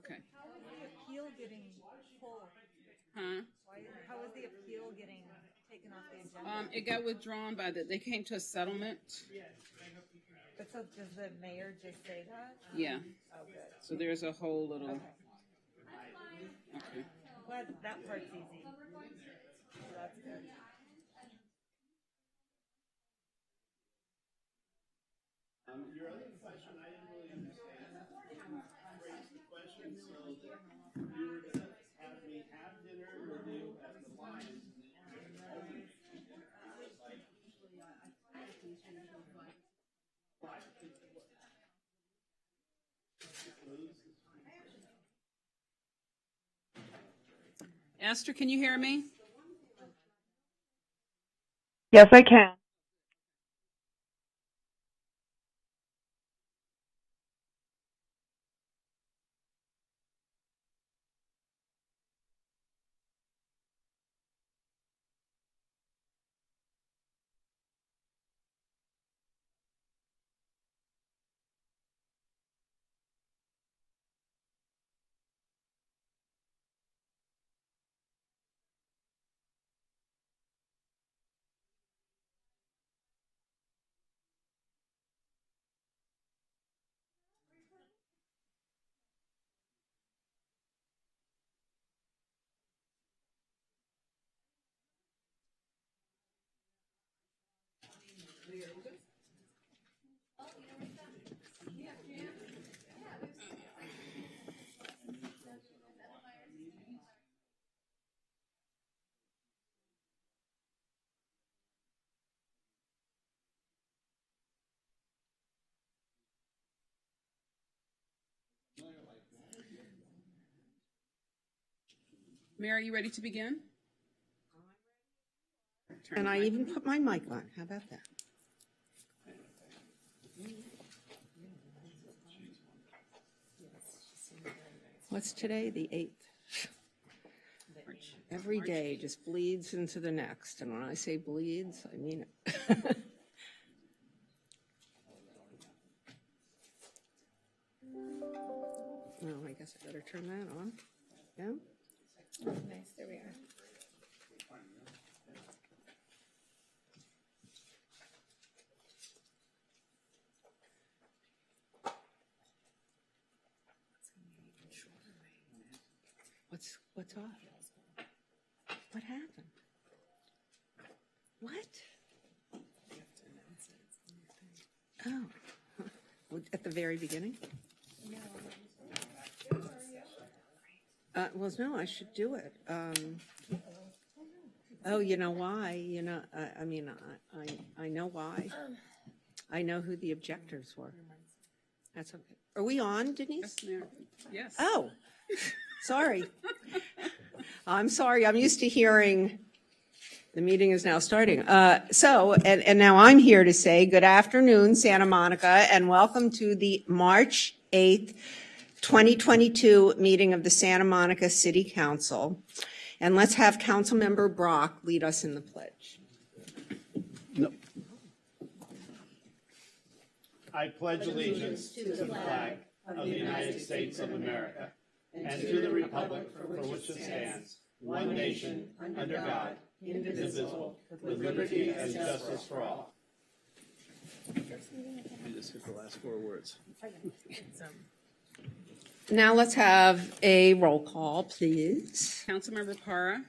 Okay. How is the appeal getting pulled? Huh? How is the appeal getting taken off the agenda? It got withdrawn by they came to a settlement. But so does the mayor just say that? Yeah. Oh, good. So there's a whole little. Okay. Okay. Well, that part's easy. So that's good. Your other question, I didn't really understand. Phrase the question so that you were going to have me have dinner with you at the Lions, and then you're going to Esther, can you hear me? Yes, I can. Mary, are you ready to begin? And I even put my mic on. How about that? What's today? The 8th. Every day just bleeds into the next. And when I say bleeds, I mean it. Oh, I guess I better turn that on. Yeah? Nice, there we are. What's off? What happened? What? Oh, at the very beginning? Well, no, I should do it. Oh, you know why? You know, I know why. I know who the objectors were. That's okay. Are we on, Denise? Yes, Mary. Yes. Oh, sorry. I'm sorry. I'm used to hearing the meeting is now starting. And now I'm here to say good afternoon, Santa Monica, and welcome to the March 8th, 2022 meeting of the Santa Monica City Council. And let's have Councilmember Brock lead us in the pledge. No. I pledge allegiance to the flag of the United States of America and to the republic for which it stands, one nation, under God, indivisible, with liberty and justice for all. You just hit the last 4 words. Now let's have a roll call, please. Councilmember Parra.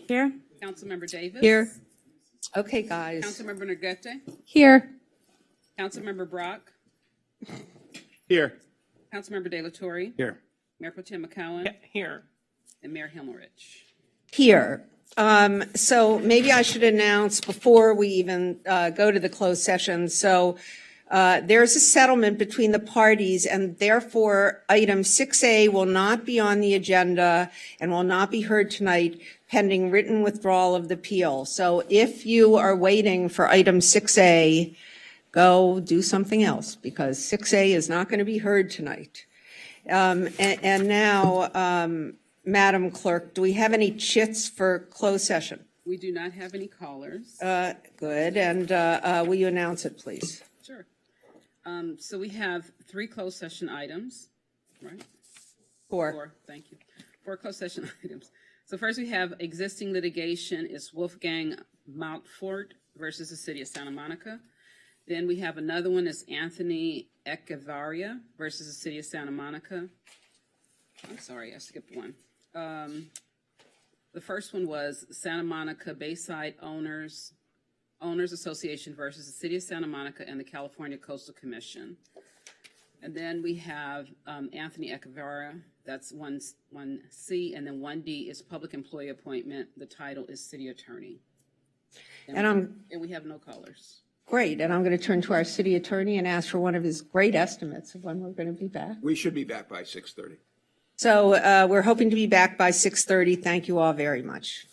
Here. Councilmember Davis. Here. Okay, guys. Councilmember Negrete. Here. Councilmember Brock. Here. Councilmember De La Torre. Here. Mayor Pro Tem McCowen. Here. And Mayor Himmelrich. Here. So maybe I should announce before we even go to the closed session. So there's a settlement between the parties, and therefore item 6A will not be on the agenda and will not be heard tonight pending written withdrawal of the appeal. So if you are waiting for item 6A, go do something else, because 6A is not going to be heard tonight. And now, Madam Clerk, do we have any chits for closed session? We do not have any callers. Good. And will you announce it, please? Sure. So we have 3 closed session items, right? Four. Thank you. 4 closed session items. So first we have existing litigation is Wolfgang Mountfort versus the City of Santa Monica. Then we have another one is Anthony Echevarria versus the City of Santa Monica. I'm sorry, I skipped one. The first one was Santa Monica Bayside Owners Association versus the City of Santa Monica and the California Coastal Commission. And then we have Anthony Echevarria, that's 1C, and then 1D is public employee appointment. The title is city attorney. And we have no callers. Great, and I'm going to turn to our city attorney and ask for one of his great estimates of when we're going to be back. We should be back by 6:30. So we're hoping to be back by 6:30. Thank you all very much.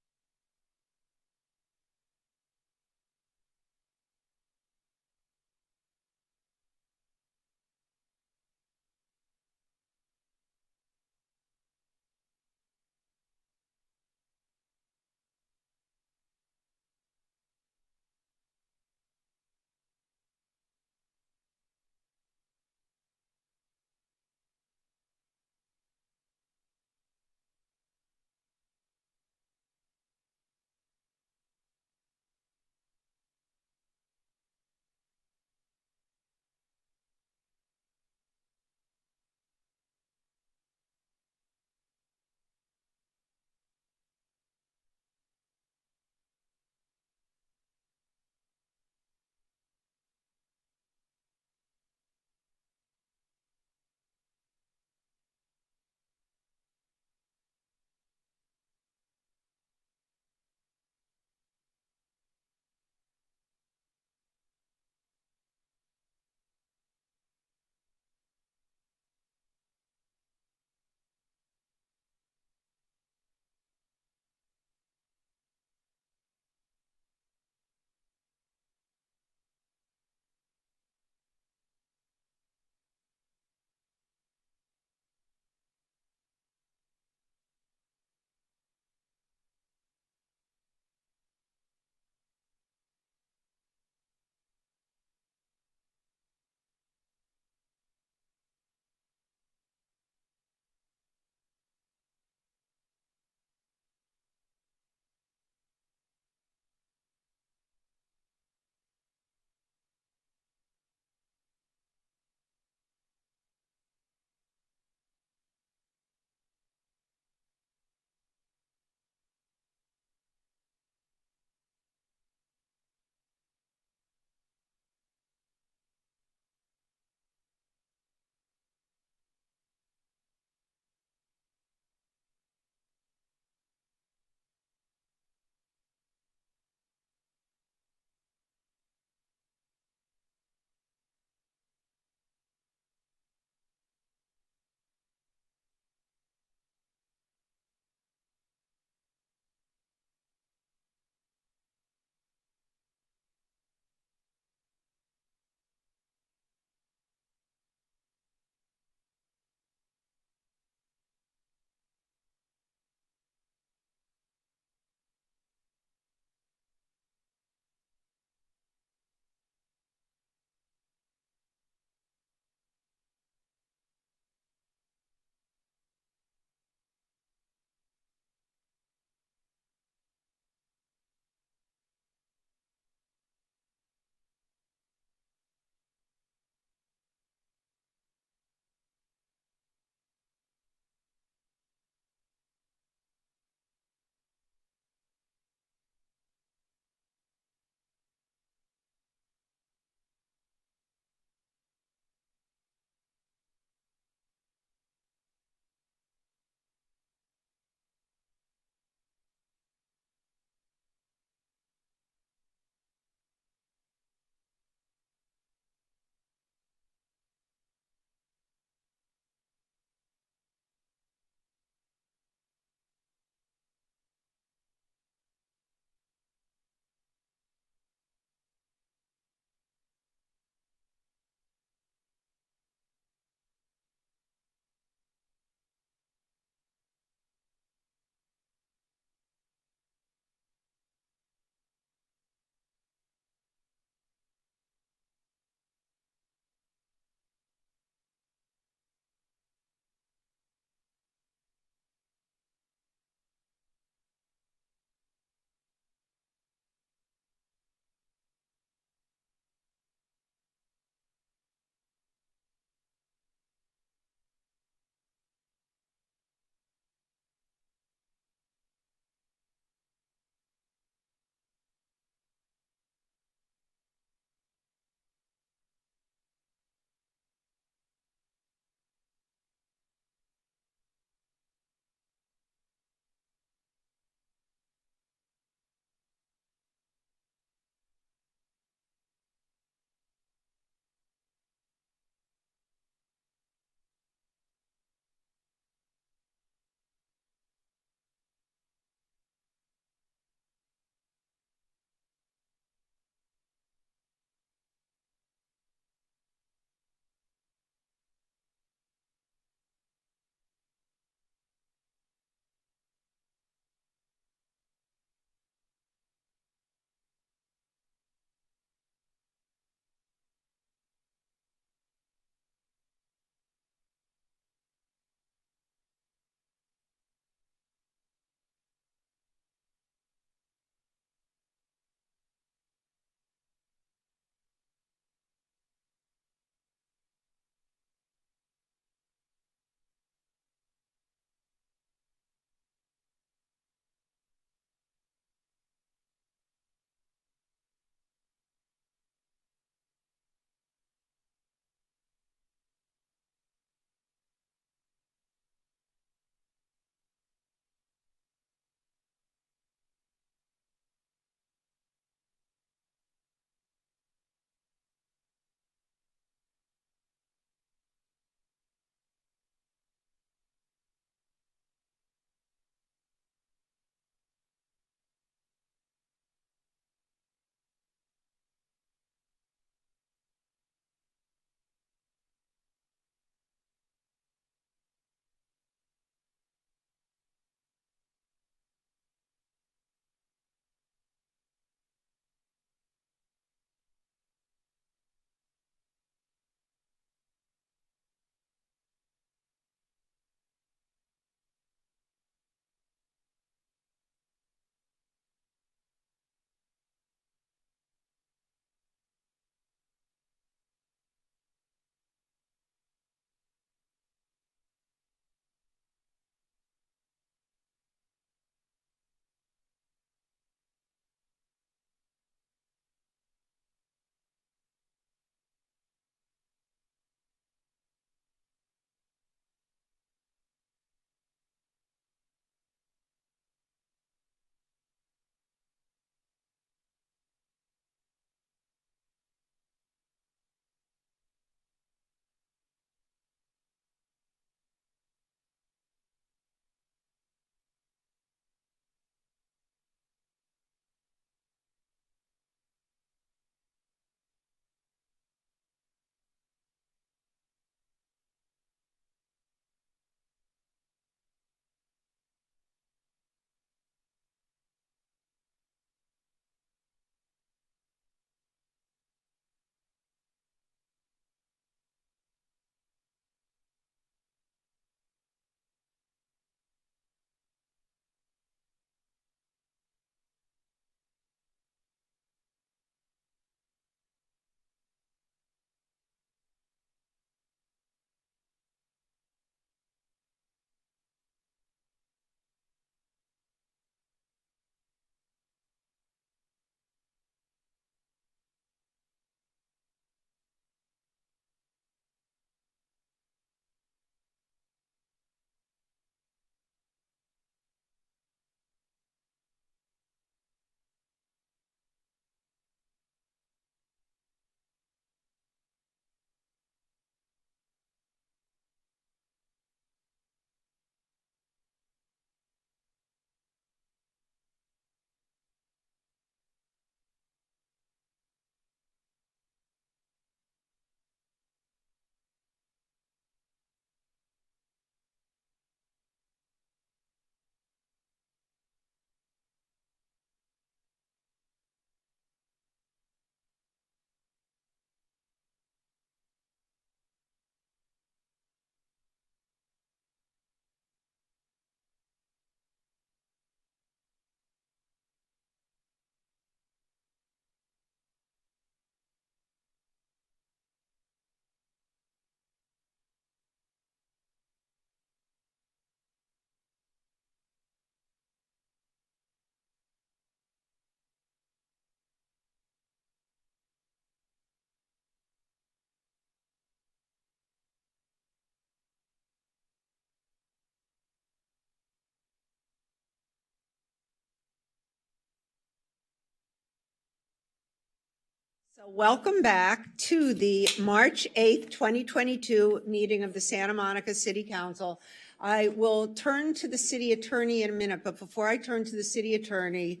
Welcome back to the March 8th, 2022 meeting of the Santa Monica City Council. I will turn to the city attorney in a minute, but before I turn to the city attorney,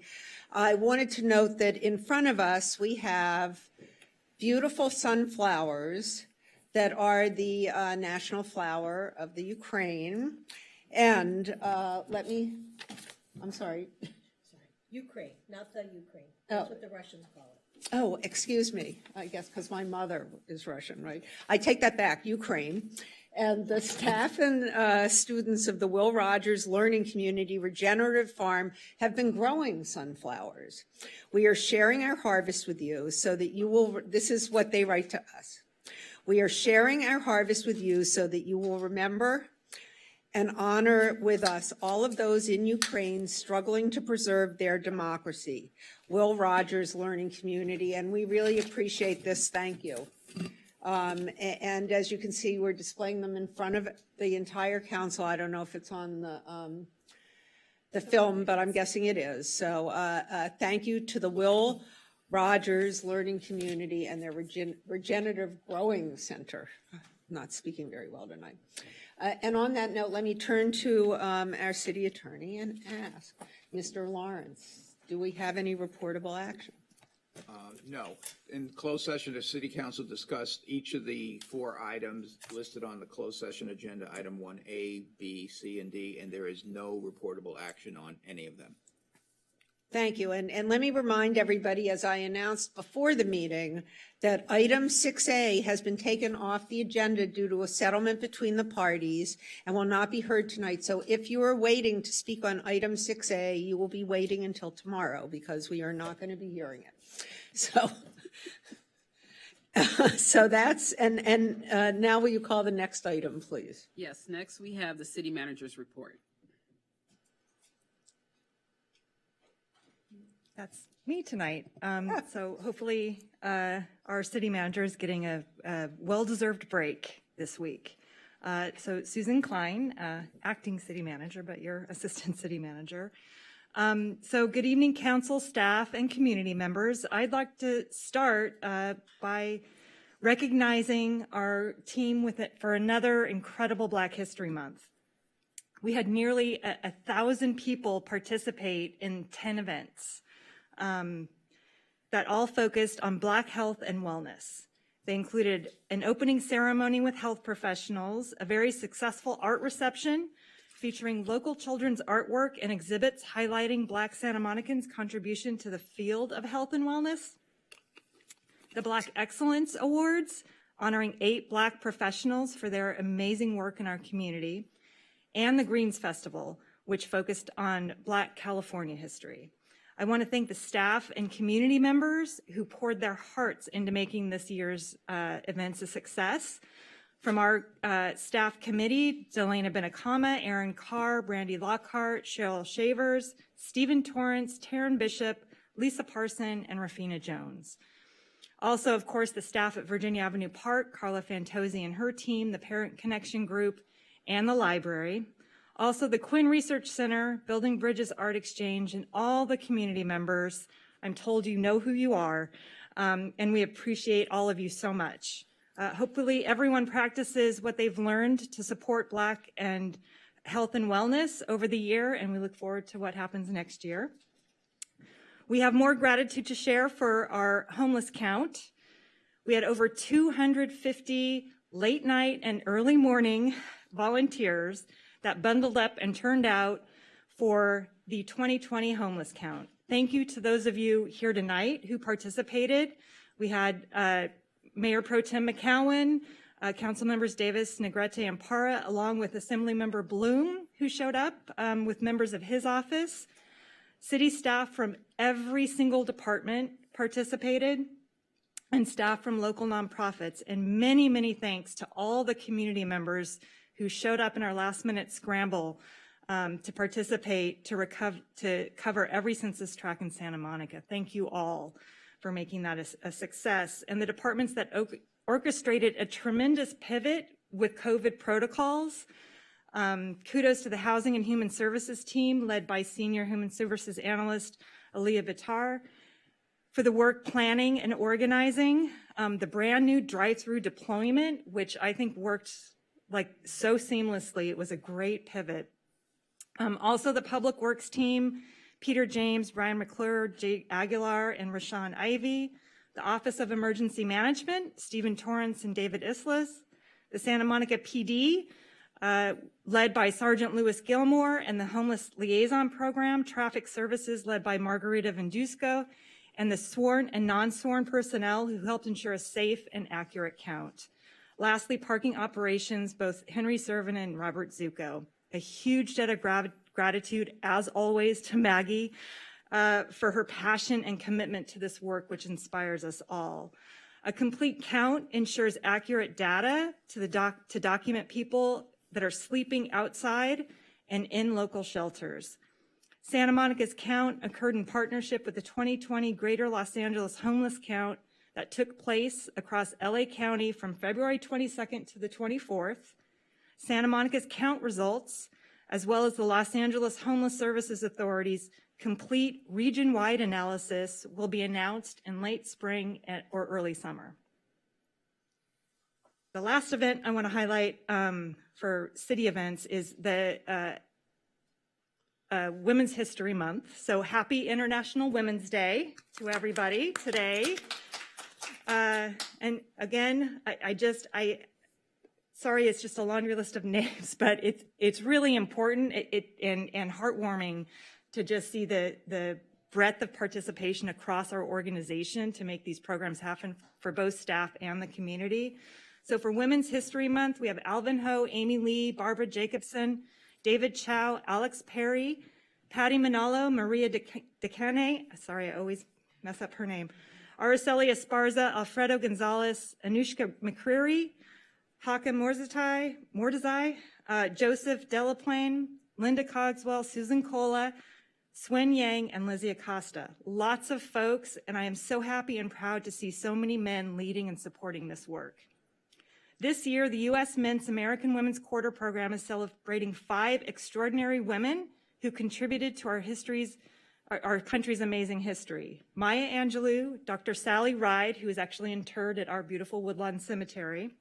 I wanted to note that in front of us we have beautiful sunflowers that are the national flower of the Ukraine. And I'm sorry. Ukraine, not the Ukraine. Oh. That's what the Russians call it. Oh, excuse me, I guess because my mother is Russian, right? I take that back, Ukraine. And the staff and students of the Will Rogers Learning Community Regenerative Farm have been growing sunflowers. We are sharing our harvest with you so that you will, this is what they write to us. We are sharing our harvest with you so that you will remember and honor with us all of those in Ukraine struggling to preserve their democracy. Will Rogers Learning Community, and we really appreciate this. Thank you. And as you can see, we're displaying them in front of the entire council. I don't know if it's on the film, but I'm guessing it is. So thank you to the Will Rogers Learning Community and their Regenerative Growing Center. I'm not speaking very well tonight. And on that note, let me turn to our city attorney and ask, Mr. Lawrence, do we have any reportable action? No. In closed session, the city council discussed each of the 4 items listed on the closed session agenda, item 1A, B, C, and D, and there is no reportable action on any of them. Thank you. And let me remind everybody, as I announced before the meeting, that item 6A has been taken off the agenda due to a settlement between the parties and will not be heard tonight. So if you are waiting to speak on item 6A, you will be waiting until tomorrow because we are not going to be hearing it. So that's, and now will you call the next item, please? Yes, next we have the city manager's report. That's me tonight. So hopefully our city manager is getting a well-deserved break this week. So Susan Klein, acting city manager, but you're assistant city manager. So good evening, council, staff, and community members. I'd like to start by recognizing our team with it for another incredible Black History Month. We had nearly 1,000 people participate in 10 events that all focused on Black health and wellness. They included an opening ceremony with health professionals, a very successful art reception featuring local children's artwork and exhibits highlighting Black Santa Monicans' contribution to the field of health and wellness, the Black Excellence Awards, honoring 8 Black professionals for their amazing work in our community, and the Greens Festival, which focused on Black California history. I want to thank the staff and community members who poured their hearts into making this year's events a success. From our staff committee, Delana Benacama, Aaron Carr, Brandy Lockhart, Cheryl Shavers, Stephen Torrance, Taryn Bishop, Lisa Parson, and Rafina Jones. Also, of course, the staff at Virginia Avenue Park, Carla Fantozzi and her team, the Parent Connection Group, and the library. Also, the Quinn Research Center, Building Bridges Art Exchange, and all the community members. I'm told you know who you are, and we appreciate all of you so much. Hopefully, everyone practices what they've learned to support Black and health and wellness over the year, and we look forward to what happens next year. We have more gratitude to share for our homeless count. We had over 250 late night and early morning volunteers that bundled up and turned out for the 2020 homeless count. Thank you to those of you here tonight who participated. We had Mayor Pro Tem McCowan, Council Members Davis, Negrete, and Parra, along with Assemblymember Bloom, who showed up with members of his office. City staff from every single department participated, and staff from local nonprofits. And many, many thanks to all the community members who showed up in our last-minute scramble to participate to cover every census tract in Santa Monica. Thank you all for making that a success. And the departments that orchestrated a tremendous pivot with COVID protocols. Kudos to the Housing and Human Services team led by Senior Human Services Analyst Aaliyah Bitar. for the work planning and organizing, the brand new drive-through deployment, which I think worked like so seamlessly. It was a great pivot. Also the Public Works team, Peter James, Brian McClure, Jake Aguilar, and Rashawn Ivy. The Office of Emergency Management, Stephen Torrance and David Islas. The Santa Monica PD, led by Sergeant Louis Gilmore, and the Homeless Liaison Program, Traffic Services, led by Margarita Vendusco, and the sworn and non-sworn personnel who helped ensure a safe and accurate count. Lastly, parking operations, both Henry Servin and Robert Zucco. A huge debt of gratitude, as always, to Maggie for her passion and commitment to this work, which inspires us all. A complete count ensures accurate data to document people that are sleeping outside and in local shelters. Santa Monica's count occurred in partnership with the 2020 Greater Los Angeles Homeless Count that took place across LA County from February 22nd to the 24th. Santa Monica's count results, as well as the Los Angeles Homeless Services Authority's complete region-wide analysis, will be announced in late spring or early summer. The last event I want to highlight for city events is the Women's History Month. So happy International Women's Day to everybody today. And again, sorry, it's just a laundry list of names, but it's really important and heartwarming to just see the breadth of participation across our organization to make these programs happen for both staff and the community. So for Women's History Month, we have Alvin Ho, Amy Lee, Barbara Jacobson, David Chow, Alex Perry, Patty Manalo, Maria DeCane, sorry, I always mess up her name, Araceli Esparza, Alfredo Gonzalez, Anushka McCreary, Haka Mordezai, Joseph Delaplane, Linda Cogswell, Susan Cola, Swen Yang, and Lizzie Acosta. Lots of folks, and I am so happy and proud to see so many men leading and supporting this work. This year, the U.S. Mint's American Women's Quarter program is celebrating 5 extraordinary women who contributed to our country's amazing history. Maya Angelou, Dr. Sally Ride, who is actually interred at our beautiful Woodlawn Cemetery,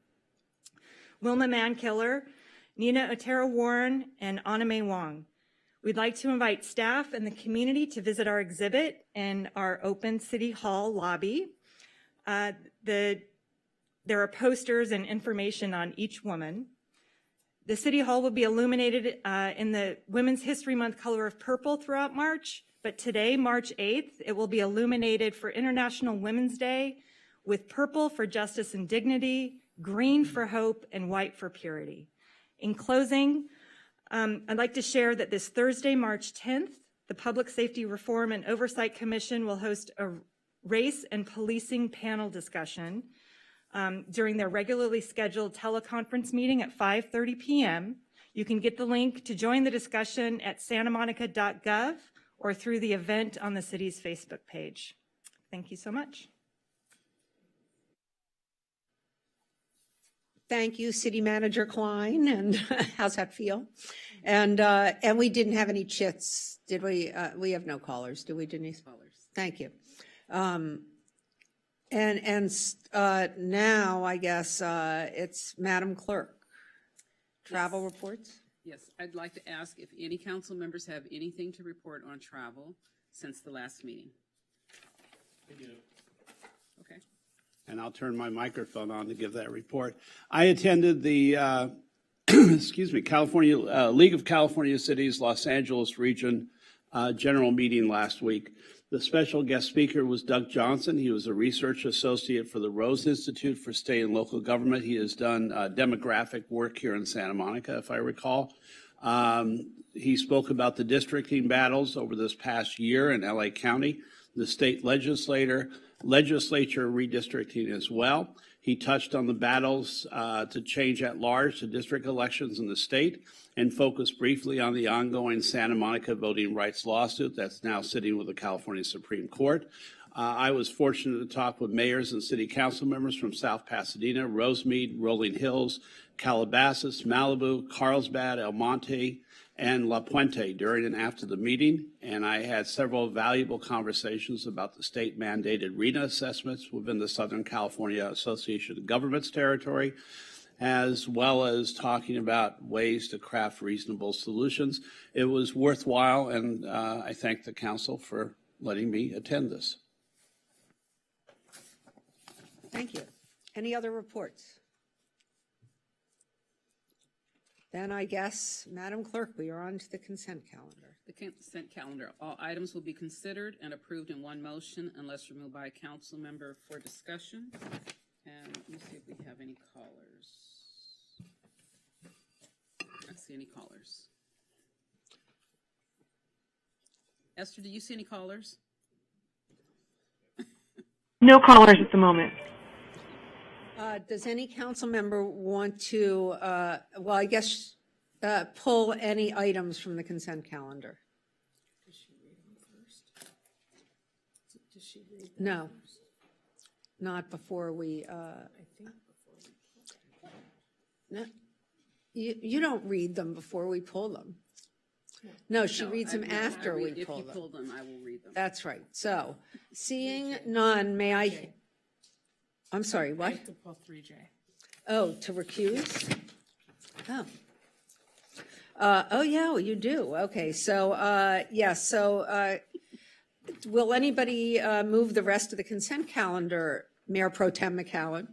Wilma Mankiller, Nina Otero Warren, and Anna Mae Wong. We'd like to invite staff and the community to visit our exhibit in our open City Hall lobby. There are posters and information on each woman. The City Hall will be illuminated in the Women's History Month color of purple throughout March, but today, March 8th, it will be illuminated for International Women's Day with purple for justice and dignity, green for hope, and white for purity. In closing, I'd like to share that this Thursday, March 10th, the Public Safety Reform and Oversight Commission will host a race and policing panel discussion during their regularly scheduled teleconference meeting at 5:30 p.m. You can get the link to join the discussion at santamonica.gov or through the event on the city's Facebook page. Thank you so much. Thank you, City Manager Klein, and how's that feel? And we didn't have any chits, did we? We have no callers, do we, Denise? Callers. Thank you. Now, I guess, it's Madam Clerk. Travel reports? Yes, I'd like to ask if any council members have anything to report on travel since the last meeting. I do. Okay. And I'll turn my microphone on to give that report. I attended the, excuse me, California League of California Cities Los Angeles Region general meeting last week. The special guest speaker was Doug Johnson. He was a research associate for the Rose Institute for State and Local Government. He has done demographic work here in Santa Monica, if I recall. He spoke about the districting battles over this past year in LA County, the state legislature redistricting as well. He touched on the battles to change at large the district elections in the state and focused briefly on the ongoing Santa Monica voting rights lawsuit that's now sitting with the California Supreme Court. I was fortunate to talk with mayors and city council members from South Pasadena, Rosemead, Rolling Hills, Calabasas, Malibu, Carlsbad, El Monte, and La Puente during and after the meeting, and I had several valuable conversations about the state mandated RENA assessments within the Southern California Association of Governments territory, as well as talking about ways to craft reasonable solutions. It was worthwhile, and I thank the council for letting me attend this. Thank you. Any other reports? Then I guess, Madam Clerk, we are on to the consent calendar. The consent calendar. All items will be considered and approved in one motion unless removed by a council member for discussion. And let me see if we have any callers. I don't see any callers. Esther, do you see any callers? No callers at the moment. Does any council member want to, well, I guess, pull any items from the consent calendar? Does she read them first? Does she read them? No, not before we, I think before we. no, you don't read them before we pull them. No, she No, reads them after we If pull you them. pull them, I will read them. That's right. So, seeing none, may I, I'm sorry, I what? have to pull 3J. Oh, to recuse? Oh. Oh, yeah, well, you do. Okay, so, yes, so will anybody move the rest of the consent calendar, Mayor Pro Tem McCowen?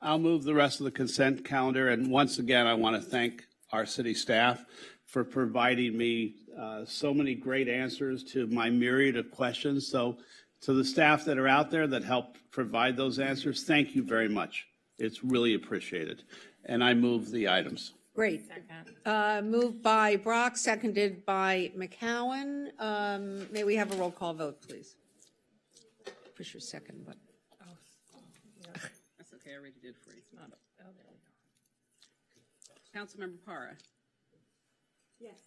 I'll move the rest of the consent calendar, and once again, I want to thank our city staff for providing me so many great answers to my myriad of questions. So to the staff that are out there that helped provide those answers, thank you very much. It's really appreciated. And I move the items. Great. Moved by Brock, seconded by McCowen. May we have a roll call vote, please? Push your second button. That's okay, I already did for you. Councilmember Parra. Yes.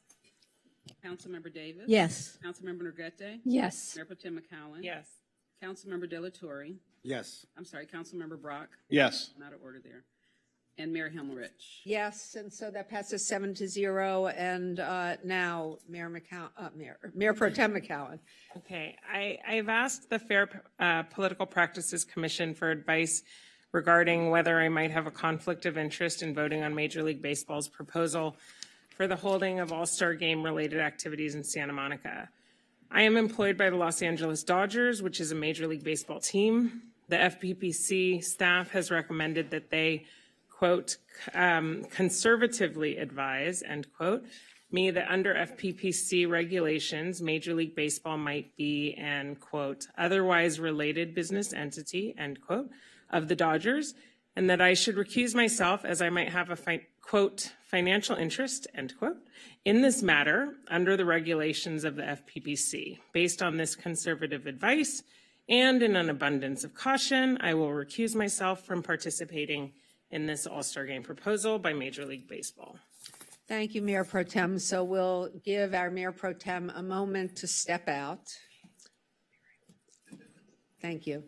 Councilmember Davis. Yes. Councilmember Negrete. Yes. Mayor Pro Tem McCowen. Yes. Councilmember Delatorre. Yes. I'm sorry, Councilmember Brock. Yes. I'm out of order there. And Mayor Himmelrich. Yes, and so that passes 7-0, and now Mayor Pro Tem McCowen. Okay, I've asked the Fair Political Practices Commission for advice regarding whether I might have a conflict of interest in voting on Major League Baseball's proposal for the holding of All-Star Game-related activities in Santa Monica. I am employed by the Los Angeles Dodgers, which is a Major League Baseball team. The FPPC staff has recommended that they, quote, conservatively advise, end quote, me that under FPPC regulations, Major League Baseball might be an, quote, otherwise related business entity, end quote, of the Dodgers, and that I should recuse myself as I might have a, quote, financial interest, end quote, in this matter under the regulations of the FPPC. Based on this conservative advice and in an abundance of caution, I will recuse myself from participating in this All-Star Game proposal by Major League Baseball. Thank you, Mayor Pro Tem. So we'll give our Mayor Pro Tem a moment to step out. Thank you.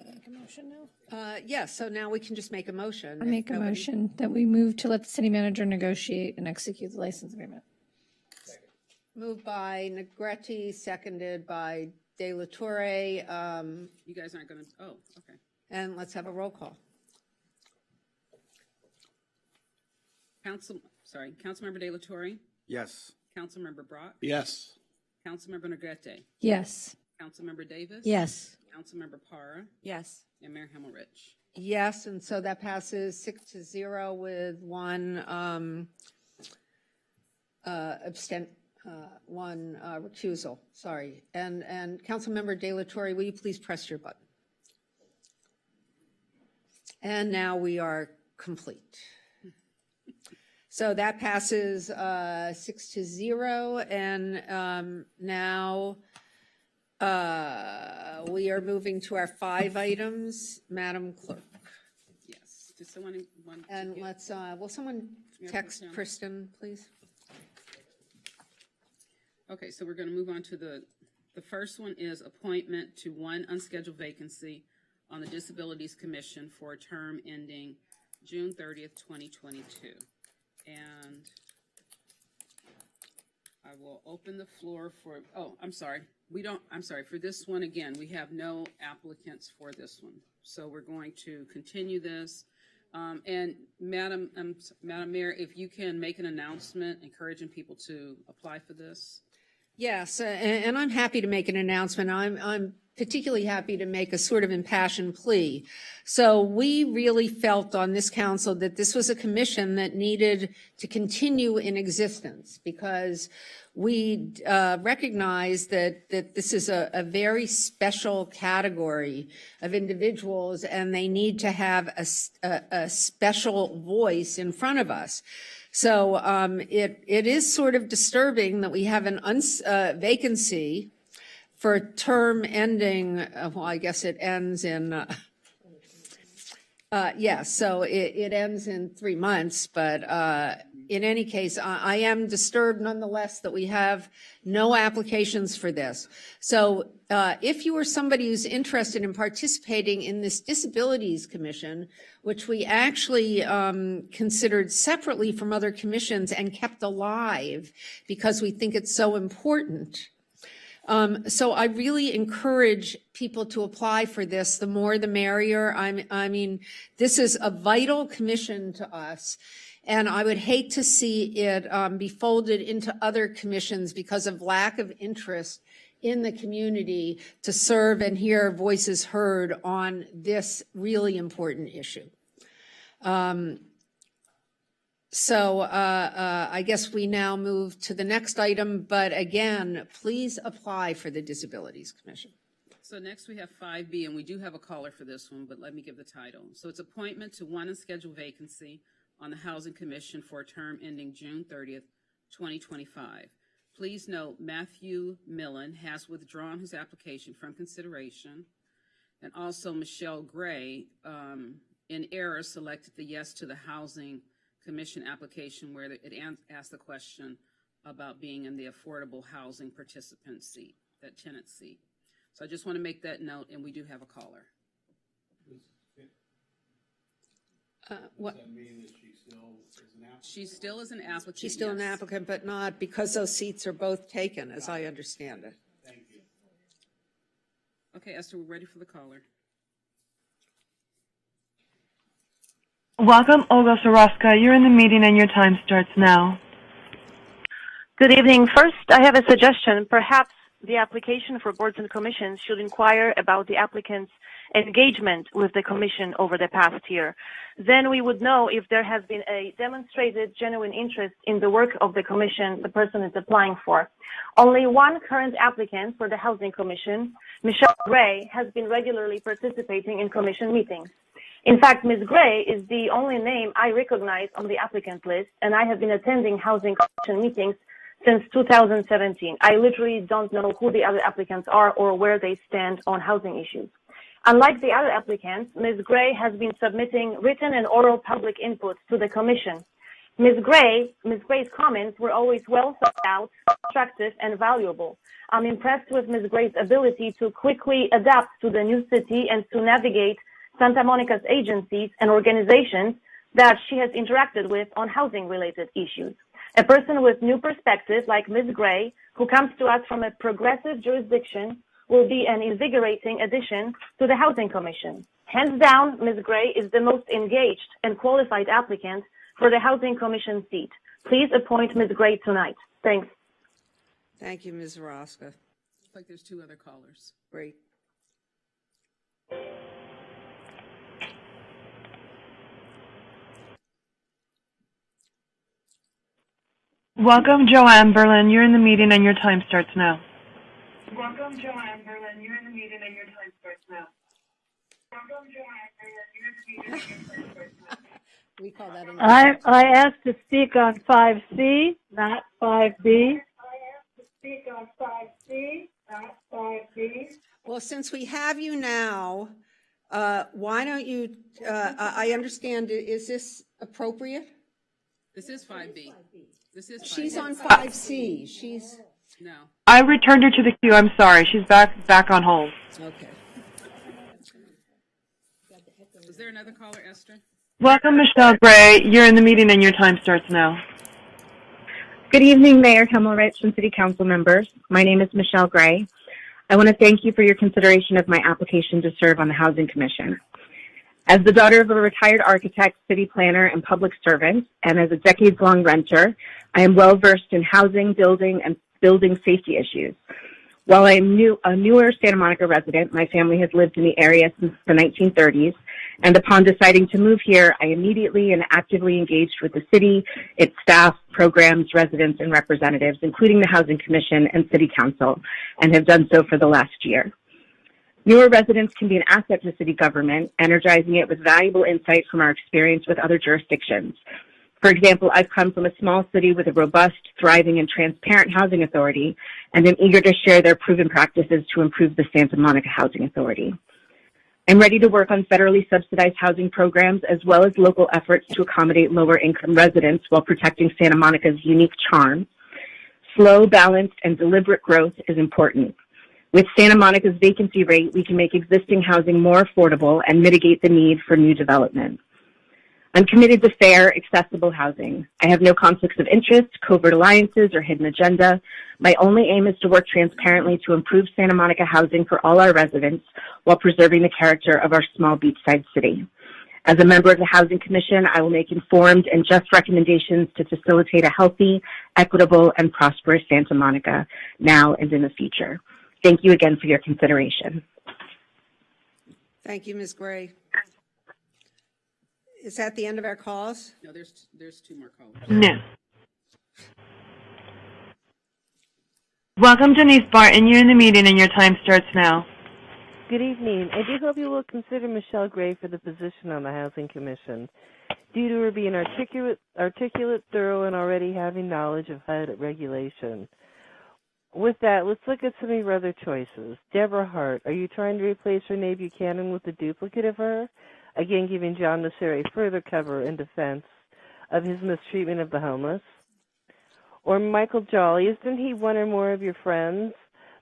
Make a motion now? Yes, so now we can just make a motion. I make a motion that we move to let the city manager negotiate and execute the license agreement. Moved by Negrete, seconded by De La Torre, You guys aren't going to, oh, okay. and let's have a roll call. Councilmember De La Torre. Yes. Councilmember Brock. Yes. Councilmember Negrete. Yes. Councilmember Davis. Yes. Councilmember Parra. Yes. And Mayor Himmelrich. Yes, and so that passes 6-0 with one recusal, sorry. And Councilmember De La Torre, will you please press your button? And now we are complete. So that passes 6-0, and now we are moving to our 5 items. Madam Clerk. Yes. Does someone want to And give- let's, will someone Mayor text Pro Tem. Kristen, please? Okay, so we're going to move on to the first one is appointment to one unscheduled vacancy on the Disabilities Commission for a term ending June 30th, 2022. And I will open the floor for, for this one, again, we have no applicants for this one. So we're going to continue this. And Madam Mayor, if you can make an announcement encouraging people to apply for this. Yes, and I'm happy to make an announcement. I'm particularly happy to make a sort of impassioned plea. So we really felt on this council that this was a commission that needed to continue in existence because we recognize that this is a very special category of individuals and they need to have a special voice in front of us. So it is sort of disturbing that we have an vacancy for a term ending, well, I guess it ends in, so it ends in 3 months. But in any case, I am disturbed nonetheless that we have no applications for this. So if you are somebody who's interested in participating in this Disabilities Commission, which we actually considered separately from other commissions and kept alive because we think it's so important. So I really encourage people to apply for this. The more, the merrier. I mean, this is a vital commission to us. And I would hate to see it be folded into other commissions because of lack of interest in the community to serve and hear voices heard on this really important issue. So I guess we now move to the next item, but again, please apply for the Disabilities Commission. So next we have 5B, and we do have a caller for this one, but let me give the title. So it's appointment to one unscheduled vacancy on the Housing Commission for a term ending June 30th, 2025. Please note Matthew Millen has withdrawn his application from consideration, and also Michelle Gray, in error, selected the yes to the Housing Commission application where it asked the question about being in the affordable housing participant seat, that tenant seat. So I just want to make that note, and we do have a caller. What? Does that mean that she still is an applicant? She still is an applicant. She's still an yes. applicant, but not because those seats are both taken, as I understand it. Thank you. Okay, Esther, we're ready for the caller. Welcome, Olga Soroska. You're in the meeting and your time starts now. Good evening. First, I have a suggestion. Perhaps the application for boards and commissions should inquire about the applicant's engagement with the commission over the past year. Then we would know if there has been a demonstrated genuine interest in the work of the commission the person is applying for. Only one current applicant for the Housing Commission, Michelle Gray, has been regularly participating in commission meetings. In fact, Ms. Gray is the only name I recognize on the applicant list, and I have been attending Housing Commission meetings since 2017. I literally don't know who the other applicants are or where they stand on housing issues. Unlike the other applicants, Ms. Gray has been submitting written and oral public input to the Commission. Ms. Gray's comments were always well thought out, constructive, and valuable. I'm impressed with Ms. Gray's ability to quickly adapt to the new city and to navigate Santa Monica's agencies and organizations that she has interacted with on housing-related issues. A person with new perspective like Ms. Gray, who comes to us from a progressive jurisdiction, will be an invigorating addition to the Housing Commission. Hands down, Ms. Gray is the most engaged and qualified applicant for the Housing Commission seat. Please appoint Ms. Gray tonight. Thanks. Thank you, Ms. Roska. Looks like there's two other callers. Great. Welcome, Joanne Berlin. You're in the meeting and your time starts now. Welcome, Joanne Berlin. You're in the meeting and your time starts now. Welcome, Joanne Berlin. You're in the meeting and your time starts now. We call that an I asked to speak on 5C, not 5B. Well, since we have you now, Why don't you, I understand, is this appropriate? This is 5B. This is 5B. She's on 5C. She's, No. I returned her to the queue. I'm sorry. She's back on hold. okay. Was there another caller, Esther? Welcome, Michelle Gray. You're in the meeting and your time starts now. Good evening, Mayor Himmelrich and City Council members. My name is Michelle Gray. I want to thank you for your consideration of my application to serve on the Housing Commission. As the daughter of a retired architect, city planner, and public servant, and as a decades-long renter, I am well-versed in housing, building, and building safety issues. While I am a newer Santa Monica resident, my family has lived in the area since the 1930s, and upon deciding to move here, I immediately and actively engaged with the city, its staff, programs, residents, and representatives, including the Housing Commission and City Council, and have done so for the last year. Newer residents can be an asset to city government, energizing it with valuable insight from our experience with other jurisdictions. For example, I've come from a small city with a robust, thriving, and transparent housing authority, and am eager to share their proven practices to improve the Santa Monica Housing Authority. I'm ready to work on federally subsidized housing programs as well as local efforts to accommodate lower-income residents while protecting Santa Monica's unique charm. Slow, balanced, and deliberate growth is important. With Santa Monica's vacancy rate, we can make existing housing more affordable and mitigate the need for new development. I'm committed to fair, accessible housing. I have no conflicts of interest, covert alliances, or hidden agenda. My only aim is to work transparently to improve Santa Monica housing for all our residents while preserving the character of our small beachside city. As a member of the Housing Commission, I will make informed and just recommendations to facilitate a healthy, equitable, and prosperous Santa Monica now and in the future. Thank you again for your consideration. Thank you, Ms. Gray. Is that the end of our calls? No, there's two more callers. No. Welcome, Denise Barton. You're in the meeting and your time starts now. Good evening. I do hope you will consider Michelle Gray for the position on the Housing Commission. Due to her being articulate, thorough, and already having knowledge of HUD regulation. With that, let's look at some of your other choices. Deborah Hart, are you trying to replace Renee Buchanan with a duplicate of her? Again, giving John Messeri further cover in defense of his mistreatment of the homeless. Or Michael Jolly, isn't he one or more of your friends?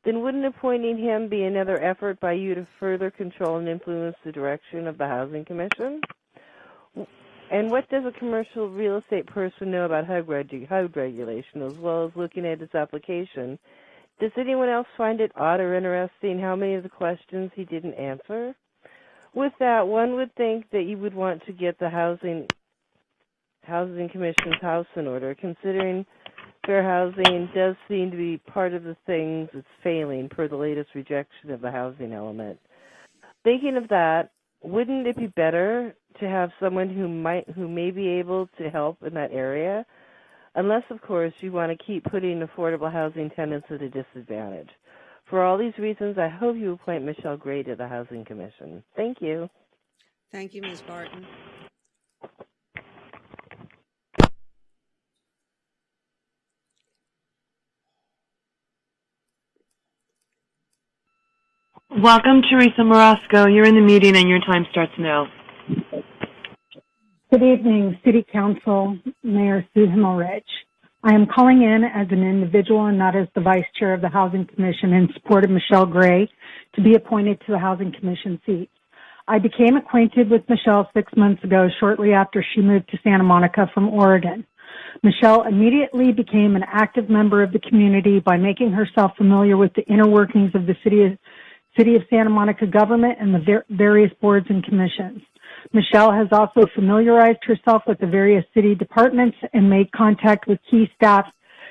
Then wouldn't appointing him be another effort by you to further control and influence the direction of the Housing Commission? And what does a commercial real estate person know about HUD regulation, as well as looking at his application? Does anyone else find it odd or interesting how many of the questions he didn't answer? With that, one would think that you would want to get the Housing Commission's house in order, considering fair housing does seem to be part of the things that's failing per the latest rejection of the housing element. Thinking of that, wouldn't it be better to have someone who may be able to help in that area? Unless, of course, you want to keep putting affordable housing tenants at a disadvantage. For all these reasons, I hope you appoint Michelle Gray to the Housing Commission. Thank you. Thank you, Ms. Barton. Welcome, Teresa Morosco. You're in the meeting and your time starts now. Good evening, City Council, Mayor Sue Himmelrich. I am calling in as an individual and not as the Vice Chair of the Housing Commission in support of Michelle Gray to be appointed to the Housing Commission seat. I became acquainted with Michelle 6 months ago, shortly after she moved to Santa Monica from Oregon. Michelle immediately became an active member of the community by making herself familiar with the inner workings of the City of Santa Monica government and the various boards and commissions. Michelle has also familiarized herself with the various city departments and made contact with key staff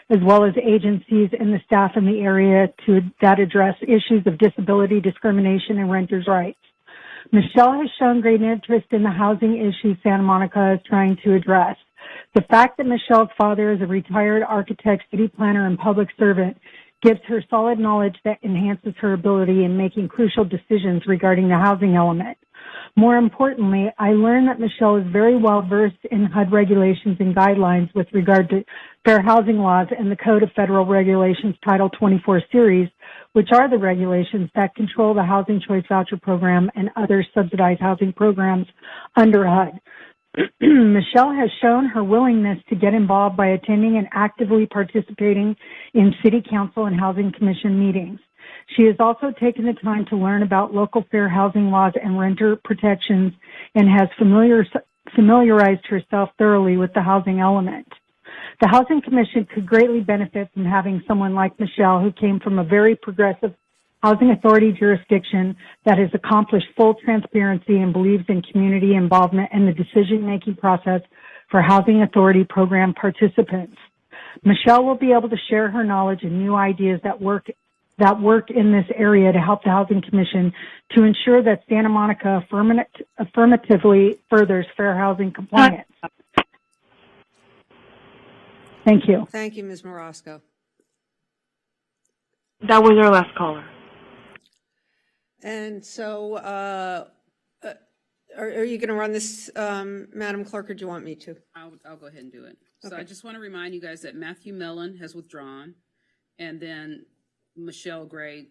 as well as agencies and the staff in the area that address issues of disability, discrimination, and renters' rights. Michelle has shown great interest in the housing issues Santa Monica is trying to address. The fact that Michelle's father is a retired architect, city planner, and public servant gives her solid knowledge that enhances her ability in making crucial decisions regarding the housing element. More importantly, I learned that Michelle is very well versed in HUD regulations and guidelines with regard to fair housing laws and the Code of Federal Regulations Title 24 series, which are the regulations that control the Housing Choice Voucher Program and other subsidized housing programs under HUD. Michelle has shown her willingness to get involved by attending and actively participating in City Council and Housing Commission meetings. She has also taken the time to learn about local fair housing laws and renter protections and has familiarized herself thoroughly with the housing element. The Housing Commission could greatly benefit from having someone like Michelle, who came from a very progressive housing authority jurisdiction that has accomplished full transparency and believes in community involvement in the decision-making process for housing authority program participants. Michelle will be able to share her knowledge and new ideas that work in this area to help the Housing Commission to ensure that Santa Monica affirmatively furthers fair housing compliance. Thank you. Thank you, Ms. Morosco. That was our last caller. And so, are you going to run this, Madam Clerk, or do you want me to? I'll go ahead and do it. So Okay. I just want to remind you guys that Matthew Millen has withdrawn, and then Michelle Gray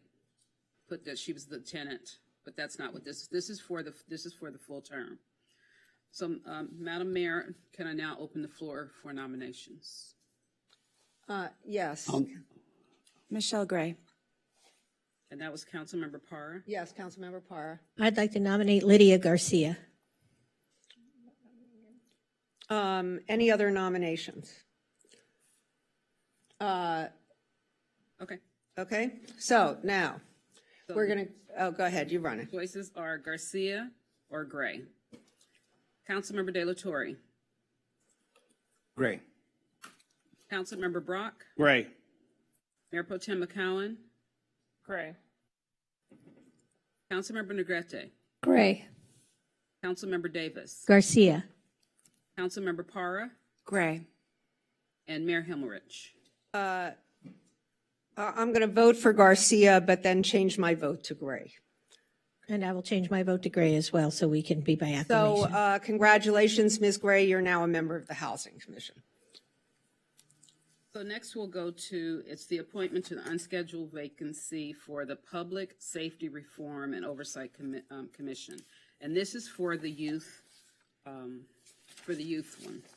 put that she was the tenant, but that's not what this is for the full term. So, Madam Mayor, can I now open the floor for nominations? Yes. Michelle Gray. And that was Councilmember Parra. Yes, Councilmember Parra. I'd like to nominate Lydia Garcia. Any other nominations? Okay. Okay, so now, So we're going to, go ahead, you run it. choices are Garcia or Gray. Councilmember De La Torre. Gray. Councilmember Brock. Gray. Mayor Pro Tem McCowen. Gray. Councilmember Negrete. Gray. Councilmember Davis. Garcia. Councilmember Parra. Gray. And Mayor Himmelrich. I'm going to vote for Garcia, but then change my vote to Gray. And I will change my vote to Gray as well, so we can be by acclamation. So congratulations, Ms. Gray, you're now a member of the Housing Commission. So next we'll go to, it's the appointment to the unscheduled vacancy for the Public Safety Reform and Oversight Commission. And this is for the youth, one.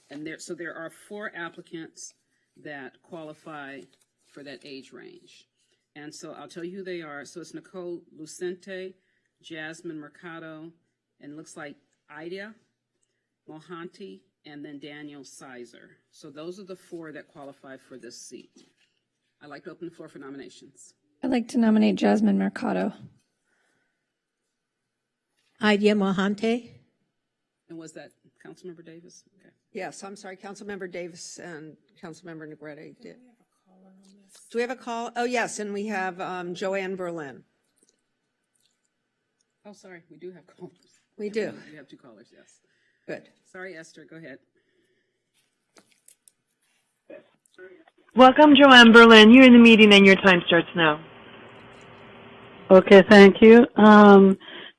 And there are 4 applicants that qualify for that age range. And so I'll tell you who they are. So it's Nicole Lucente, Jasmine Mercado, and looks like Ida Mohanty, and then Daniel Sizer. So those are the 4 that qualify for this seat. I'd like to open the floor for nominations. I'd like to nominate Jasmine Mercado. Idea Mohante. And was that Councilmember Davis? Okay. Yes, I'm sorry, Councilmember Davis and Councilmember Negrete did. Do we have a call? Oh, yes, and we have Joanne Berlin. Oh, sorry, we do have callers. We do. We have 2 callers, yes. Good. Sorry, Esther, go ahead. Welcome, Joanne Berlin. You're in the meeting and your time starts now. Okay, thank you.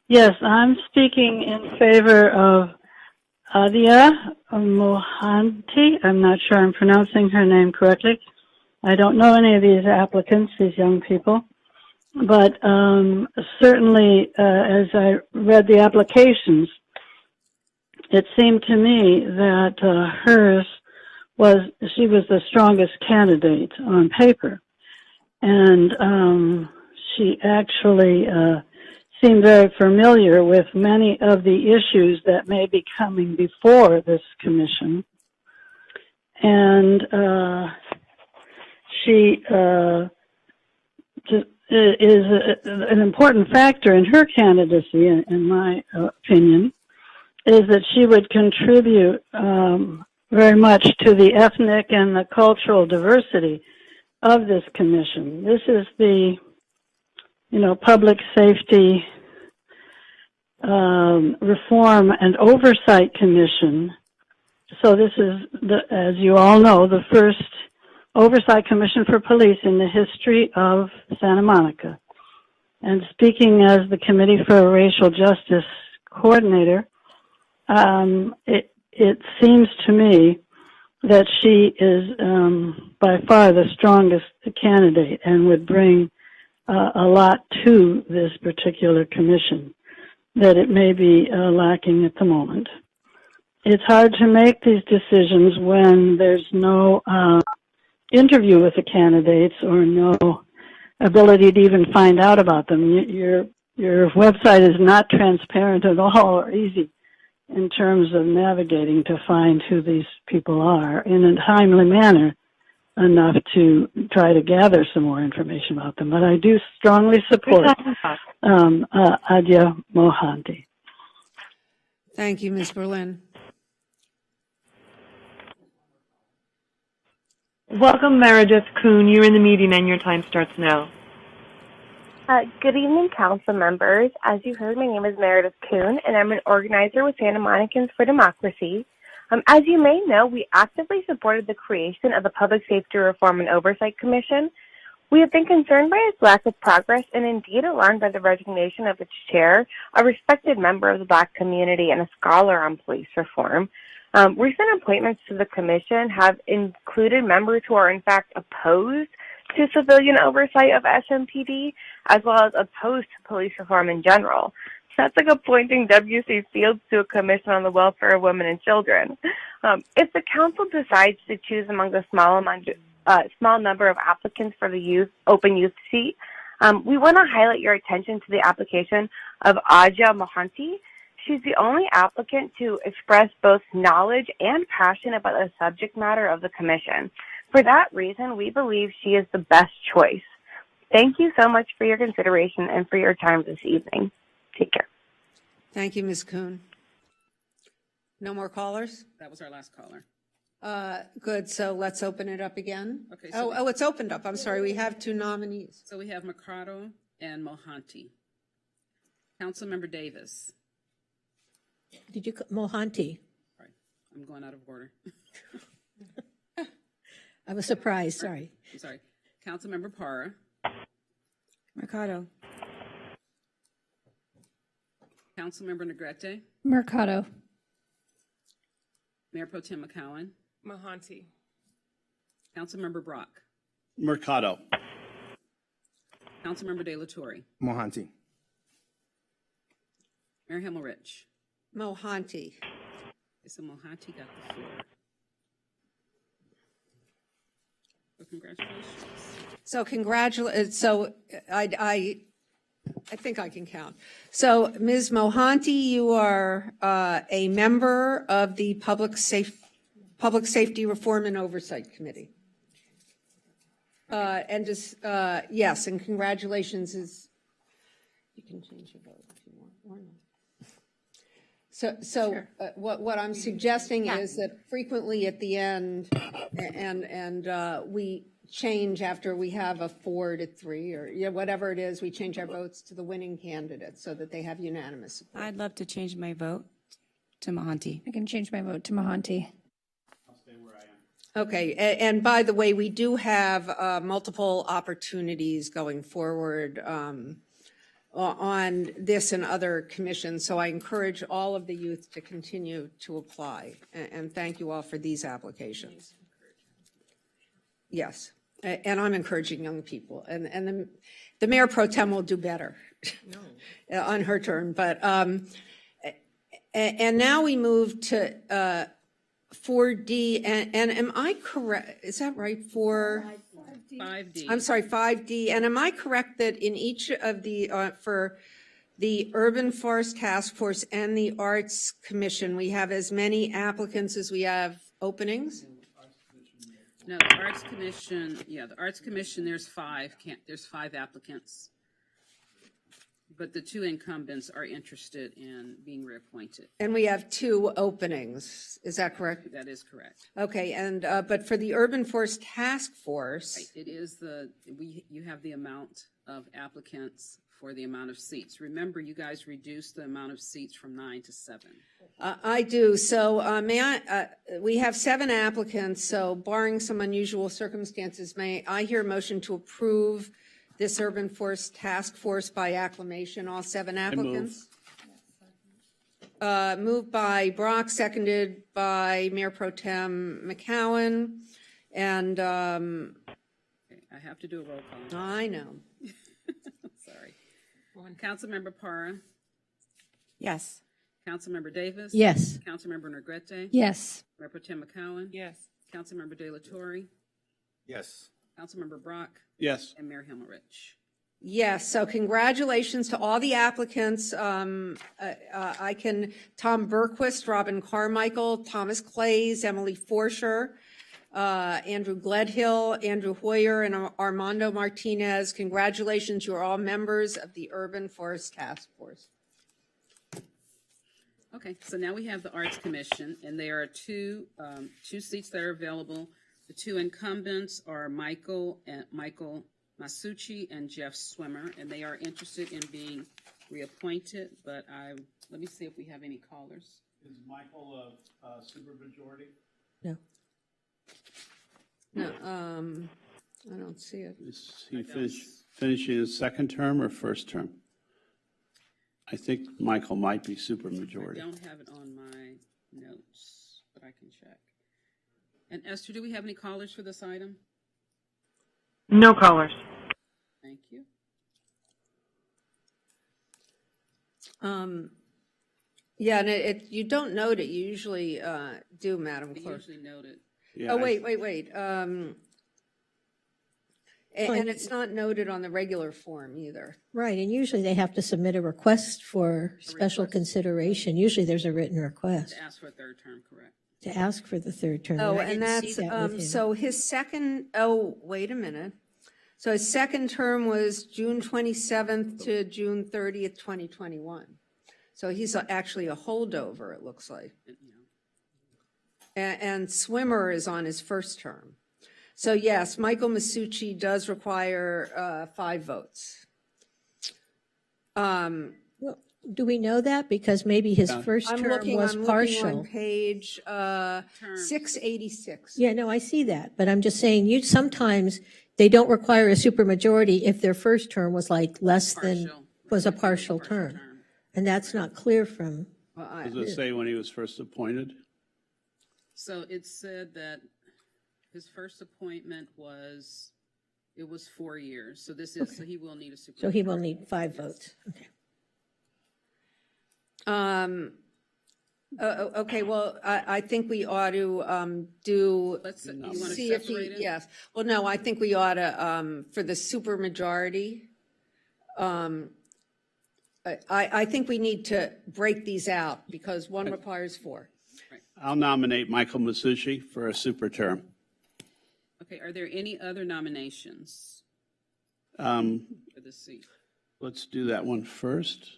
Yes, I'm speaking in favor of Adia Mohanty. I'm not sure I'm pronouncing her name correctly. I don't know any of these applicants, these young people. But certainly, as I read the applications, it seemed to me that she was the strongest candidate on paper. And she actually seemed very familiar with many of the issues that may be coming before this commission. And she is an important factor in her candidacy, in my opinion, is that she would contribute very much to the ethnic and the cultural diversity of this commission. This is the, Public Safety Reform and Oversight Commission. So this is, as you all know, the first Oversight Commission for Police in the history of Santa Monica. And speaking as the Committee for Racial Justice coordinator, it seems to me that she is by far the strongest candidate and would bring a lot to this particular commission that it may be lacking at the moment. It's hard to make these decisions when there's no interview with the candidates or no ability to even find out about them. Your website is not transparent at all or easy in terms of navigating to find who these people are in a timely manner enough to try to gather some more information about them. But I do strongly support Adya Mohanty. Thank you, Ms. Berlin. Welcome, Meredith Kuhn. You're in the meeting and your time starts now. Good evening, council members. As you heard, my name is Meredith Kuhn, and I'm an organizer with Santa Monicans for Democracy. As you may know, we actively supported the creation of the Public Safety Reform and Oversight Commission. We have been concerned by its lack of progress and indeed alarmed by the resignation of its chair, a respected member of the Black community and a scholar on police reform. Recent appointments to the commission have included members who are in fact opposed to civilian oversight of SMPD, as well as opposed to police reform in general. So that's like appointing W.C. Fields to a commission on the welfare of women and children. If the council decides to choose among the small number of applicants for the open youth seat, we want to highlight your attention to the application of Adya Mohanty. She's the only applicant to express both knowledge and passion about the subject matter of the commission. For that reason, we believe she is the best choice. Thank you so much for your consideration and for your time this evening. Take care. Thank you, Ms. Kuhn. No more callers? That was our last caller. Good, so let's open it up again. Okay. So it's opened up. I'm sorry, we have two nominees. So we have Mercado and Mohanty. Councilmember Davis. Did you, Mohanty? Right. I'm going out of order. I was surprised, sorry. I'm sorry. Councilmember Parra. Mercado. Councilmember Negrete. Mercado. Mayor Pro Tem McCowan. Mohanty. Councilmember Brock. Mercado. Councilmember De La Torre. Mohanty. Mayor Himmelrich. Mohanty. So Mohanty got the floor. So congratulations. So I think I can count. So Ms. Mohanty, you are a member of the Public Safety Reform and Oversight Committee. Yes, and congratulations you can change your vote if you want or not. So what I'm suggesting is that frequently at the end, and we change after we have a 4-3 or whatever it is, we change our votes to the winning candidate so that they have unanimous support. I'd love to change my vote to Mohanty. I can change my vote to Mohanty. Okay, and by the way, we do have multiple opportunities going forward on this and other commissions, so I encourage all of the youth to continue to apply, and thank you all for these applications. Yes, and I'm encouraging young people, and the Mayor Pro Tem will do better on her turn, but and now we move to 4D, and am I correct, is that right, 5D. I'm sorry, 5D, and am I correct that in each of the, for the Urban Forest Task Force and the Arts Commission, we have as many applicants as we have openings? No, the Arts Commission, the Arts Commission, there's 5 applicants. But the 2 incumbents are interested in being reappointed. And we have 2 openings, is that correct? That is correct. Okay, and but for the Urban Forest Task Force, Right. It is you have the amount of applicants for the amount of seats. Remember, you guys reduced the amount of seats from 9 to 7. I do. So we have 7 applicants, so barring some unusual circumstances, may I hear a motion to approve this Urban Forest Task Force by acclamation, all 7 applicants? Moved by Brock, seconded by Mayor Pro Tem McCowan. And Okay, I have to do a roll call. I know. Sorry. Councilmember Parra, Yes. Councilmember Davis. Yes. Councilmember Negrete. Yes. Mayor Pro Tem McCowan. Yes. Councilmember De La Torre. Yes. Councilmember Brock. Yes. And Mayor Himmerich. Yes, so congratulations to all the applicants. Tom Berquist, Robin Carmichael, Thomas Clays, Emily Forsher, Andrew Gledhill, Andrew Hoyer, and Armando Martinez. Congratulations, you are all members of the Urban Forest Task Force. Okay, so now we have the Arts Commission, and there are two seats that are available. The two incumbents are Michael Masucci and Jeff Swimmer, and they are interested in being reappointed, but let me see if we have any callers. Is Michael a supermajority? No. No, I don't see it. Is he finishing his second term or first term? I think Michael might be I supermajority. don't have it on my notes, but I can check. And Esther, do we have any callers for this item? No callers. Thank you. Yeah, and you don't note it, you usually do, Madam We Clerk. usually note it. Yeah, Oh, wait. And it's not noted on the regular form either. Right, and usually they have to submit a request for special consideration. Usually there's a written request To ask for a third term, correct? to ask for the third term. Oh, I and didn't see that's, that with him. so his second, wait a minute. So his second term was June 27th to June 30th, 2021. So he's actually a holdover, it looks like. And Swimmer is on his first term. So yes, Michael Masucci does require 5 votes. Well, do we know that? Because maybe his first I'm term looking was on partial. page 686. Yeah, no, I see that, but I'm just saying, sometimes they don't require a supermajority if their first term was like less than, was a partial term. And that's not clear from, Does it say when he was first appointed? So it said that his first appointment was 4 years. So this is, so he will need a supermajority. so he will need 5 votes. Okay. Okay, well, I think we ought to do, Let's, you want to see if separate it? yes. Well, no, I think we ought to, for the supermajority, I think we need to break these out because one requires 4. I'll nominate Michael Masucci for a super term. Okay, are there any other nominations Um, for this seat? Let's do that one first.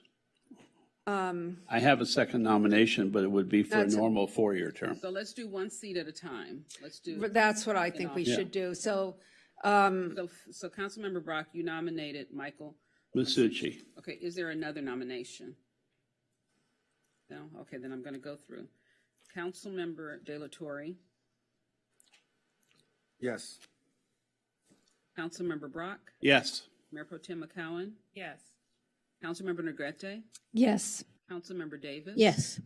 I have a second nomination, but it would be for a That's- normal 4-year term. So let's do one seat at a time. Let's do. That's what I think we Yeah. should do. So, So Councilmember Brock, you nominated Michael. Masucci. Okay, is there another nomination? No? Okay, then I'm going to go through. Councilmember De La Torre, Yes. Councilmember Brock, Yes. Mayor Pro Tem McCowan, Yes. Councilmember Negrete, Yes. Councilmember Davis. Yes.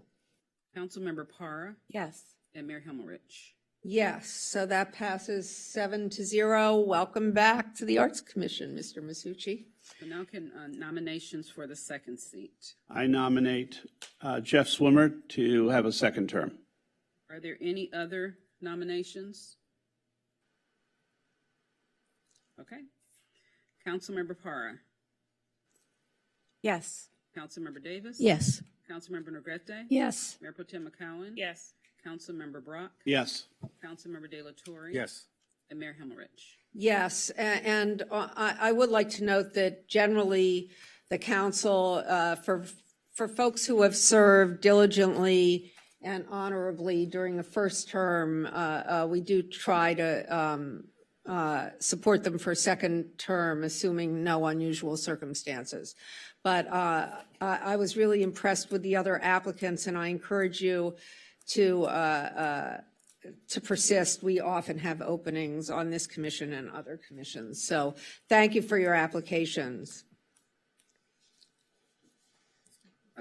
Councilmember Parra, Yes. and Mayor Himmerich. yes, so that passes 7-0. Welcome back to the Arts Commission, Mr. Masucci. So now can nominations for the second seat. I nominate Jeff Swimmer to have a second term. Are there any other nominations? Okay. Councilmember Parra, Yes. Councilmember Davis. Yes. Councilmember Negrete. Yes. Mayor Pro Tem McCowan. Yes. Councilmember Brock. Yes. Councilmember De La Torre. Yes. And Mayor Himmerich. Yes, and I would like to note that generally, the council, for folks who have served diligently and honorably during the first term, we do try to support them for second term, assuming no unusual circumstances. But I was really impressed with the other applicants, and I encourage you to persist. We often have openings on this commission and other commissions. So thank you for your applications.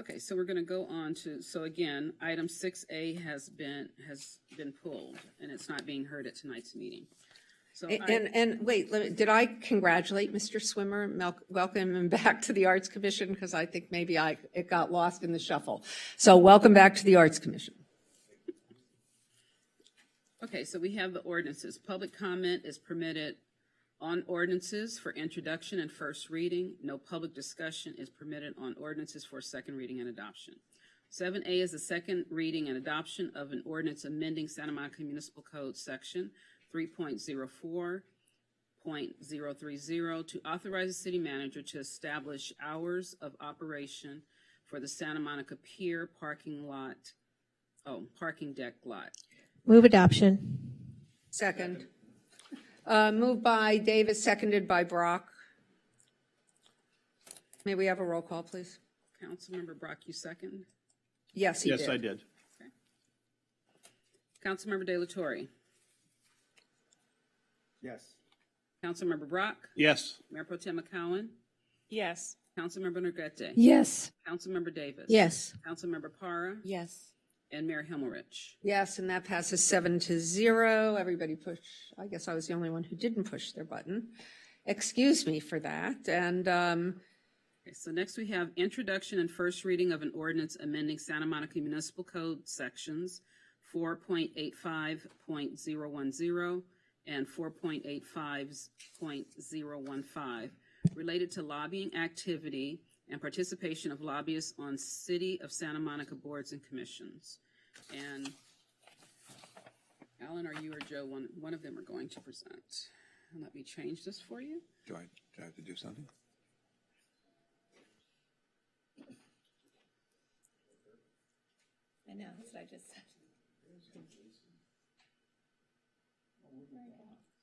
Okay, so we're going to go on to, so again, item 6A has been pulled, and it's not being heard at tonight's meeting. So And wait, did I congratulate Mr. Swimmer, welcome him back to the Arts Commission? Because I think maybe it got lost in the shuffle. So welcome back to the Arts Commission. Okay, so we have the ordinances. Public comment is permitted on ordinances for introduction and first reading. No public discussion is permitted on ordinances for second reading and adoption. 7A is the second reading and adoption of an ordinance amending Santa Monica Municipal Code Section 3.04.030 to authorize the city manager to establish hours of operation for the Santa Monica Pier parking deck lot. Move adoption. Second. Moved by Davis, seconded by Brock. May we have a roll call, please? Councilmember Brock, you second? Yes, he did. Yes, I did. Okay. Councilmember De La Torre. Yes. Councilmember Brock. Yes. Mayor Pro Tem McCowen. Yes. Councilmember Negrete. Yes. Councilmember Davis. Yes. Councilmember Para. Yes. And Mayor Himmelrich. Yes, and that passes 7-0. Everybody push. I guess I was the only one who didn't push their button. Excuse me for that. And Okay, so next we have introduction and first reading of an ordinance amending Santa Monica Municipal Code sections 4.85.010 and 4.85.015 related to lobbying activity and participation of lobbyists on City of Santa Monica boards and commissions. And Alan, or you or Joe, one of them are going to present. And let me change this for you. Do I have to do something? I know, that's what I just said.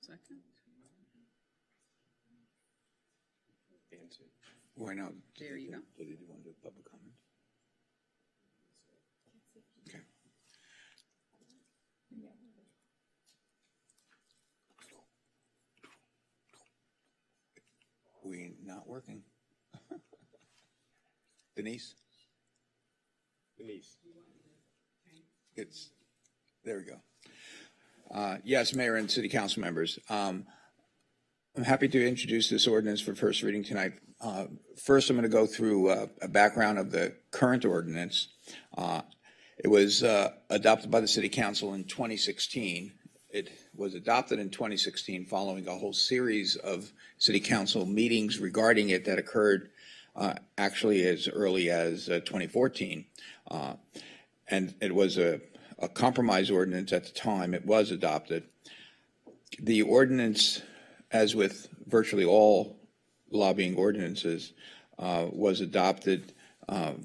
Second. Why not? There you go. Did you want to do public comment? Okay. We not working. Denise? There we go. Yes, Mayor and City Council members. I'm happy to introduce this ordinance for first reading tonight. First, I'm going to go through a background of the current ordinance. It was adopted by the City Council in 2016. It was adopted in 2016 following a whole series of City Council meetings regarding it that occurred actually as early as 2014. And it was a compromise ordinance at the time it was adopted. The ordinance, as with virtually all lobbying ordinances, was adopted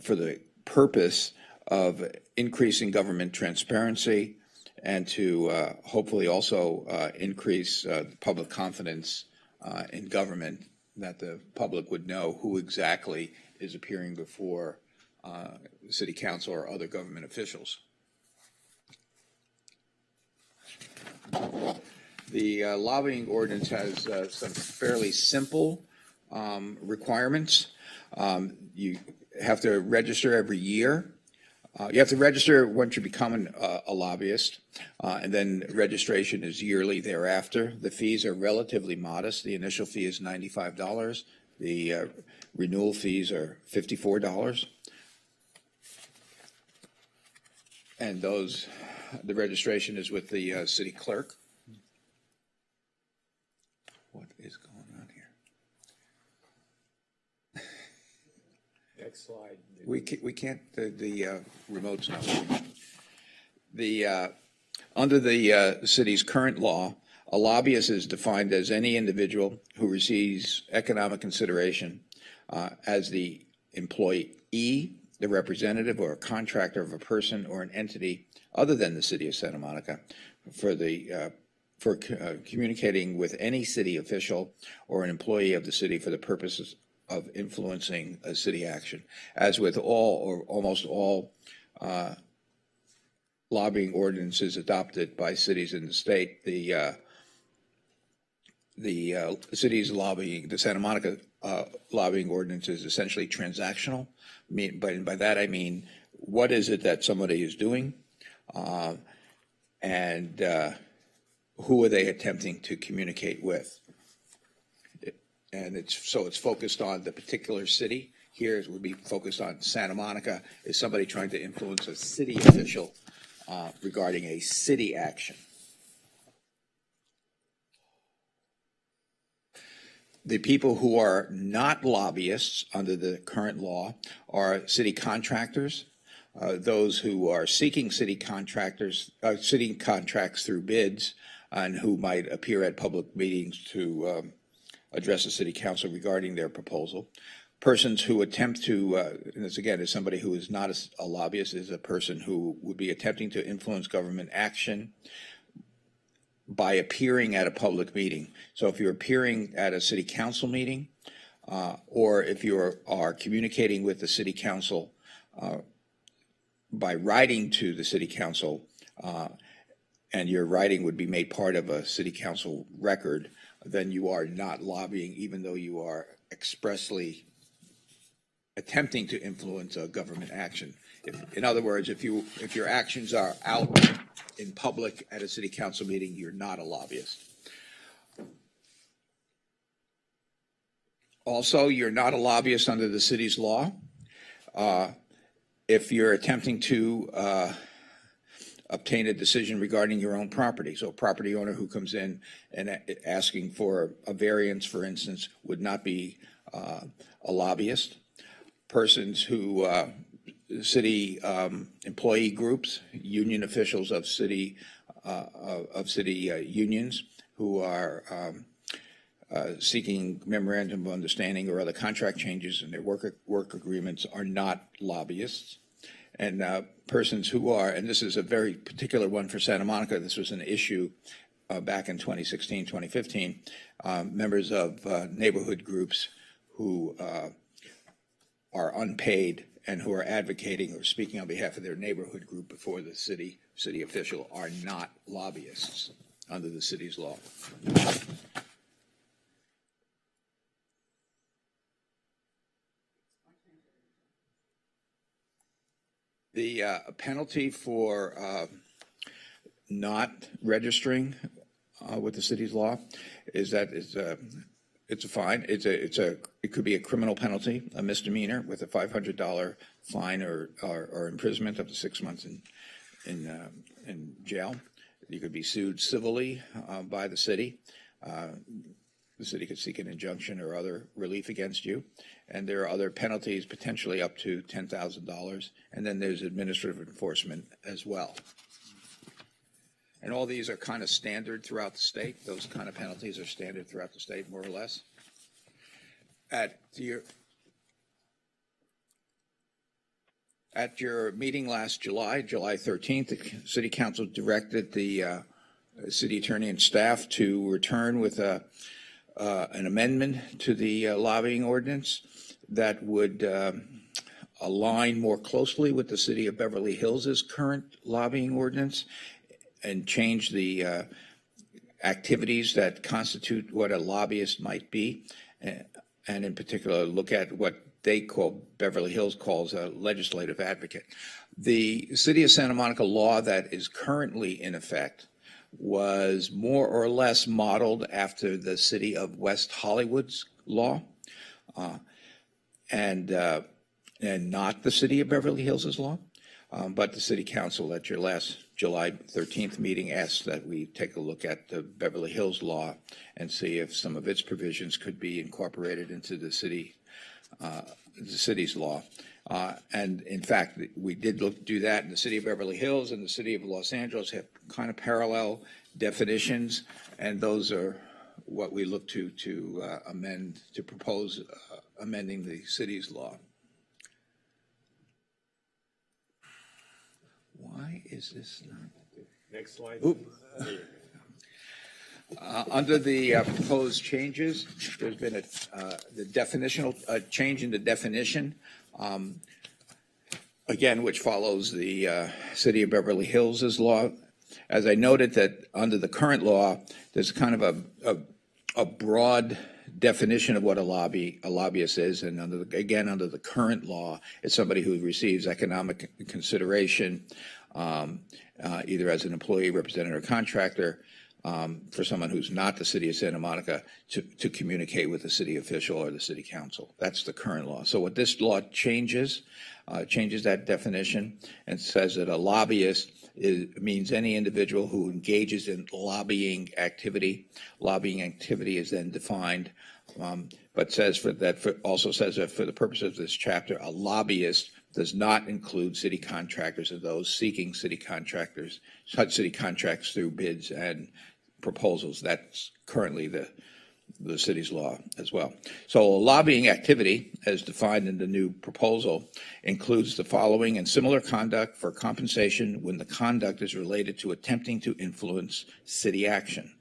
for the purpose of increasing government transparency and to hopefully also increase public confidence in government, that the public would know who exactly is appearing before City Council or other government officials. The lobbying ordinance has some fairly simple requirements. You have to register every year. You have to register once you become a lobbyist, and then registration is yearly thereafter. The fees are relatively modest. The initial fee is $95. The renewal fees are $54. And the registration is with the city clerk. What is going on here? Next slide. We can't, the remote's not working. Under the city's current law, a lobbyist is defined as any individual who receives economic consideration as the employee, the representative or a contractor of a person or an entity other than the city of Santa Monica for communicating with any city official or an employee of the city for the purposes of influencing a city action. As with all or almost all lobbying ordinances adopted by cities in the state, the the city's lobbying, the Santa Monica lobbying ordinance is essentially transactional. But by that I mean, what is it that somebody is doing, and who are they attempting to communicate with? And it's focused on the particular city. Here it would be focused on Santa Monica. Is somebody trying to influence a city official regarding a city action? The people who are not lobbyists under the current law are city contractors, those who are seeking city contracts through bids, and who might appear at public meetings to address the city council regarding their proposal. Persons who attempt to, and this again is somebody who is not a lobbyist, is a person who would be attempting to influence government action by appearing at a public meeting. So if you're appearing at a city council meeting, or if you are communicating with the city council by writing to the city council, and your writing would be made part of a city council record, then you are not lobbying, even though you are expressly attempting to influence a government action. In other words, if your actions are out in public at a city council meeting, you're not a lobbyist. Also, you're not a lobbyist under the city's law if you're attempting to obtain a decision regarding your own property. So a property owner who comes in and asking for a variance, for instance, would not be a lobbyist. Persons who city employee groups, union officials of city unions who are seeking memorandum of understanding or other contract changes in their work agreements are not lobbyists. And persons who are, and this is a very particular one for Santa Monica, this was an issue back in 2016, 2015, members of neighborhood groups who are unpaid and who are advocating or speaking on behalf of their neighborhood group before the city official are not lobbyists under the city's law. The penalty for not registering with the city's law is that it's a fine. It could be a criminal penalty, a misdemeanor with a $500 fine or imprisonment up to 6 months in jail. You could be sued civilly by the city. The city could seek an injunction or other relief against you. And there are other penalties, potentially up to $10,000. And then there's administrative enforcement as well. And all these are kind of standard throughout the state. Those kind of penalties are standard throughout the state, more or less. At your meeting last July 13th, the City Council directed the city attorney and staff to return with an amendment to the lobbying ordinance that would align more closely with the City of Beverly Hills' current lobbying ordinance and change the activities that constitute what a lobbyist might be, and in particular look at what Beverly Hills calls a legislative advocate. The City of Santa Monica law that is currently in effect was more or less modeled after the City of West Hollywood's law, and not the City of Beverly Hills' law. But the City Council at your last July 13th meeting asked that we take a look at the Beverly Hills law and see if some of its provisions could be incorporated into the city's law. And in fact, we did do that in the City of Beverly Hills and the City of Los Angeles have kind of parallel definitions, and those are what we look to propose amending the city's law. Why is this not? Next slide. Under the proposed changes, there's been the definitional change in the definition, again, which follows the City of Beverly Hills' law. As I noted that under the current law, there's kind of a broad definition of what a lobbyist is, and under the current law, it's somebody who receives economic consideration, either as an employee, representative, or contractor, for someone who's not the city of Santa Monica to communicate with the city official or the city council. That's the current law. So what this law changes that definition and says that a lobbyist means any individual who engages in lobbying activity. Lobbying activity is then defined, but also says that for the purpose of this chapter, a lobbyist does not include city contractors or those seeking city contracts through bids and proposals. That's currently the city's law as well. So lobbying activity, as defined in the new proposal, includes the following: and similar conduct for compensation when the conduct is related to attempting to influence city action.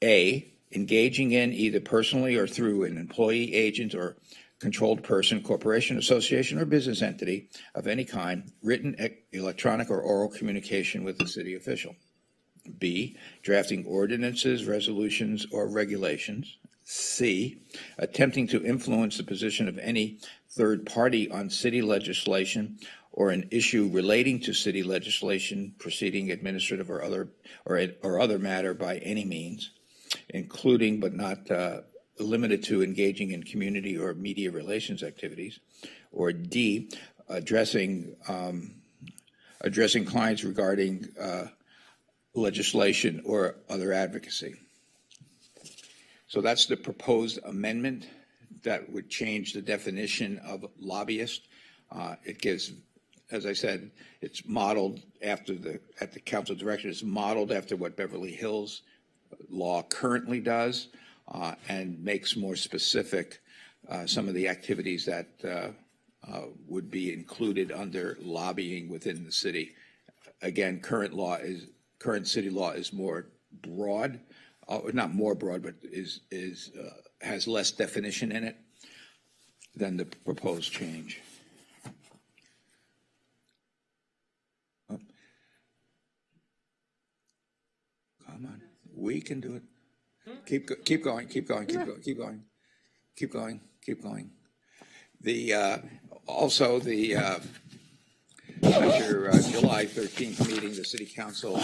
A, engaging in either personally or through an employee, agent, or controlled person, corporation, association, or business entity of any kind, written, electronic, or oral communication with the city official. B, drafting ordinances, resolutions, or regulations. C, attempting to influence the position of any third party on city legislation or an issue relating to city legislation, proceeding, administrative, or other matter by any means, including but not limited to engaging in community or media relations activities. Or D, addressing clients regarding legislation or other advocacy. So that's the proposed amendment that would change the definition of lobbyist. It gives, as I said, it's modeled at the council direction, it's modeled after what Beverly Hills law currently does, and makes more specific some of the activities that would be included under lobbying within the city. Again, current city law is more broad, not more broad, but has less definition in it than the proposed change. Oh. Come on, we can do it. Keep going. At your July 13th meeting, the City Council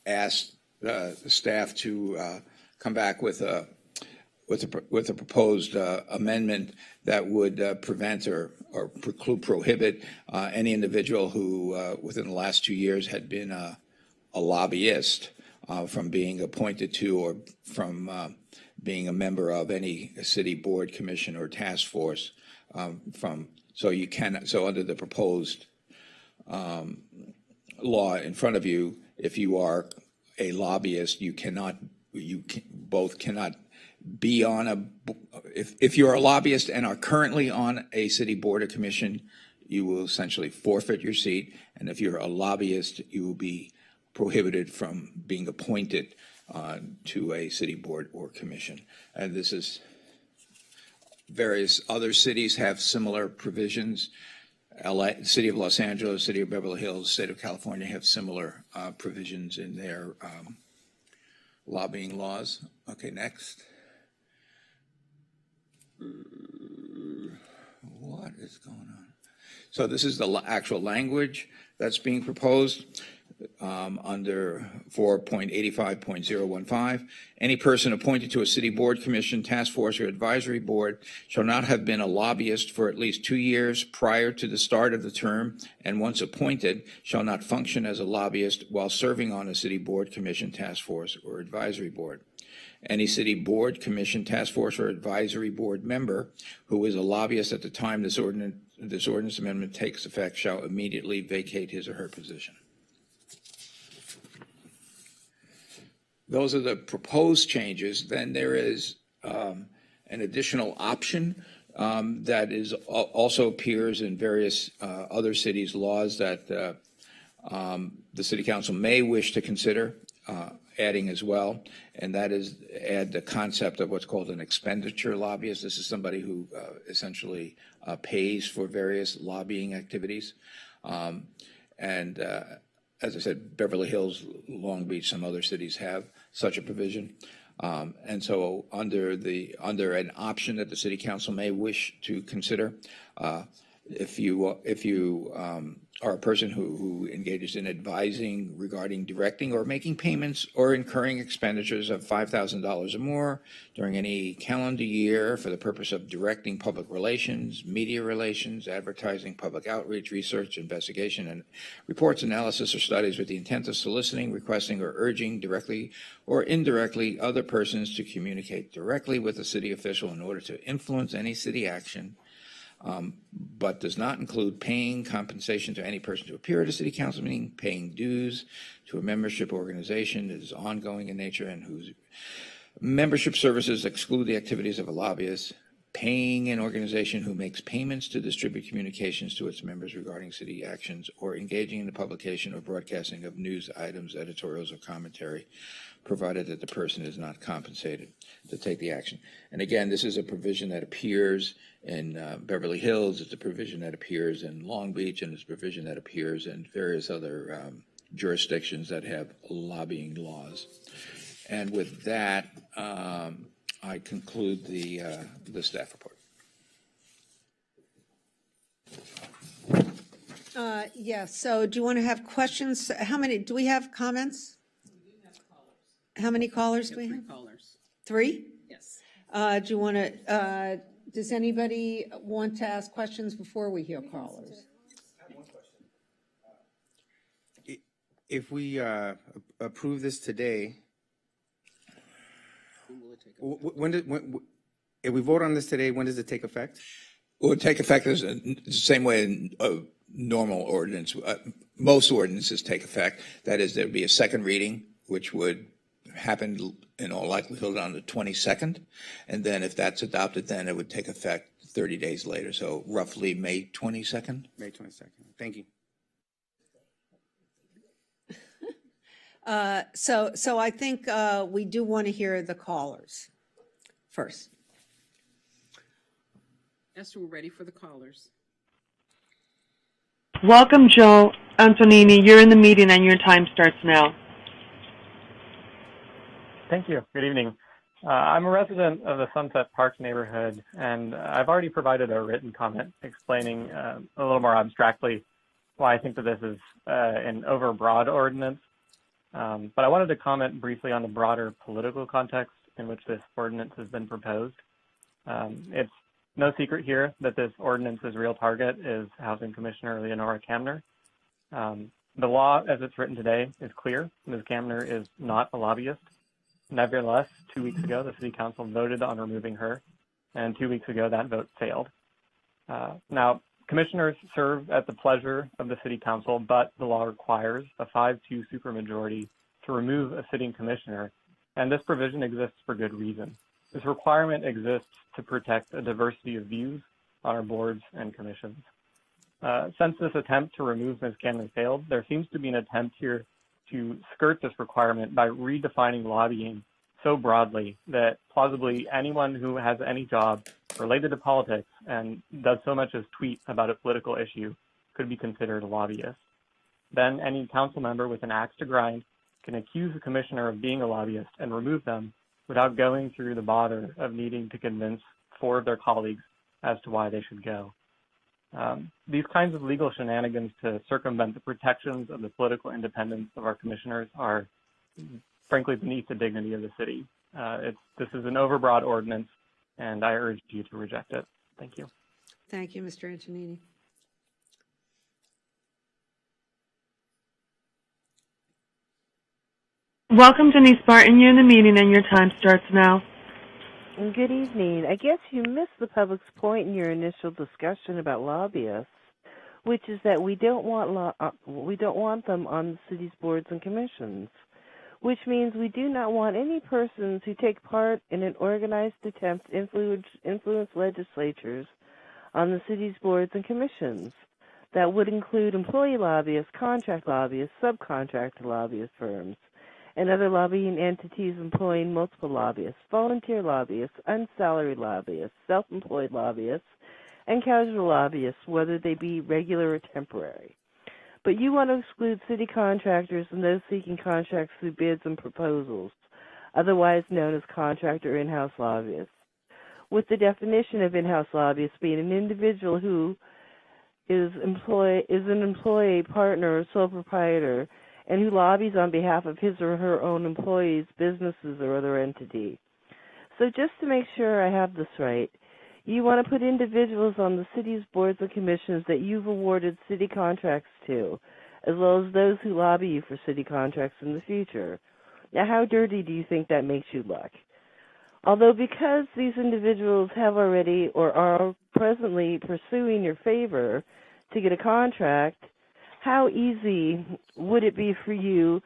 asked the staff to come back with a proposed amendment that would prevent or prohibit any individual who within the last 2 years had been a lobbyist from being appointed to or from being a member of any city board, commission, or task force. So under the proposed law in front of you, if you are a lobbyist, you cannot be on if you're a lobbyist and are currently on a city board or commission, you will essentially forfeit your seat. And if you're a lobbyist, you will be prohibited from being appointed to a city board or commission. And this is, various other cities have similar provisions. LA, the city of Los Angeles, city of Beverly Hills, state of California have similar provisions in their lobbying laws. Okay, next. What is going on? So this is the actual language that's being proposed under 4.85.015. Any person appointed to a city board, commission, task force, or advisory board shall not have been a lobbyist for at least 2 years prior to the start of the term, and once appointed shall not function as a lobbyist while serving on a city board, commission, task force, or advisory board. Any city board, commission, task force, or advisory board member who is a lobbyist at the time this ordinance amendment takes effect shall immediately vacate his or her position. Those are the proposed changes. Then there is an additional option that also appears in various other cities' laws that the City Council may wish to consider adding as well, and that is add the concept of what's called an expenditure lobbyist. This is somebody who essentially pays for various lobbying activities. As I said, Beverly Hills, Long Beach, some other cities have such a provision. And so under an option that the city council may wish to consider, if you are a person who engages in advising regarding directing or making payments or incurring expenditures of $5,000 or more during any calendar year for the purpose of directing public relations, media relations, advertising, public outreach, research, investigation, and reports, analysis, or studies with the intent of soliciting, requesting, or urging directly or indirectly other persons to communicate directly with a city official in order to influence any city action, but does not include paying compensation to any person to appear at a city council meeting, paying dues to a membership organization that is ongoing in nature and whose membership services exclude the activities of a lobbyist, paying an organization who makes payments to distribute communications to its members regarding city actions, or engaging in the publication or broadcasting of news items, editorials, or commentary, provided that the person is not compensated to take the action. And again, this is a provision that appears in Beverly Hills, it's a provision that appears in Long Beach, and it's a provision that appears in various other jurisdictions that have lobbying laws. And with that, I conclude the staff report. Yes, so do you want to have questions? How many, do we have comments? How many callers do we have? 3 callers. 3? Yes. Do you want to, does anybody want to ask questions before we hear callers? If we approve this today, if we vote on this today, when does it take effect? Well, it take effect as the same way a normal ordinance. Most ordinances take effect. That is, there'd be a second reading, which would happen in all likelihood on the 22nd. And then if that's adopted, then it would take effect 30 days later. So roughly May 22nd. May 22nd. Thank you. So I think we do want to hear the callers first. Esther, we're ready for the callers. Welcome, Joe Antonini. You're in the meeting and your time starts now. Thank you. Good evening. I'm a resident of the Sunset Park neighborhood, and I've already provided a written comment explaining a little more abstractly why I think that this is an overbroad ordinance. But I wanted to comment briefly on the broader political context in which this ordinance has been proposed. It's no secret here that this ordidance's real target is Housing Commissioner Leonora Kamner. The law, as it's written today, is clear. Ms. Kamner is not a lobbyist. Nevertheless, 2 weeks ago, the City Council voted on removing her, and 2 weeks ago, that vote failed. Now, commissioners serve at the pleasure of the City Council, but the law requires a 5-2 supermajority to remove a sitting commissioner, and this provision exists for good reason. This requirement exists to protect a diversity of views on our boards and commissions. Since this attempt to remove Ms. Kamner failed, there seems to be an attempt here to skirt this requirement by redefining lobbying so broadly that plausibly anyone who has any job related to politics and does so much as tweet about a political issue could be considered a lobbyist. Then any council member with an axe to grind can accuse a commissioner of being a lobbyist and remove them without going through the bother of needing to convince 4 of their colleagues as to why they should go. These kinds of legal shenanigans to circumvent the protections of the political independence of our commissioners are frankly beneath the dignity of the city. This is an overbroad ordinance, and I urge you to reject it. Thank you. Thank you, Mr. Antonini. Welcome, Denise Barton. You're in the meeting and your time starts now. Good evening. I guess you missed the public's point in your initial discussion about lobbyists, which is that we don't want them on the city's boards and commissions, which means we do not want any persons who take part in an organized attempt to influence legislatures on the city's boards and commissions. That would include employee lobbyists, contract lobbyists, subcontractor lobbyist firms, and other lobbying entities employing multiple lobbyists, volunteer lobbyists, unsalaried lobbyists, self-employed lobbyists, and casual lobbyists, whether they be regular or temporary. But you want to exclude city contractors and those seeking contracts through bids and proposals. otherwise known as contract or in-house lobbyists. With the definition of in-house lobbyist being an individual who is an employee, partner, or sole proprietor, and who lobbies on behalf of his or her own employees, businesses, or other entity. So just to make sure I have this right, you want to put individuals on the city's boards and commissions that you've awarded city contracts to, as well as those who lobby you for city contracts in the future. Now, how dirty do you think that makes you look? Although because these individuals have already or are presently pursuing your favor to get a contract, how easy would it be for you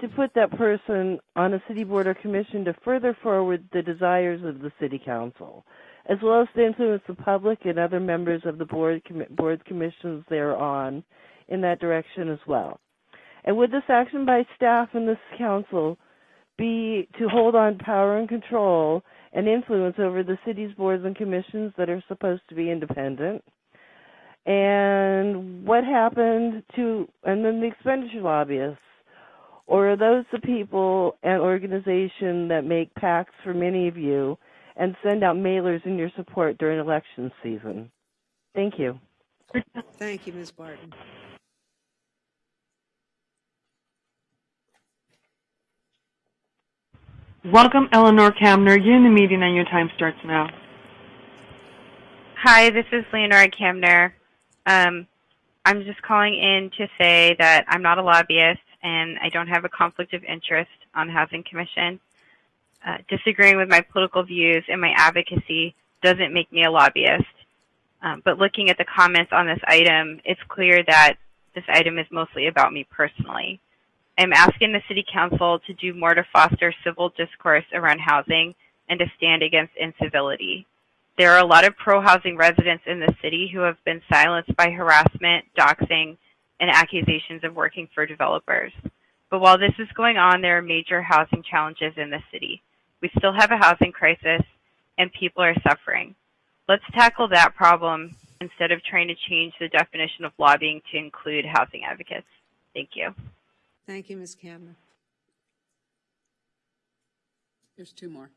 to put that person on a city board or commission to further forward the desires of the city council, as well as to influence the public and other members of the board commissions they're on in that direction as well? And would this action by staff and this council be to hold on power and control and influence over the city's boards and commissions that are supposed to be independent? And what happened to, and then the expenditure lobbyists, or are those the people and organizations that make PACs for many of you and send out mailers in your support during election season? Thank you. Thank you, Ms. Barton. Welcome, Eleanor Camner. You're in the meeting and your time starts now. Hi, this is Leonora Camner. I'm just calling in to say that I'm not a lobbyist and I don't have a conflict of interest on the Housing Commission. Disagreeing with my political views and my advocacy doesn't make me a lobbyist. But looking at the comments on this item, it's clear that this item is mostly about me personally. I'm asking the City Council to do more to foster civil discourse around housing and to stand against incivility. There are a lot of pro-housing residents in the city who have been silenced by harassment, doxing, and accusations of working for developers. But while this is going on, there are major housing challenges in the city. We still have a housing crisis, and people are suffering. Let's tackle that problem instead of trying to change the definition of lobbying to include housing advocates. Thank you. Thank you, Ms. Camner. There's two more.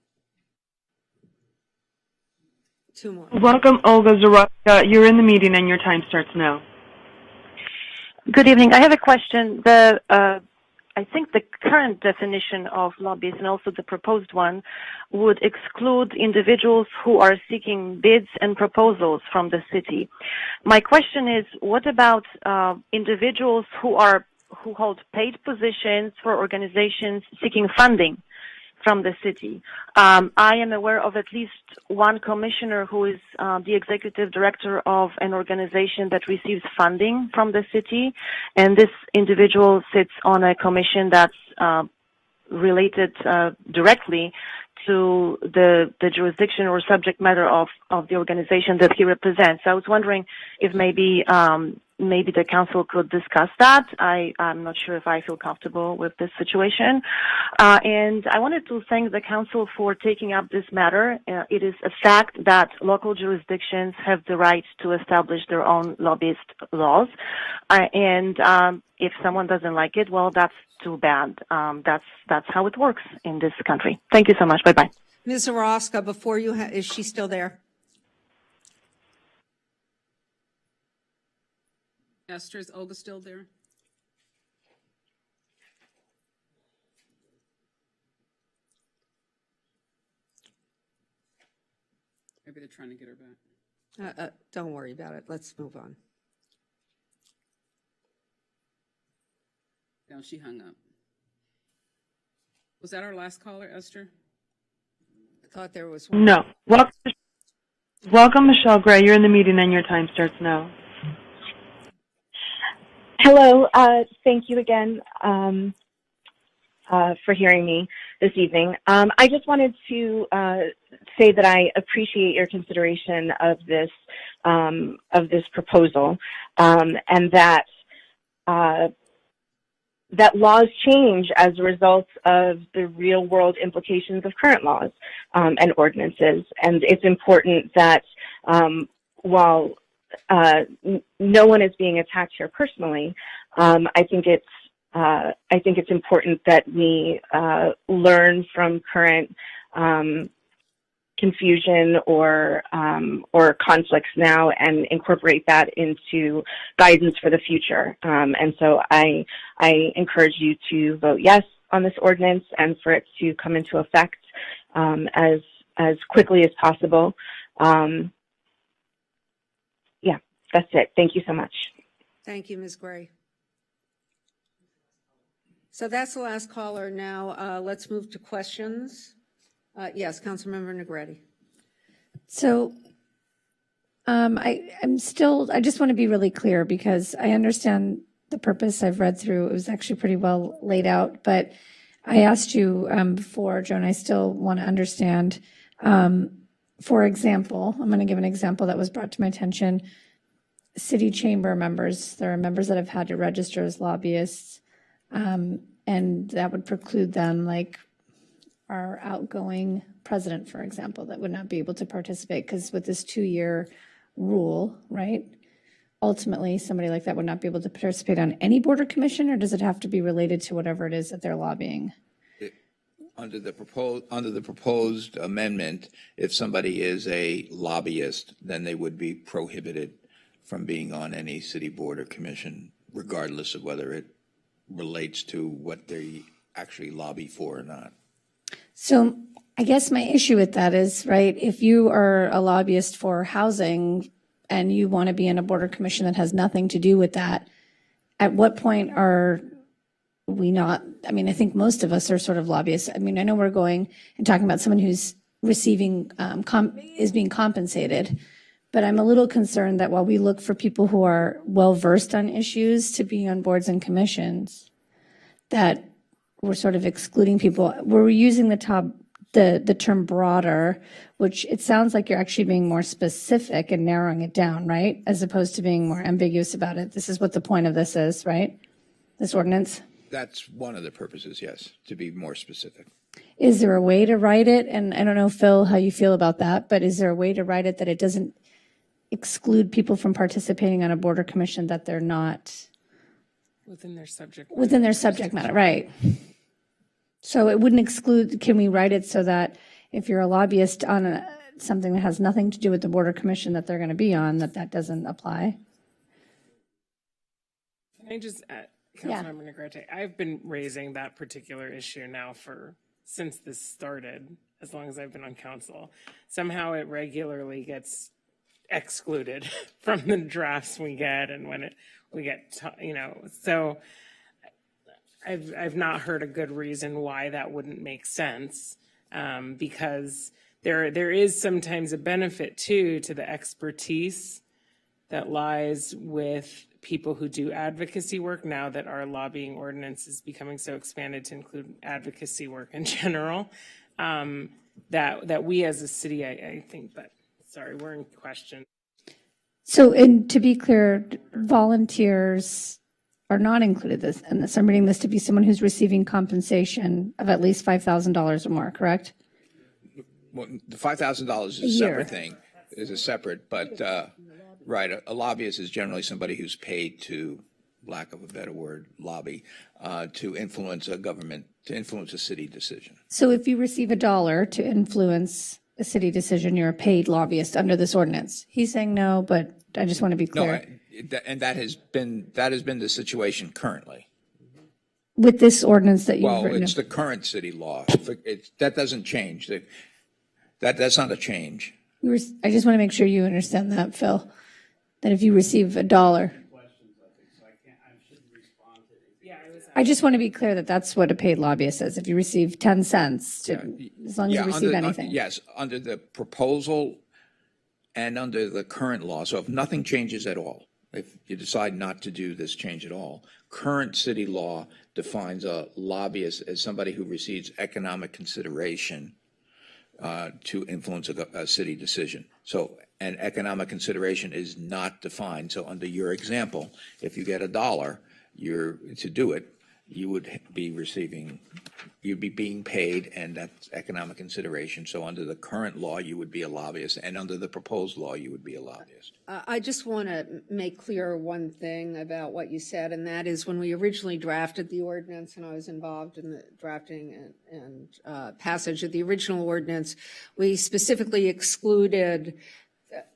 Two more. Welcome, Olga Zaroska. You're in the meeting and your time starts now. Good evening. I have a question. I think the current definition of lobbyists and also the proposed one would exclude individuals who are seeking bids and proposals from the city. My question is, what about individuals who hold paid positions for organizations seeking funding from the city? I am aware of at least one commissioner who is the executive director of an organization that receives funding from the city, and this individual sits on a commission that's related directly to the jurisdiction or subject matter of the organization that he represents. So I was wondering if maybe the council could discuss that. I'm not sure if I feel comfortable with this situation. And I wanted to thank the council for taking up this matter. It is a fact that local jurisdictions have the right to establish their own lobbyist laws. And if someone doesn't like it, well, that's too bad. That's how it works in this country. Thank you so much. Bye-bye. Ms. Zaroska, before you, is she still there? Esther, is Olga still there? Maybe they're trying to get her back. Don't worry about it. Let's move on. No, she hung up. Was that our last caller, Esther? I thought there was one. No. Welcome, Michelle Gray. You're in the meeting and your time starts now. Hello. Thank you again for hearing me this evening. I just wanted to say that I appreciate your consideration of this proposal, and that laws change as a result of the real world implications of current laws and ordinances. And it's important that while no one is being attacked here personally, I think it's I think it's important that we learn from current confusion or conflicts now and incorporate that into guidance for the future. And so I encourage you to vote yes on this ordinance and for it to come into effect as quickly as possible. Yeah, that's it. Thank you so much. Thank you, Ms. Gray. So that's the last caller. Now let's move to questions. Yes, Councilmember Negretti. So I just want to be really clear because I understand the purpose. I've read through. It was actually pretty well laid out, but I asked you before, Joan, I still want to understand. For example, I'm going to give an example that was brought to my attention. City chamber members, there are members that have had to register as lobbyists, and that would preclude them, like our outgoing president, for example, that would not be able to participate because with this 2-year rule, right? Ultimately, somebody like that would not be able to participate on any board or commission, or does it have to be related to whatever it is that they're lobbying? Under the proposed amendment, if somebody is a lobbyist, then they would be prohibited from being on any city board or commission, regardless of whether it relates to what they actually lobby for or not. So I guess my issue with that is, right, if you are a lobbyist for housing and you want to be in a board or commission that has nothing to do with that, at what point are we not? I mean, I think most of us are sort of lobbyists. I mean, I know we're going and talking about someone who's receiving, is being compensated, but I'm a little concerned that while we look for people who are well-versed on issues to be on boards and commissions, that we're sort of excluding people. We're using the term broader, which it sounds like you're actually being more specific and narrowing it down, right? As opposed to being more ambiguous about it. This is what the point of this is, right? This ordinance. That's one of the purposes, yes, to be more specific. Is there a way to write it? And I don't know, Phil, how you feel about that, but is there a way to write it that it doesn't exclude people from participating on a board or commission that they're not Within their subject matter, right? So it wouldn't exclude, can we write it so that if you're a lobbyist on something that has nothing to do with the board or commission that they're going to be on, that doesn't apply? Can I just add, Councilmember Negrete, I've been raising that particular issue now since this started, as long as I've been on council. Somehow it regularly gets excluded from the drafts we get and when we get, so I've not heard a good reason why that wouldn't make sense, because there is sometimes a benefit too to the expertise that lies with people who do advocacy work now that our lobbying ordinance is becoming so expanded to include advocacy work in general, that we as a city, I think, but sorry, we're in question. So, and to be clear, volunteers are not included in this. I'm reading this to be someone who's receiving compensation of at least $5,000 or more, correct? Well, the $5,000 is a separate thing, but right, a lobbyist is generally somebody who's paid to, lack of a better word, lobby, to influence a government, to influence a city decision. So if you receive $1 to influence a city decision, you're a paid lobbyist under this ordinance. He's saying no, but I just want to be clear. No, and that has been the situation currently. With this ordinance that you've written. Well, it's the current city law. That doesn't change. That's not a change. I just want to make sure you understand that, Phil, that if you receive $1, I just want to be clear that that's what a paid lobbyist is. If you receive 10 cents, as long as you receive anything. Yes, under the proposal and under the current law. So if nothing changes at all, if you decide not to do this change at all, current city law defines a lobbyist as somebody who receives economic consideration to influence a city decision. So an economic consideration is not defined. So under your example, if you get $1, to do it, you would be receiving, you'd be being paid, and that's economic consideration. So under the current law, you would be a lobbyist, and under the proposed law, you would be a lobbyist. I just want to make clear one thing about what you said, and that is when we originally drafted the ordinance, and I was involved in the drafting and passage of the original ordinance, we specifically excluded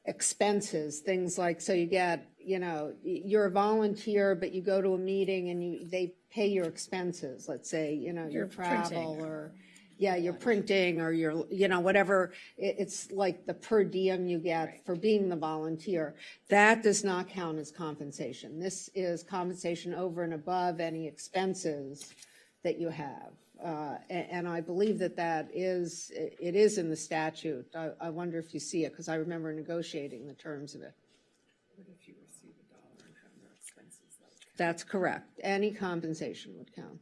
expenses, things like, so you get, you're a volunteer, but you go to a meeting and they pay your expenses, let's say, your travel or, you're printing or your, whatever. It's like the per diem you get for being the volunteer. That does not count as compensation. This is compensation over and above any expenses that you have. And I believe that it is in the statute. I wonder if you see it, because I remember negotiating the terms of it. What if you receive $1 and have no expenses? That's correct. Any compensation would count.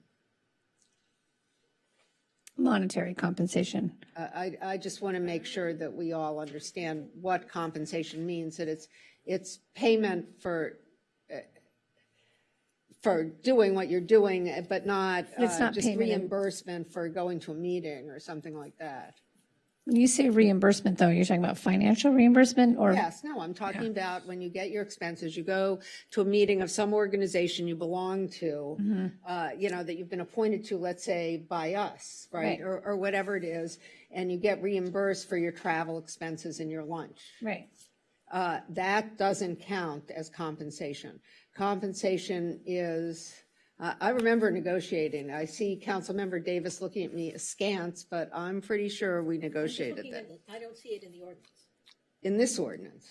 Monetary compensation. I just want to make sure that we all understand what compensation means, that it's payment for doing what you're doing, but not, It's not just payment. reimbursement for going to a meeting or something like that. When you say reimbursement, though, you're talking about financial reimbursement or? Yes, no, I'm talking about when you get your expenses, you go to a meeting of some organization you belong to, that you've been appointed to, let's say, by us, right? Right. Or whatever it is, and you get reimbursed for your travel expenses and your lunch. Right. That doesn't count as compensation. Compensation is, I remember negotiating. I see Councilmember Davis looking at me askance, but I'm pretty sure we negotiated that. I don't see it in the ordinance. In this ordinance.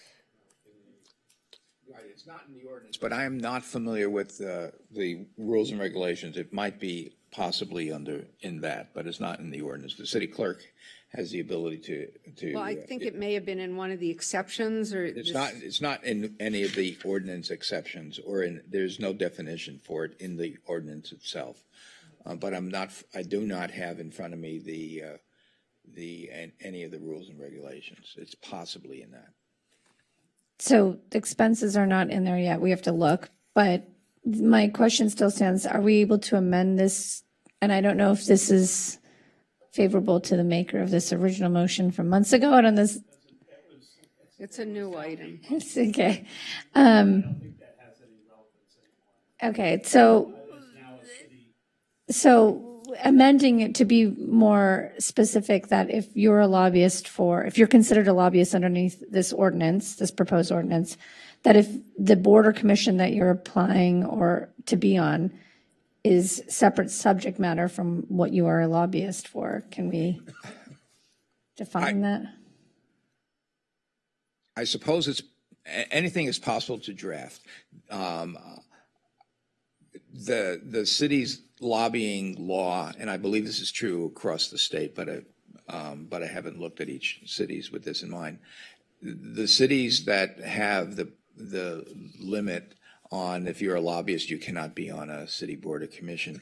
Right, it's not in the ordinance. But I am not familiar with the rules and regulations. It might be possibly in that, but it's not in the ordinance. The city clerk has the ability to. Well, I think it may have been in one of the exceptions, or. It's not in any of the ordinance exceptions, or there's no definition for it in the ordinance itself. But I do not have in front of me any of the rules and regulations. It's possibly in that. So the expenses are not in there yet. We have to look. But my question still stands. Are we able to amend this? And I don't know if this is favorable to the maker of this original motion from months ago. And on this, It's a new item. it's okay. Okay, so amending it to be more specific, that if you're a lobbyist if you're considered a lobbyist underneath this ordinance, this proposed ordinance, that if the board or commission that you're applying or to be on is separate subject matter from what you are a lobbyist for, can we define that? I suppose anything is possible to draft. The city's lobbying law, and I believe this is true across the state, but I haven't looked at each cities with this in mind. The cities that have the limit on, if you're a lobbyist, you cannot be on a city board or commission,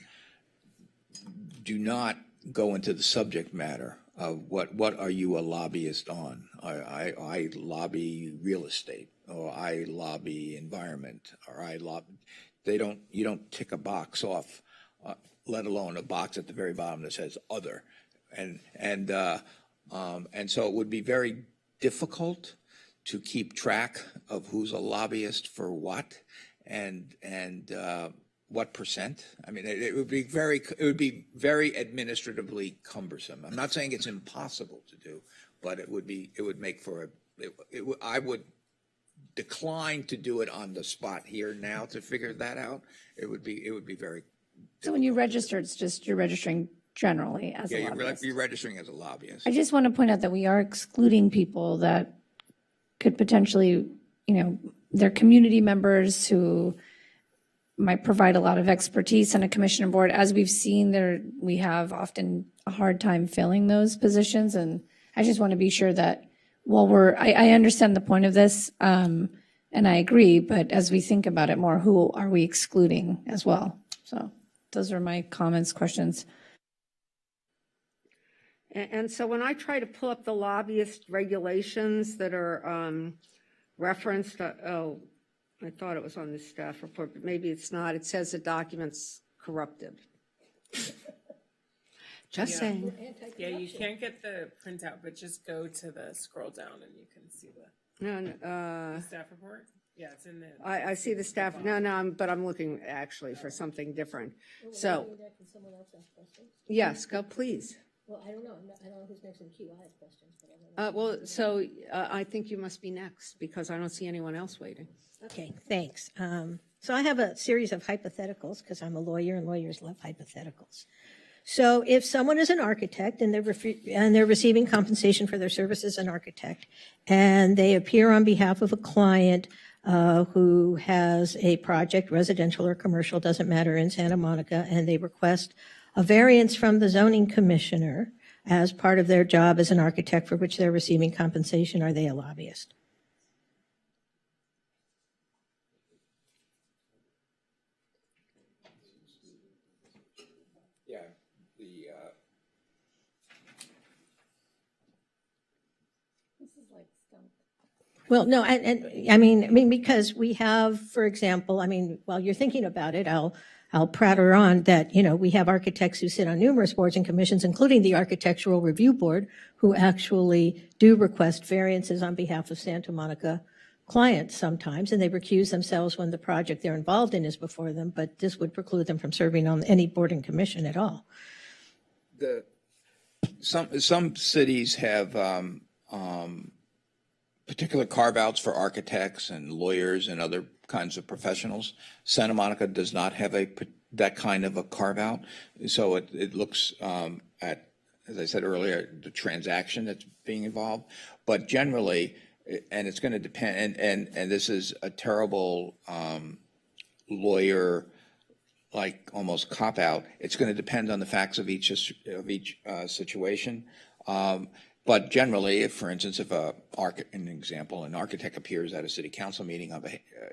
do not go into the subject matter of what are you a lobbyist on. I lobby real estate, or I lobby environment, or I lobby. You don't tick a box off, let alone a box at the very bottom that says other, and so it would be very difficult to keep track of who's a lobbyist for what, and what percent. I mean, it would be very administratively cumbersome. I'm not saying it's impossible to do, but it would make for I would decline to do it on the spot here now to figure that out. It would be very. So when you register, it's just you're registering generally as a lobbyist. You're registering as a lobbyist. I just want to point out that we are excluding people that could potentially, they're community members who might provide a lot of expertise on a commission and board. As we've seen, we have often a hard time filling those positions. And I just want to be sure that while I understand the point of this, and I agree, but as we think about it more, who are we excluding as well? So those are my comments, questions. And so when I try to pull up the lobbyist regulations that are referenced, I thought it was on the staff report, but maybe it's not. It says the document's corrupted. Just Yeah. saying. Yeah, you can't get the printout, but just go to the scroll down and you can see the No, staff report. Yeah, it's in the. I see the staff, but I'm looking actually for something different. So, yes, go please. Well, I don't know. I don't know who's next in the queue. I have questions, but I don't know. Well, so I think you must be next because I don't see anyone else waiting. Okay, thanks. So I have a series of hypotheticals because I'm a lawyer and lawyers love hypotheticals. So if someone is an architect and they're receiving compensation for their service as an architect, and they appear on behalf of a client who has a project, residential or commercial, doesn't matter, in Santa Monica, and they request a variance from the zoning commissioner as part of their job as an architect for which they're receiving compensation, are they a lobbyist? Yeah, Well, no, and I mean, because we have, for example, I mean, while you're thinking about it, I'll pratter on that, you know, we have architects who sit on numerous boards and commissions, including the Architectural Review Board, who actually do request variances on behalf of Santa Monica clients sometimes, and they recuse themselves when the project they're involved in is before them, but this would preclude them from serving on any board and commission at all. Some cities have particular carve-outs for architects and lawyers and other kinds of professionals. Santa Monica does not have that kind of a carve-out, so it looks at, as I said earlier, the transaction that's being involved. But generally, and it's going to depend, and this is a terrible lawyer, like almost cop-out. It's going to depend on the facts of each situation. But generally, if, for instance, if an architect appears at a city council meeting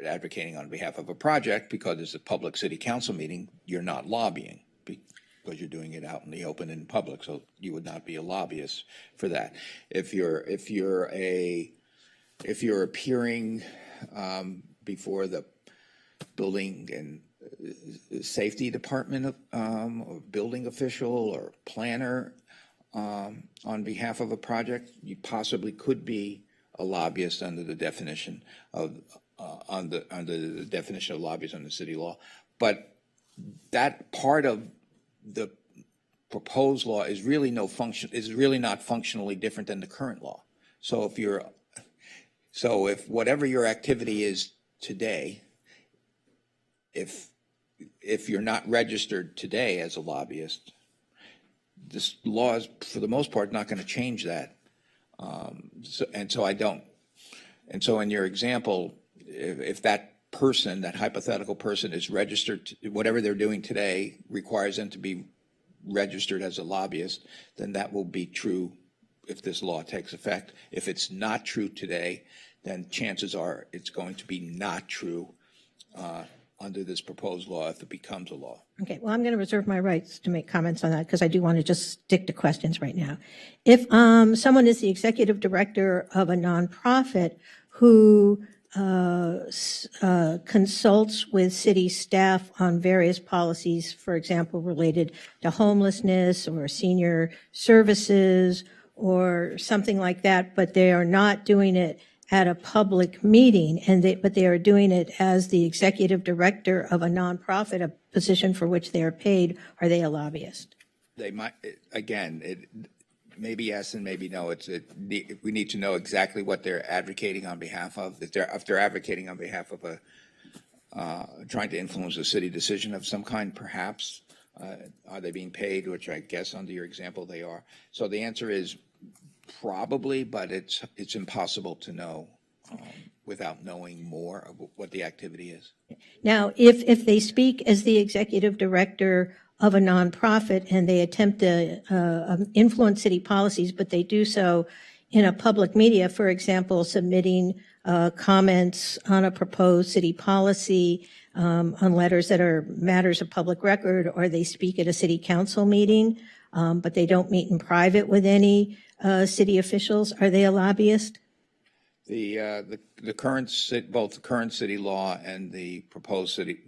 advocating on behalf of a project because it's a public city council meeting, you're not lobbying because you're doing it out in the open in public. So you would not be a lobbyist for that. If you're appearing before the building and safety department, or building official or planner, on behalf of a project, you possibly could be a lobbyist under the definition of under the definition of lobbyist under city law. But that part of the proposed law is really not functionally different than the current law. So if whatever your activity is today, if you're not registered today as a lobbyist, this law is, for the most part, not going to change that. So in your example, if that person, that hypothetical person, is registered, whatever they're doing today requires them to be registered as a lobbyist, then that will be true if this law takes effect. If it's not true today, then chances are it's going to be not true under this proposed law if it becomes a law. Okay, well, I'm going to reserve my rights to make comments on that because I do want to just stick to questions right now. If someone is the executive director of a nonprofit who consults with city staff on various policies, for example, related to homelessness or senior services or something like that, but they are not doing it at a public meeting, but they are doing it as the executive director of a nonprofit, a position for which they are paid, are they a lobbyist? They might, again, maybe yes and maybe no. We need to know exactly what they're advocating on behalf of. If they're advocating on behalf of trying to influence a city decision of some kind, perhaps. Are they being paid, which I guess under your example they are. So the answer is probably, but it's impossible to know without knowing more of what the activity is. Now, if they speak as the executive director of a nonprofit and they attempt to influence city policies, but they do so in a public media, for example, submitting comments on a proposed city policy, on letters that are matters of public record, or they speak at a city council meeting, but they don't meet in private with any city officials, are they a lobbyist? The current both the current city law and the proposed city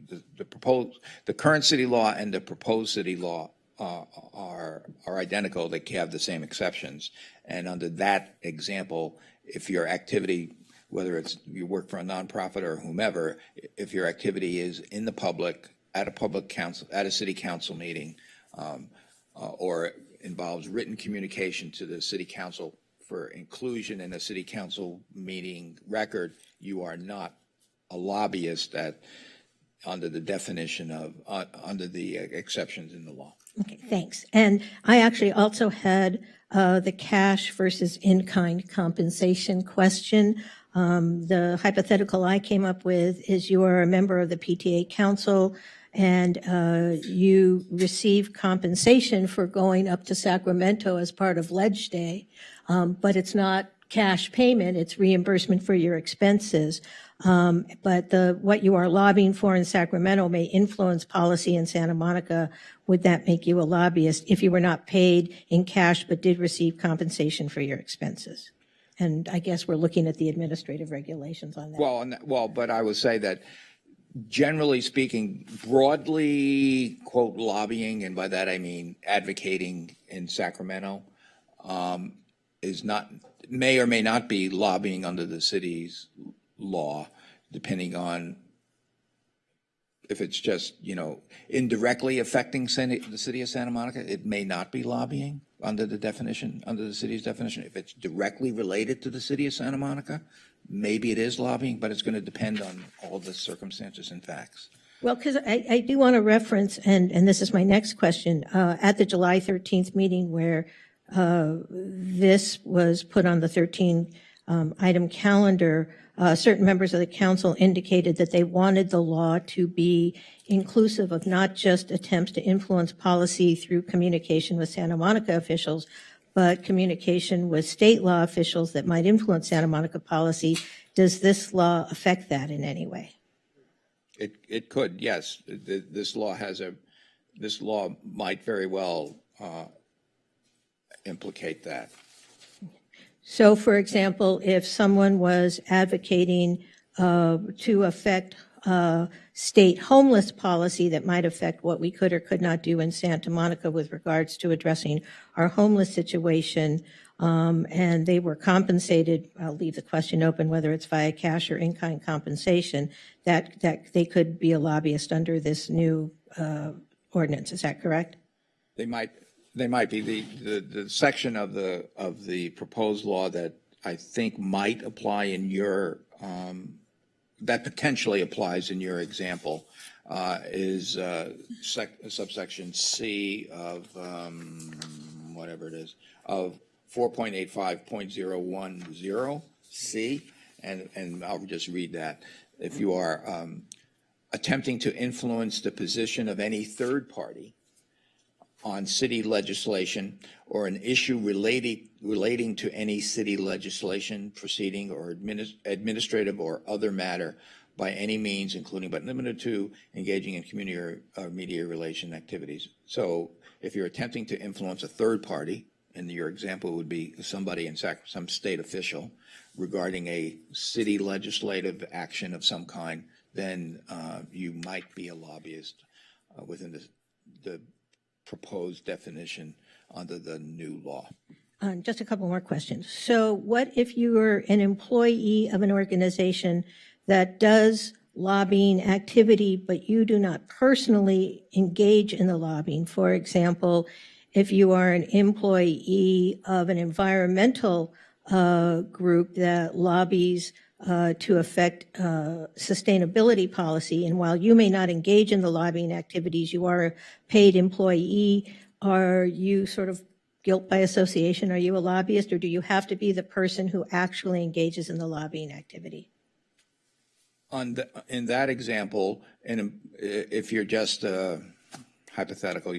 the current city law and the proposed city law are identical. They have the same exceptions. And under that example, if your activity, whether it's you work for a nonprofit or whomever, if your activity is in the public, at a public council, at a city council meeting, or involves written communication to the city council for inclusion in a city council meeting record, you are not a lobbyist under the definition of, under the exceptions in the law. Okay, thanks. And I actually also had the cash versus in-kind compensation question. The hypothetical I came up with is you are a member of the PTA council and you receive compensation for going up to Sacramento as part of Ledge Day, but it's not cash payment, it's reimbursement for your expenses. But what you are lobbying for in Sacramento may influence policy in Santa Monica. Would that make you a lobbyist if you were not paid in cash but did receive compensation for your expenses? And I guess we're looking at the administrative regulations on that. Well, but I would say that generally speaking, broadly, quote, lobbying, and by that I mean advocating in Sacramento, is not, may or may not be lobbying under the city's law, depending on if it's just, indirectly affecting the city of Santa Monica, it may not be lobbying under the definition, under the city's definition. If it's directly related to the city of Santa Monica, maybe it is lobbying, but it's going to depend on all the circumstances and facts. Well, because I do want to reference, and this is my next question, at the July 13th meeting where this was put on the 13-item calendar, certain members of the council indicated that they wanted the law to be inclusive of not just attempts to influence policy through communication with Santa Monica officials, but communication with state law officials that might influence Santa Monica policy. Does this law affect that in any way? It could, yes. This law might very well implicate that. So, for example, if someone was advocating to affect state homeless policy that might affect what we could or could not do in Santa Monica with regards to addressing our homeless situation, and they were compensated, I'll leave the question open whether it's via cash or in-kind compensation, that they could be a lobbyist under this new ordinance. Is that correct? They might be. The section of the proposed law that I think might apply in your that potentially applies in your example is subsection C of whatever it is of 4.85.010C, and I'll just read that. If you are attempting to influence the position of any third party on city legislation or an issue relating to any city legislation, proceeding, or administrative or other matter by any means, including but limited to engaging in community or media relation activities. So if you're attempting to influence a third party, and your example would be somebody in some state official regarding a city legislative action of some kind, then you might be a lobbyist within the proposed definition under the new law. Just a couple more questions. So what if you were an employee of an organization that does lobbying activity, but you do not personally engage in the lobbying? For example, if you are an employee of an environmental group that lobbies to affect sustainability policy, and while you may not engage in the lobbying activities, you are a paid employee, are you sort of guilt by association? Are you a lobbyist, or do you have to be the person who actually engages in the lobbying activity? In that example, and if you're just hypothetical,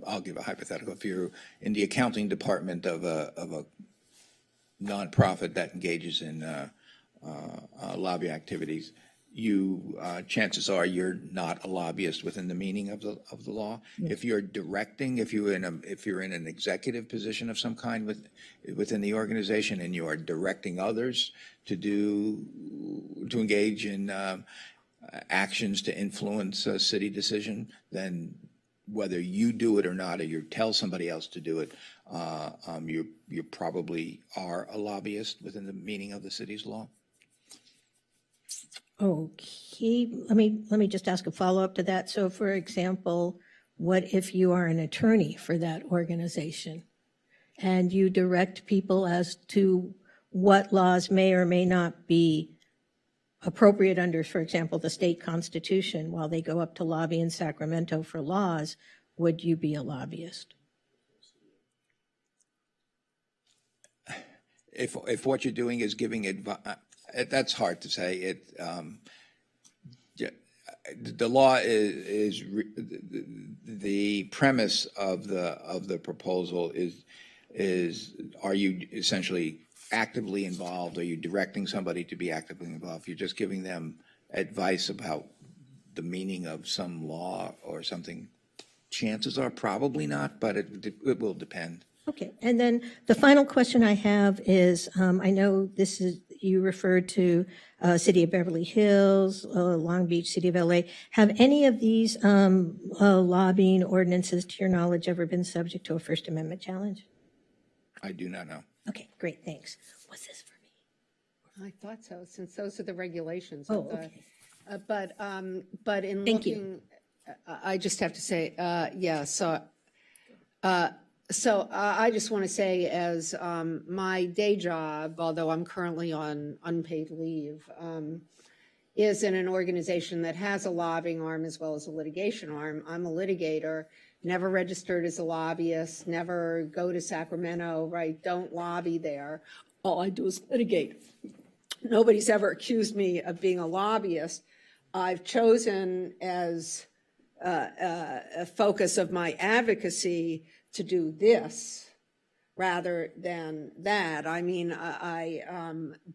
I'll give a hypothetical. If you're in the accounting department of a nonprofit that engages in lobby activities, chances are you're not a lobbyist within the meaning of the law. Yeah. If you're directing, if you're in an executive position of some kind within the organization, and you are directing others to engage in actions to influence a city decision, then whether you do it or not, or you tell somebody else to do it, you probably are a lobbyist within the meaning of the city's law. Okay, let me just ask a follow-up to that. So for example, what if you are an attorney for that organization and you direct people as to what laws may or may not be appropriate under, for example, the state constitution while they go up to lobby in Sacramento for laws? Would you be a lobbyist? If what you're doing is giving advice, that's hard to say. The law is the premise of the proposal is are you essentially actively involved? Are you directing somebody to be actively involved? You're just giving them advice about the meaning of some law or something. Chances are probably not, but it will depend. Okay, and then the final question I have is, I know this is, you referred to City of Beverly Hills, Long Beach, City of LA. Have any of these lobbying ordinances, to your knowledge, ever been subject to a First Amendment challenge? I do not know. Okay, great, thanks. What's this for me? I thought so, since those are the regulations. Oh, okay. But in Thank you. looking, I just have to say, yeah, so I just want to say, as my day job, although I'm currently on unpaid leave, is in an organization that has a lobbying arm as well as a litigation arm. I'm a litigator, never registered as a lobbyist, never go to Sacramento, right? Don't lobby there. All I do is litigate. Nobody's ever accused me of being a lobbyist. I've chosen as a focus of my advocacy to do this rather than that. I mean,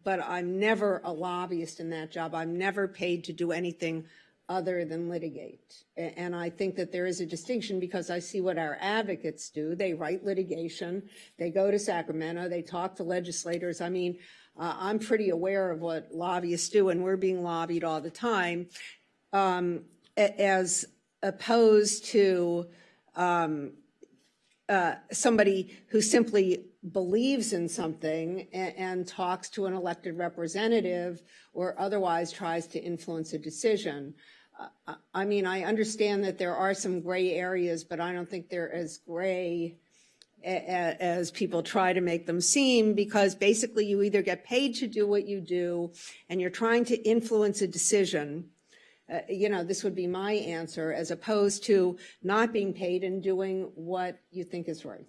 but I'm never a lobbyist in that job. I'm never paid to do anything other than litigate. And I think that there is a distinction because I see what our advocates do. They write litigation, they go to Sacramento, they talk to legislators. I mean, I'm pretty aware of what lobbyists do, and we're being lobbied all the time, as opposed to somebody who simply believes in something and talks to an elected representative or otherwise tries to influence a decision. I mean, I understand that there are some gray areas, but I don't think they're as gray as people try to make them seem, because basically you either get paid to do what you do and you're trying to influence a decision. You know, this would be my answer, as opposed to not being paid and doing what you think is right.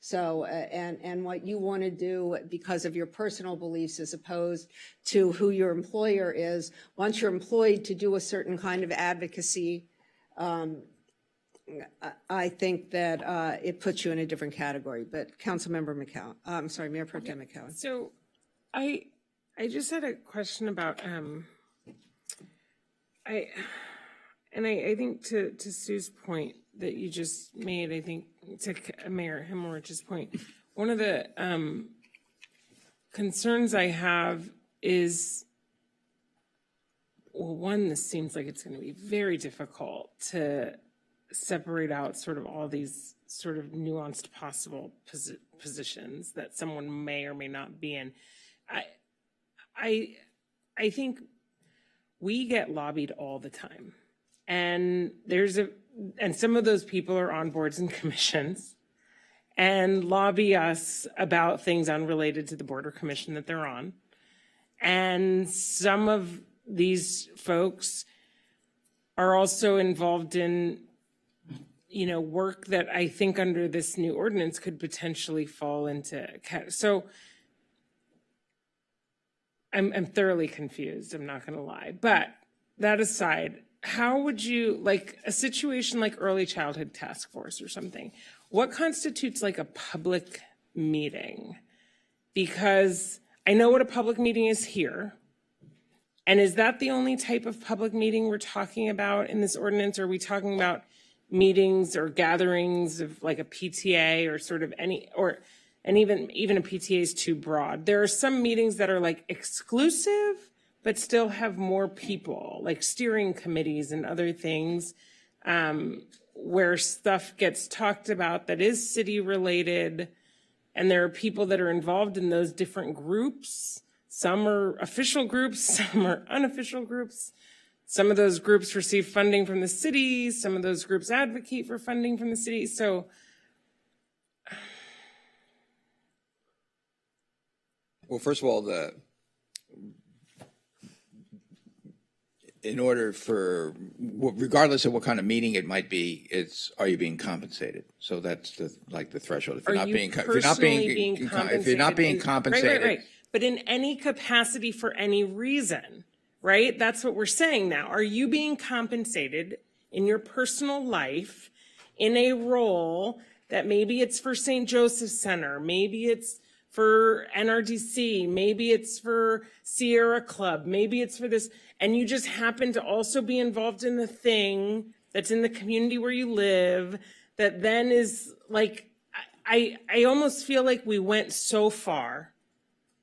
So, and what you want to do because of your personal beliefs, as opposed to who your employer is. Once you're employed to do a certain kind of advocacy, I think that it puts you in a different category. But Councilmember McCowan, I'm sorry, Mayor Pro Tem McCowan. So I just had a question about, I think to Sue's point that you just made, I think to Mayor Himmelrich's point, one of the concerns I have is, well, one, this seems like it's going to be very difficult to separate out sort of all these sort of nuanced possible positions that someone may or may not be in. I think we get lobbied all the time, and and some of those people are on boards and commissions and lobby us about things unrelated to the board or commission that they're on. And some of these folks are also involved in, you know, work that I think under this new ordinance could potentially fall into. So I'm thoroughly confused, I'm not going to lie. But that aside, how would you, like a situation like Early Childhood Task Force or something, what constitutes like a public meeting? Because I know what a public meeting is here. And is that the only type of public meeting we're talking about in this ordinance? Or are we talking about meetings or gatherings of like a PTA or sort of any, or, and even a PTA is too broad. There are some meetings that are like exclusive, but still have more people, like steering committees and other things. where stuff gets talked about that is city related, and there are people that are involved in those different groups. Some are official groups, some are unofficial groups. Some of those groups receive funding from the city, some of those groups advocate for funding from the city. So Well, first of all, in order for, regardless of what kind of meeting it might be, are you being compensated? So that's the threshold. If you're not being compensated. Right. But in any capacity for any reason, right? That's what we're saying now. Are you being compensated in your personal life in a role that maybe it's for St. Joseph's Center, maybe it's for NRDC, maybe it's for Sierra Club, maybe it's for this, and you just happen to also be involved in the thing that's in the community where you live, that then is like, I almost feel like we went so far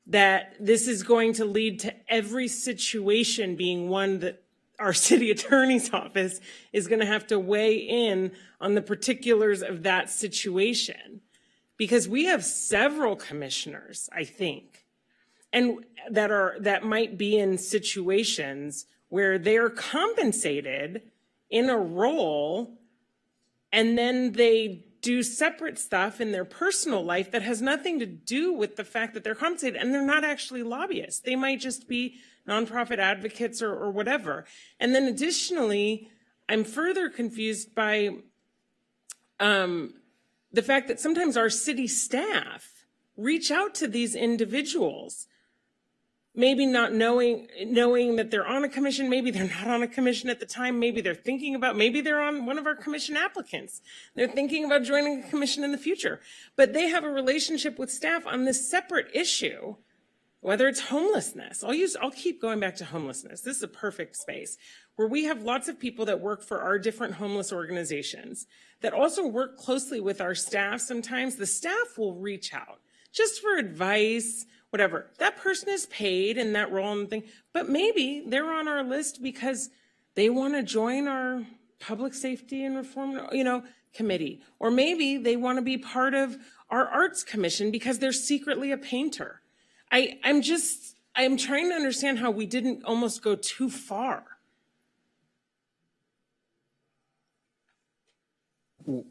that this is going to lead to every situation being one that our city attorney's office is going to have to weigh in on the particulars of that situation. Because we have several commissioners, I think, and that might be in situations where they're compensated in a role, and then they do separate stuff in their personal life that has nothing to do with the fact that they're compensated, and they're not actually lobbyists. They might just be nonprofit advocates or whatever. And then additionally, I'm further confused by the fact that sometimes our city staff reach out to these individuals, maybe not knowing that they're on a commission, maybe they're not on a commission at the time, maybe they're thinking about, maybe they're on one of our commission applicants. They're thinking about joining a commission in the future, but they have a relationship with staff on this separate issue, whether it's homelessness. I'll keep going back to homelessness. This is a perfect space where we have lots of people that work for our different homeless organizations that also work closely with our staff. Sometimes the staff will reach out just for advice, whatever. That person is paid in that role and thing, but maybe they're on our list because they want to join our public safety and reform, committee. Or maybe they want to be part of our arts commission because they're secretly a painter. I'm trying to understand how we didn't almost go too far.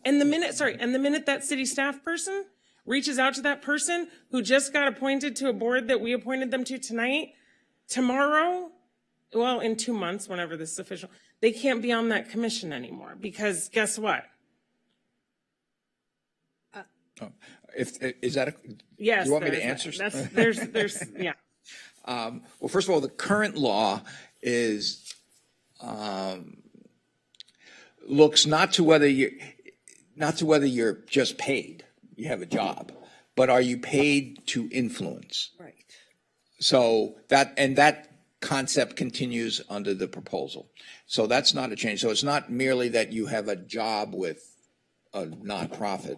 And the minute that city staff person reaches out to that person who just got appointed to a board that we appointed them to tonight, tomorrow, well, in 2 months, whenever this is official, they can't be on that commission anymore because guess what? Is that yes? Do you want me to answer? There's yeah. Well, first of all, the current law is looks not to whether you're just paid, you have a job, but are you paid to influence? Right. So that concept continues under the proposal. So that's not a change. So it's not merely that you have a job with a nonprofit.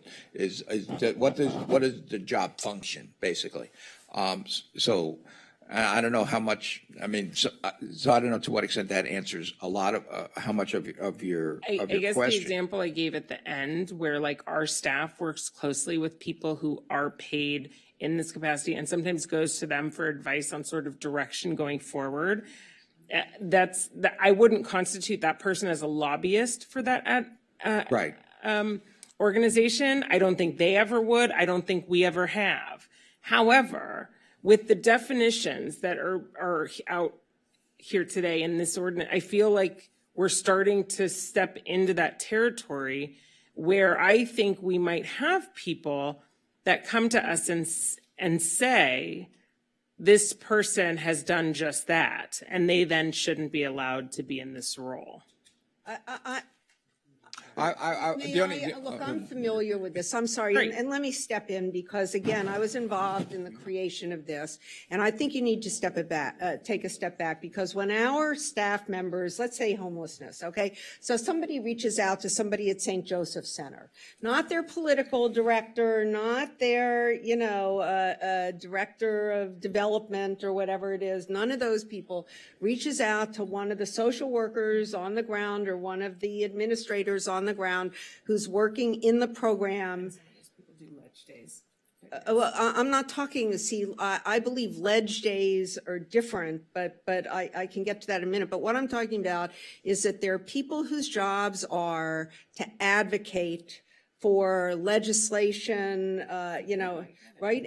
What is the job function basically? So I don't know how much. I mean, so I don't know to what extent that answers a lot of how much of your I guess question. The example I gave at the end, where like our staff works closely with people who are paid in this capacity, and sometimes goes to them for advice on sort of direction going forward. I wouldn't constitute that person as a lobbyist for that right. Organization. I don't think they ever would. I don't think we ever have. However, with the definitions that are out here today in this ordinance, I feel like we're starting to step into that territory where I think we might have people that come to us and say, this person has done just that, and they then shouldn't be allowed to be in this role. Look, I'm familiar with this. I'm sorry. And let me step in because, again, I was involved in the creation of this. And I think you need to take a step back because when our staff members, let's say homelessness, okay? So somebody reaches out to somebody at St. Joseph's Center, not their political director, not their, director of development or whatever it is. None of those people reaches out to one of the social workers on the ground or one of the administrators on the the ground who's working in the program. People do ledge days. Well, I'm not talking, see, I believe ledge days are different, but I can get to that in a minute. But what I'm talking about is that there are people whose jobs are to advocate for legislation, right?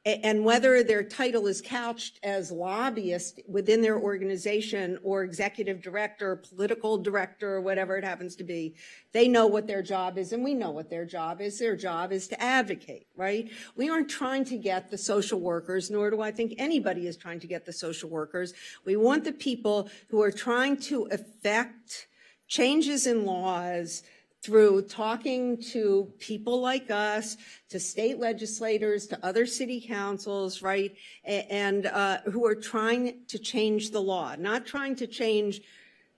And whether their title is couched as lobbyist within their organization or executive director, political director, or whatever it happens to be, they know what their job is, and we know what their job is. Their job is to advocate, right? We aren't trying to get the social workers, nor do I think anybody is trying to get the social workers. We want the people who are trying to effect changes in laws through talking to people like us, to state legislators, to other city councils, right? And who are trying to change the law, not trying to change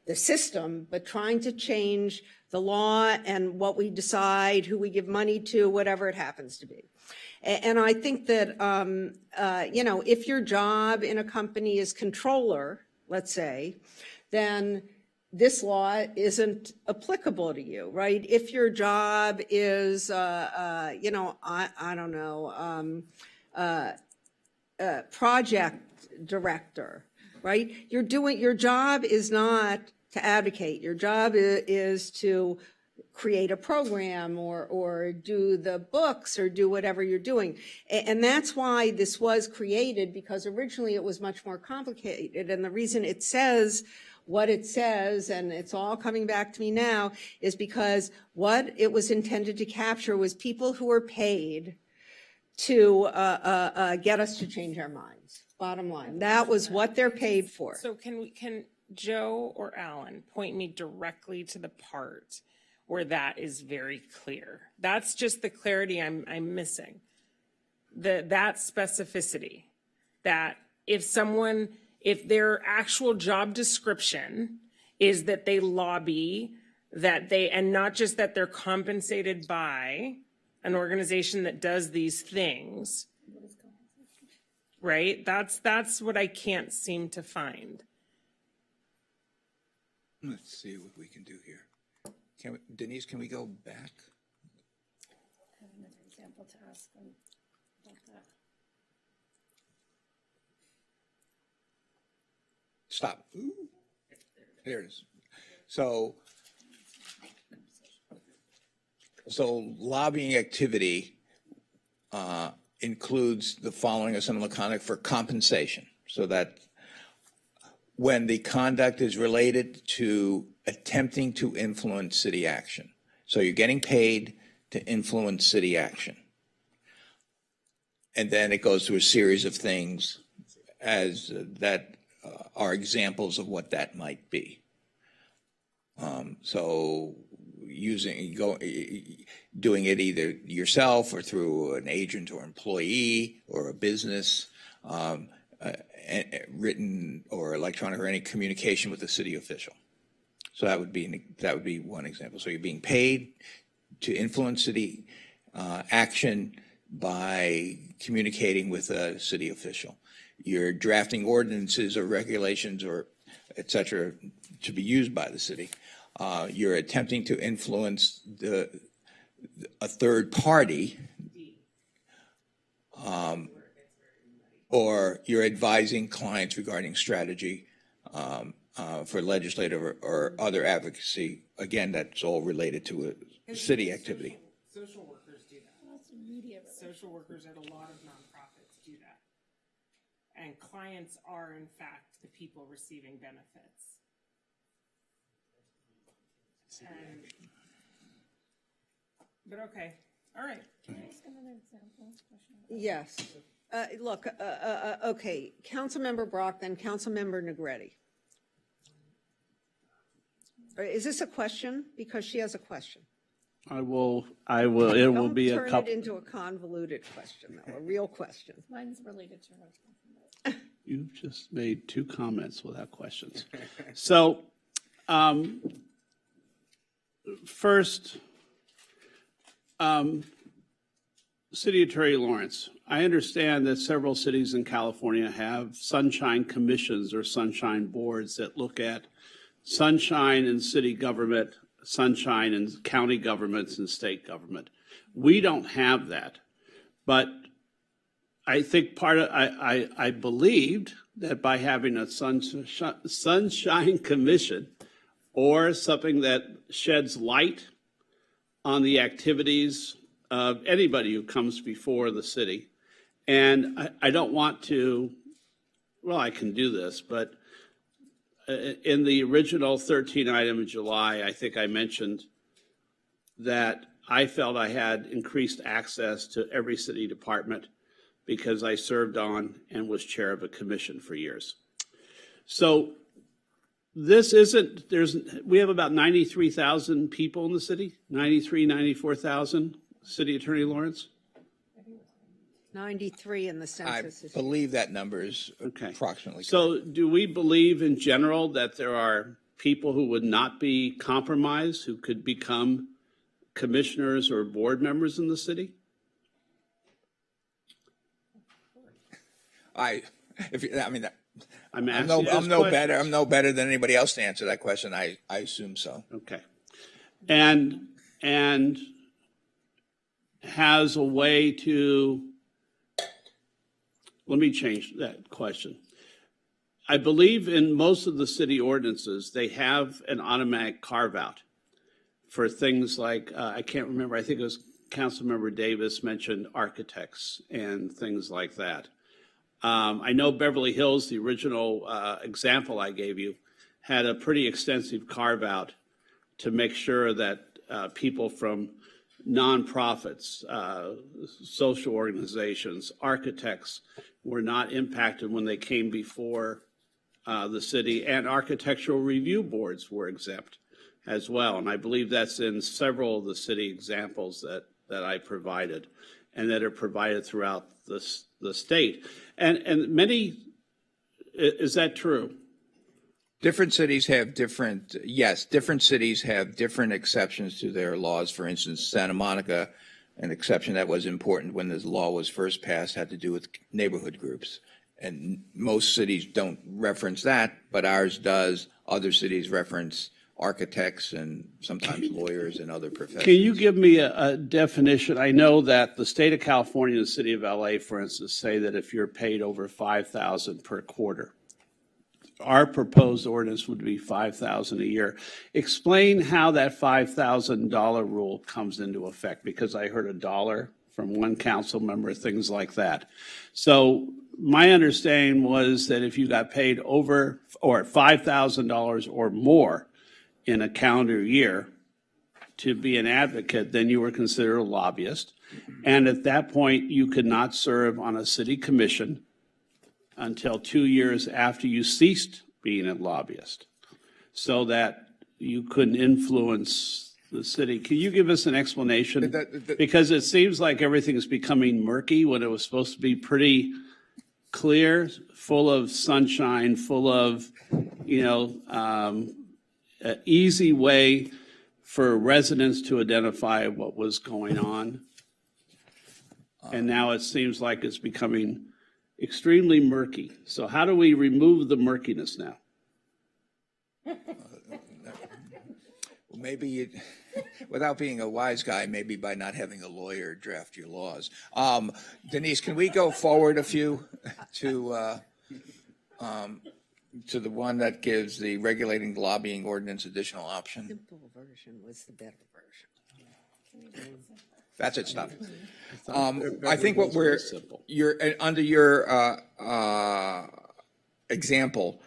the system, but trying to change the law and what we decide, who we give money to, whatever it happens to be. And I think that, if your job in a company is controller, let's say, then this law isn't applicable to you, right? If your job is, project director, right? Your job is not to advocate. Your job is to create a program or do the books or do whatever you're doing. And that's why this was created, because originally it was much more complicated. And the reason it says what it says, and it's all coming back to me now, is because what it was intended to capture was people who were paid to get us to change our minds. Bottom line, that was what they're paid for. So can Joe or Alan point me directly to the part where that is very clear? That's just the clarity I'm missing. That specificity, that if their actual job description is that they lobby, and not just that they're compensated by an organization that does these things, right? That's what I can't seem to find. Let's see what we can do here. Denise, can we go back? I have another example to ask them about that. Stop. Ooh. There it is. So lobbying activity includes the following assembly conduct for compensation, so that when the conduct is related to attempting to influence city action. So you're getting paid to influence city action. And then it goes through a series of things as that are examples of what that might be. So doing it either yourself or through an agent or employee or a business, written or electronic, or any communication with a city official. So that would be one example. So you're being paid to influence city action by communicating with a city official. You're drafting ordinances or regulations or et cetera to be used by the city. You're attempting to influence a third party, or you're advising clients regarding strategy for legislative or other advocacy. Again, that's all related to a city activity. Social workers do that. Social workers at a lot of nonprofits do that. And clients are, in fact, the people receiving benefits. But okay, all right. Can I ask another example? Yes. Look, okay, Councilmember Brock, then Councilmember Negretti. Is this a question? Because she has a question. I will, it will be a Don't turn it couple. into a convoluted question, though, a real question. Mine's related to her. You've just made two comments without questions. So, first, City Attorney Lawrence, I understand that several cities in California have sunshine commissions or sunshine boards that look at sunshine in city government sunshine in county governments and state government. We don't have that. But I think I believed that by having a sunshine commission or something that sheds light on the activities of anybody who comes before the city. And I don't want to, well, I can do this, but in the original 13 item in July, I think I mentioned that I felt I had increased access to every city department because I served on and was chair of a commission for years. So this isn't, we have about 93,000 people in the city, 94,000, City Attorney Lawrence? 93 in the I census. believe that number is approximately. So do we believe in general that there are people who would not be compromised, who could become commissioners or board members in the city? I'm I'm no better than anybody else to answer that question. I assume so. Okay. And has a way to, let me change that question. I believe in most of the city ordinances, they have an automatic carve out for things like, I can't remember, I think it was Councilmember Davis mentioned architects and things like that. I know Beverly Hills, the original example I gave you, had a pretty extensive carve out to make sure that people from nonprofits, social organizations, architects were not impacted when they came before the city, and architectural review boards were exempt as well. And I believe that's in several of the city examples that I provided and that are provided throughout the state. And many, is that true? Different cities have different exceptions to their laws. For instance, Santa Monica, an exception that was important when this law was first passed, had to do with neighborhood groups. And most cities don't reference that, but ours does. Other cities reference architects and sometimes lawyers and other professions. Can you give me a definition? I know that the state of California and the city of LA, for instance, say that if you're paid over $5,000 per quarter, our proposed ordinance would be $5,000 a year. Explain how that $5,000 rule comes into effect, because I heard $1 from one council member, things like that. So my understanding was that if you got paid over or $5,000 or more in a calendar year to be an advocate, then you were considered a lobbyist. And at that point, you could not serve on a city commission until 2 years after you ceased being a lobbyist, so that you couldn't influence the city. Can you give us an explanation? Because it seems like everything is becoming murky when it was supposed to be pretty clear, full of sunshine, full of, an easy way for residents to identify what was going on. And now it seems like it's becoming extremely murky. So how do we remove the murkiness now? Maybe without being a wise guy, maybe by not having a lawyer draft your laws. Denise, can we go forward a few to the one that gives the regulating lobbying ordinance additional option? Simple version was the better version. That's it, stop. I think what under your example,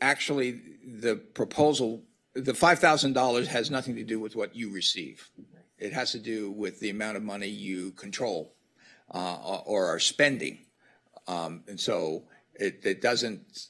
actually the proposal, the $5,000 has nothing to do with what you receive. It has to do with the amount of money you control or are spending. And so it doesn't,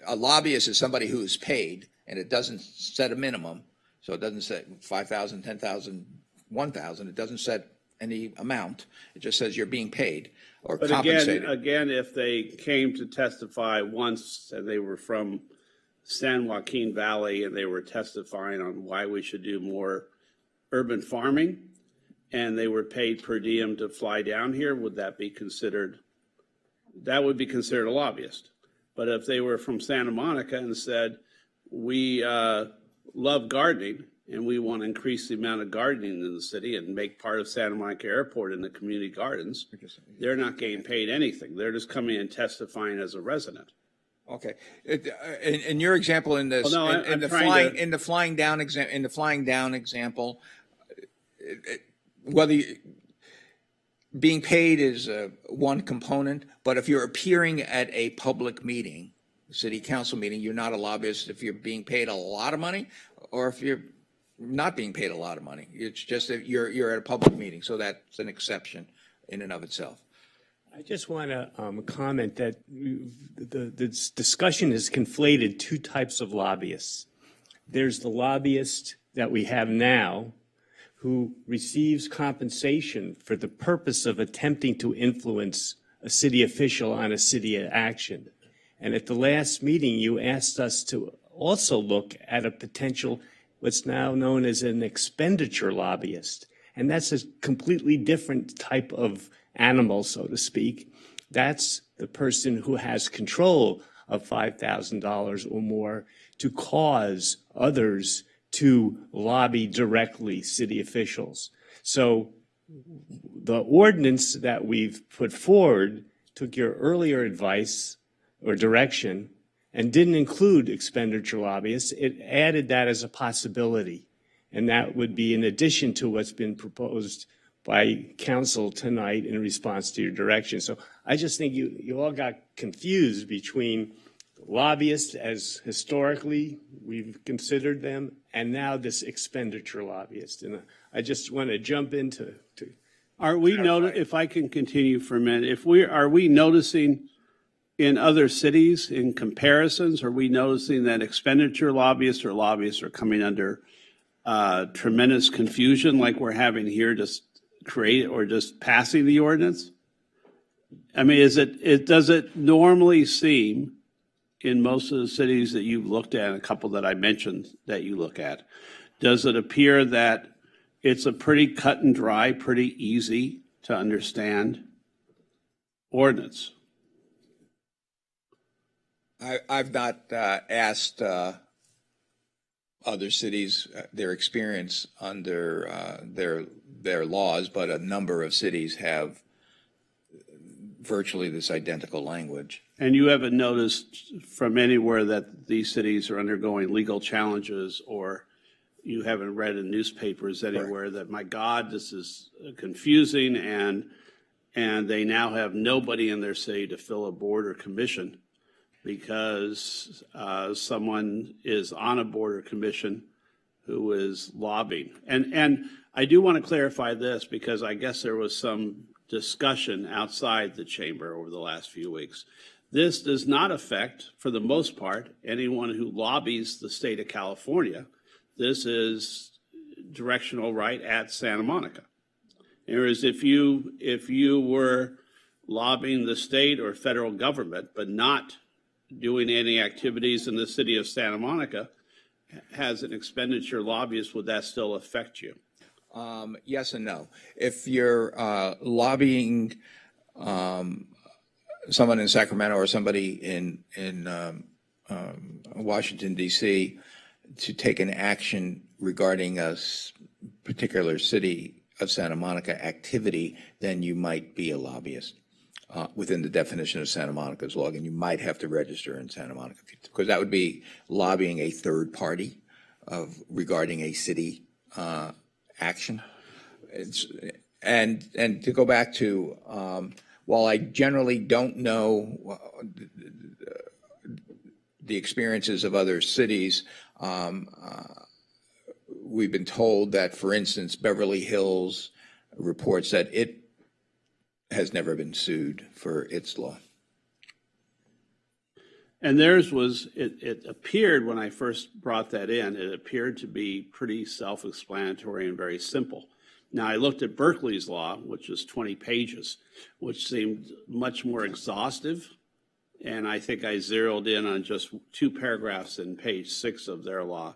a lobbyist is somebody who is paid, and it doesn't set a minimum. So it doesn't say 5,000, 10,000, 1,000. It doesn't set any amount. It just says you're being paid or compensated. But again, if they came to testify once and they were from San Joaquin Valley and they were testifying on why we should do more urban farming, and they were paid per diem to fly down here, would that be considered? That would be considered a lobbyist. But if they were from Santa Monica and said, we love gardening, and we want to increase the amount of gardening in the city and make part of Santa Monica Airport in the community gardens. They're not getting paid anything. They're just coming and testifying as a resident. Okay. In your example, in this, Well, no, in the flying down example, whether being paid is one component, but if you're appearing at a public meeting, city council meeting, you're not a lobbyist if you're being paid a lot of money, or if you're not being paid a lot of money. It's just that you're at a public meeting, so that's an exception in and of itself. I just want to comment that the discussion has conflated two types of lobbyists. There's the lobbyist that we have now who receives compensation for the purpose of attempting to influence a city official on a city action. And at the last meeting, you asked us to also look at a potential, what's now known as an expenditure lobbyist. And that's a completely different type of animal, so to speak. That's the person who has control of $5,000 or more to cause others to lobby directly city officials. So the ordinance that we've put forward took your earlier advice or direction and didn't include expenditure lobbyists. It added that as a possibility. And that would be in addition to what's been proposed by council tonight in response to your direction. So I just think you all got confused between lobbyists as historically we've considered them, and now this expenditure lobbyist. And I just want to jump into. Are we if I can continue for a minute, are we noticing in other cities in comparisons, are we noticing that expenditure lobbyists or lobbyists are coming under tremendous confusion like we're having here, just create or just passing the ordinance? I mean, does it normally seem in most of the cities that you've looked at, a couple that I mentioned that you look at, does it appear that it's a pretty cut and dry, pretty easy to understand ordinance? I've not asked other cities their experience under their laws, but a number of cities have virtually this identical language. And you haven't noticed from anywhere that these cities are undergoing legal challenges, or you haven't read in newspapers anywhere that, my God, this is confusing, and they now have nobody in their city to fill a board or commission because someone is on a board or commission who is lobbying. And I do want to clarify this because I guess there was some discussion outside the chamber over the last few weeks. This does not affect, for the most part, anyone who lobbies the state of California. This is directional right at Santa Monica. Whereas if you were lobbying the state or federal government, but not doing any activities in the city of Santa Monica, has an expenditure lobbyist, would that still affect you? Yes and no. If you're lobbying someone in Sacramento or somebody in Washington, D.C. to take an action regarding a particular city of Santa Monica activity, then you might be a lobbyist within the definition of Santa Monica's law, and you might have to register in Santa Monica because that would be lobbying a third party regarding a city action. And to go back to, while I generally don't know the experiences of other cities, we've been told that, for instance, Beverly Hills reports that it has never been sued for its law. And theirs was, it appeared when I first brought that in, it appeared to be pretty self-explanatory and very simple. Now, I looked at Berkeley's law, which is 20 pages, which seemed much more exhaustive. And I think I zeroed in on just 2 paragraphs in page 6 of their law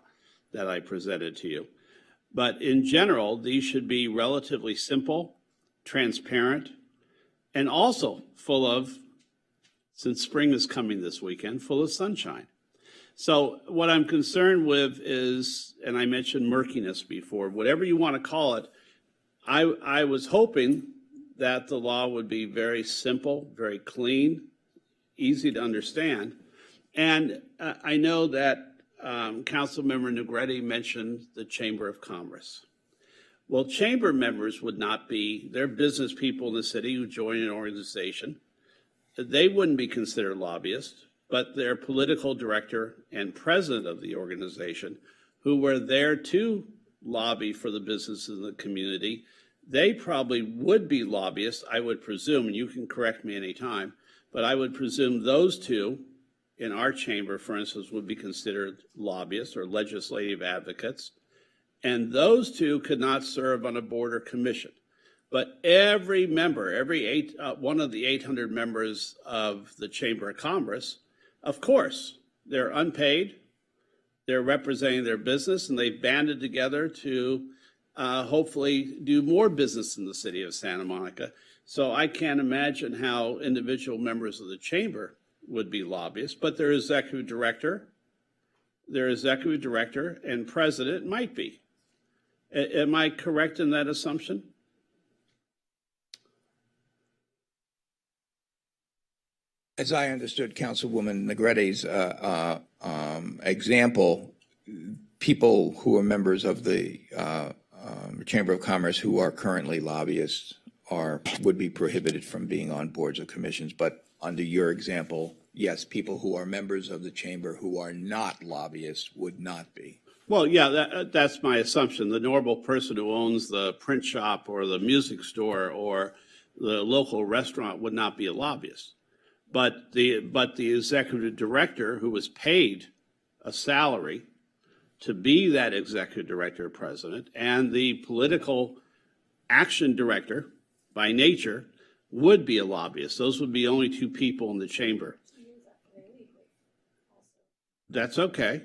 that I presented to you. But in general, these should be relatively simple, transparent, and also full of, since spring is coming this weekend, full of sunshine. So what I'm concerned with is, and I mentioned murkiness before, whatever you want to call it, I was hoping that the law would be very simple, very clean, easy to understand. And I know that Councilmember Negretti mentioned the Chamber of Commerce. Well, chamber members would not be, they're business people in the city who join an organization. They wouldn't be considered lobbyists, but their political director and president of the organization, who were there to lobby for the business in the community, they probably would be lobbyists, I would presume, and you can correct me anytime, but I would presume those two in our chamber, for instance, would be considered lobbyists or legislative advocates. And those two could not serve on a board or commission. But every member, one of the 800 members of the Chamber of Commerce, of course, they're unpaid, they're representing their business, and they've banded together to hopefully do more business in the city of Santa Monica. So I can't imagine how individual members of the chamber would be lobbyists, but their executive director, and president might be. Am I correct in that assumption? As I understood Councilwoman Negretti's example, people who are members of the Chamber of Commerce who are currently lobbyists would be prohibited from being on boards or commissions. But under your example, yes, people who are members of the chamber who are not lobbyists would not be. Well, yeah, that's my assumption. The normal person who owns the print shop or the music store or the local restaurant would not be a lobbyist. But the executive director who was paid a salary to be that executive director or president, and the political action director by nature would be a lobbyist. Those would be only two people in the chamber. That's okay.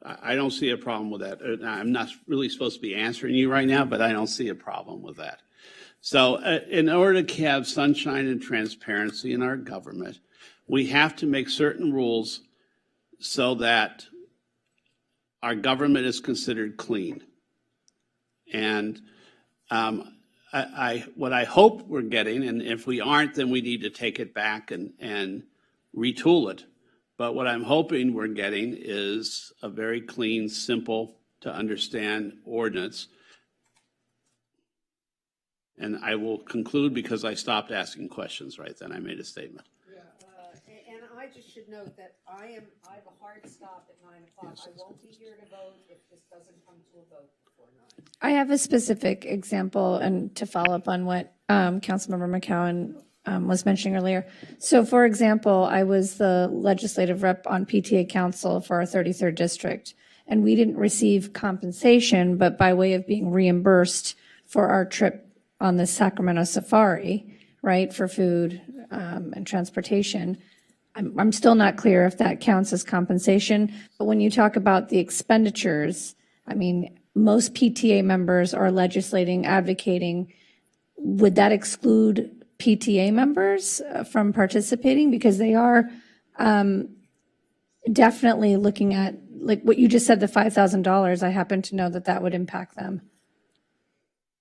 I don't see a problem with that. I'm not really supposed to be answering you right now, but I don't see a problem with that. So in order to have sunshine and transparency in our government, we have to make certain rules so that our government is considered clean. And what I hope we're getting, and if we aren't, then we need to take it back and retool it. But what I'm hoping we're getting is a very clean, simple to understand ordinance. And I will conclude because I stopped asking questions right then. I made a statement. Yeah, and I just should note that I have a hard stop at 9 o'clock. I won't be here to vote if this doesn't come to a vote before 9. I have a specific example, and to follow up on what Councilmember McCowan was mentioning earlier. So, for example, I was the legislative rep on PTA Council for our 33rd district, and we didn't receive compensation, but by way of being reimbursed for our trip on the Sacramento Safari, right, for food and transportation. I'm still not clear if that counts as compensation, but when you talk about the expenditures, I mean, most PTA members are legislating, advocating. Would that exclude PTA members from participating? Because they are definitely looking at, like what you just said, the $5,000. I happen to know that would impact them.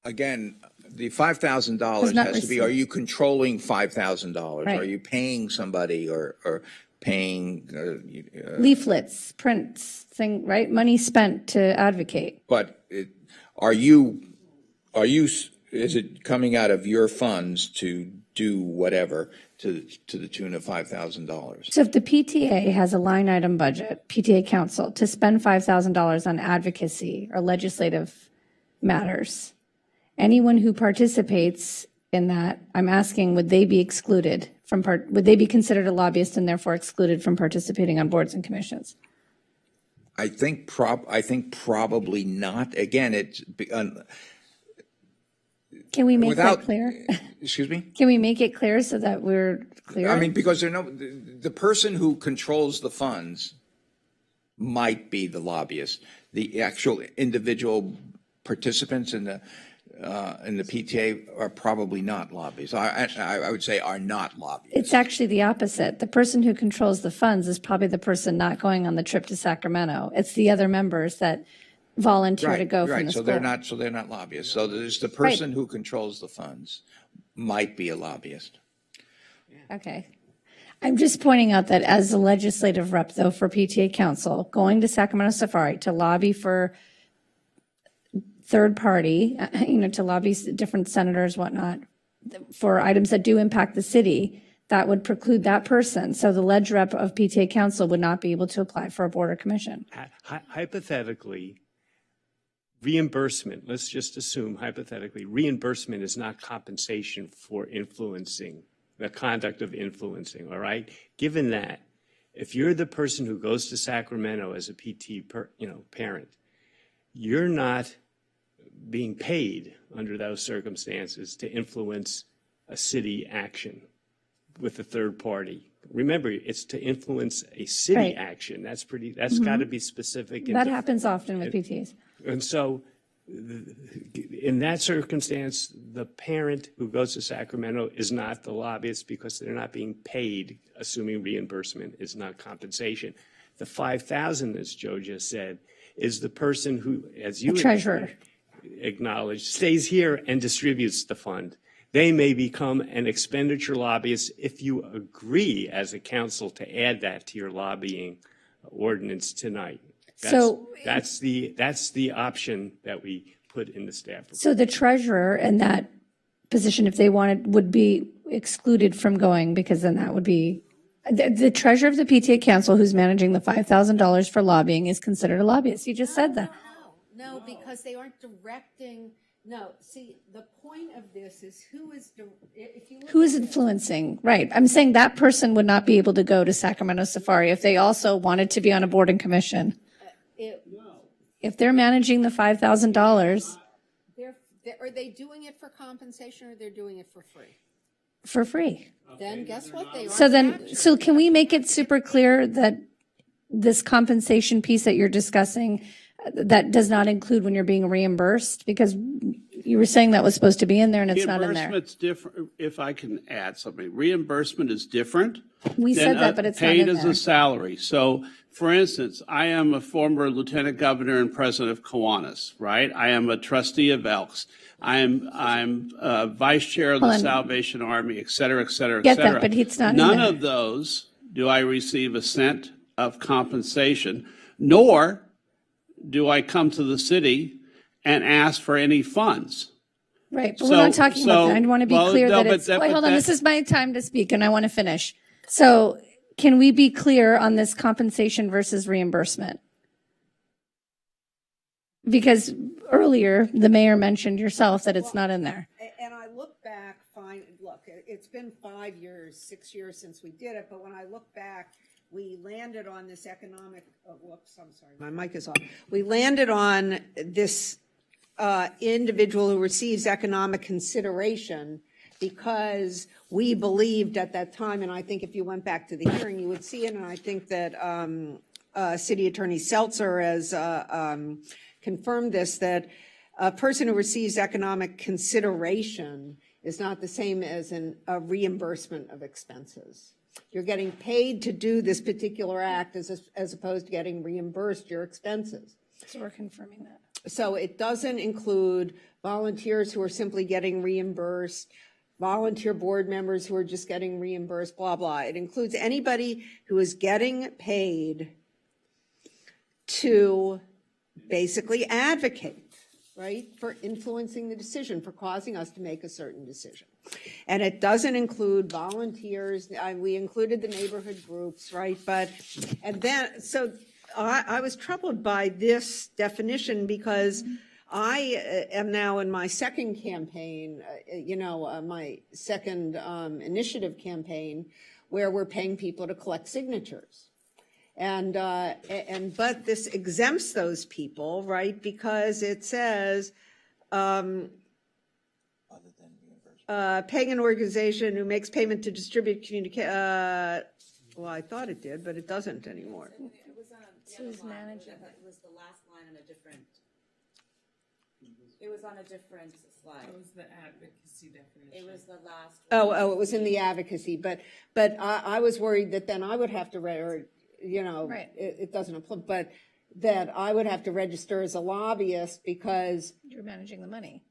Again, the $5,000 has to be, are you controlling $5,000? Right. Are you paying somebody or paying? Leaflets, prints, right? Money spent to advocate. But is it coming out of your funds to do whatever to the tune of $5,000? So if the PTA has a line item budget, PTA Council, to spend $5,000 on advocacy or legislative matters, anyone who participates in that, I'm asking, would they be excluded from would they be considered a lobbyist and therefore excluded from participating on boards and commissions? I think probably not. Again, Can we make that clear? Excuse me? Can we make it clear so that we're clear? I mean, because the person who controls the funds might be the lobbyist. The actual individual participants in the and the PTA are probably not lobbyists. I would say are not lobbyists. It's actually the opposite. The person who controls the funds is probably the person not going on the trip to Sacramento. It's the other members that volunteer to go from the so school. they're not lobbyists. So there's the person who controls the funds might be a lobbyist. Okay. I'm just pointing out that as a legislative rep, though, for PTA Council, going to Sacramento Safari to lobby for third party, to lobby different senators, whatnot, for items that do impact the city, that would preclude that person. So the ledge rep of PTA Council would not be able to apply for a board or commission. Hypothetically, reimbursement, let's just assume hypothetically, reimbursement is not compensation for influencing, the conduct of influencing, all right? Given that, if you're the person who goes to Sacramento as a PT parent, you're not being paid under those circumstances to influence a city action with a third party. Remember, it's to influence a city action. That's got to be specific. That happens often with PTAs. And so in that circumstance, the parent who goes to Sacramento is not the lobbyist because they're not being paid, assuming reimbursement is not compensation. The $5,000, as Joe just said, is the person who, as you treasurer acknowledged, stays here and distributes the fund. They may become an expenditure lobbyist if you agree as a council to add that to your lobbying ordinance tonight. That's the option that we put in the staff report. So the treasurer in that position, if they wanted, would be excluded from going, because then that would be the treasurer of the PTA Council who's managing the $5,000 for lobbying is considered a lobbyist. You just said that. No, because they aren't directing. No, see, the point of this is Who is influencing? Right. I'm saying that person would not be able to go to Sacramento Safari if they also wanted to be on a board and commission. If they're managing the $5,000 Are they doing it for compensation or they're doing it for free? for free. Then guess what? They aren't. So can we make it super clear that this compensation piece that you're discussing, that does not include when you're being reimbursed? Because you were saying that was supposed to be in there and it's not in there. Reimbursement's different. If I can add something, reimbursement is different. We said that, but it's not in paid there. as a salary. So, for instance, I am a former lieutenant governor and president of Kiwanis, right? I am a trustee of Elks. I'm vice chair of the Salvation Army, et cetera, et cetera, et Get cetera. that, but it's not in None there. of those do I receive a cent of compensation, nor do I come to the city and ask for any funds. Right, but we're not talking about that. I want to be clear that it's, but wait, hold on, this is my time to speak and I want to finish. So can we be clear on this compensation versus reimbursement? Because earlier, the mayor mentioned yourself that it's not in there. And I look back, it's been 5 years, 6 years since we did it, but when I look back, we landed on this economic, I'm sorry, my mic is off. We landed on this individual who receives economic consideration because we believed at that time, and I think if you went back to the hearing, you would see it, and I think that City Attorney Seltzer has confirmed this, that a person who receives economic consideration is not the same as a reimbursement of expenses. You're getting paid to do this particular act as opposed to getting reimbursed your expenses. So we're confirming that. So it doesn't include volunteers who are simply getting reimbursed, volunteer board members who are just getting reimbursed, blah, blah. It includes anybody who is getting paid to basically advocate, right, for influencing the decision, for causing us to make a certain decision. And it doesn't include volunteers. We included the neighborhood groups, right? So I was troubled by this definition because I am now in my second campaign, my second initiative campaign, where we're paying people to collect signatures. But this exempts those people, right? Because it says, paying an organization who makes payment to distribute well, I thought it did, but it doesn't anymore. Who's managing? It was the last line on a different. It was on a different slide. That was the advocacy definition. It was the last. Oh, it was in the advocacy, but I was worried that then I would have to, Right. it doesn't apply, but that I would have to register as a lobbyist because You're managing the money.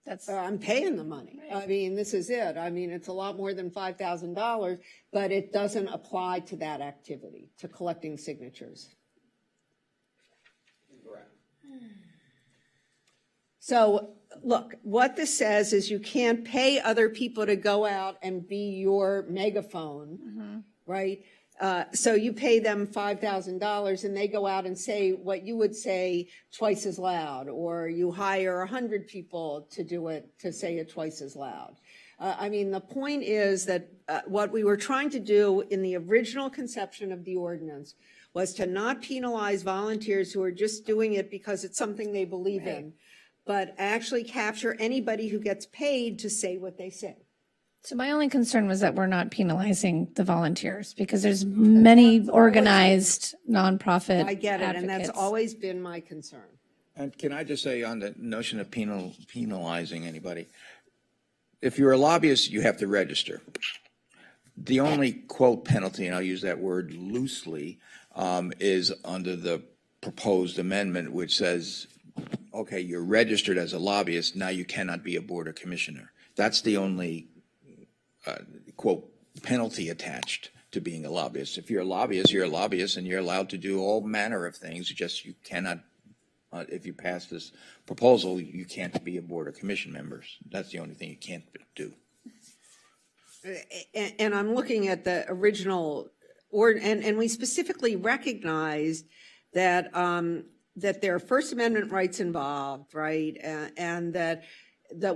That's. I'm paying the money. I mean, this is it. I mean, it's a lot more than $5,000, but it doesn't apply to that activity, to collecting signatures. So, look, what this says is you can't pay other people to go out and be your megaphone, right? So you pay them $5,000 and they go out and say what you would say twice as loud, or you hire 100 people to do it, to say it twice as loud. I mean, the point is that what we were trying to do in the original conception of the ordinance was to not penalize volunteers who are just doing it because it's something they believe in, but actually capture anybody who gets paid to say what they say. So my only concern was that we're not penalizing the volunteers because there's many organized nonprofit I get it, and that's advocates. always been my concern. And can I just say on the notion of penalizing anybody, if you're a lobbyist, you have to register. The only quote penalty, and I'll use that word loosely, is under the proposed amendment, which says, okay, you're registered as a lobbyist, now you cannot be a board or commissioner. That's the only quote penalty attached to being a lobbyist. If you're a lobbyist, and you're allowed to do all manner of things. You cannot, if you pass this proposal, you can't be a board or commission members. That's the only thing you can't do. And I'm looking at the original and we specifically recognized that that there are First Amendment rights involved, right? And that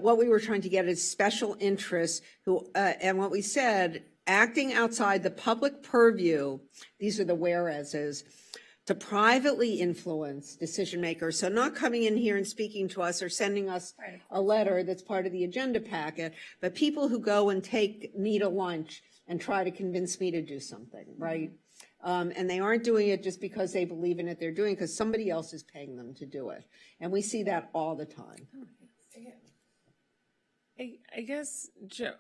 what we were trying to get is special interests who, and what we said, acting outside the public purview, these are the whereases, to privately influence decision makers. So not coming in here and speaking to us or sending us a letter that's part of the agenda packet, but people who go and take me to lunch and try to convince me to do something, right? And they aren't doing it just because they believe in it. They're doing it because somebody else is paying them to do it. And we see that all the time. I guess, Joe,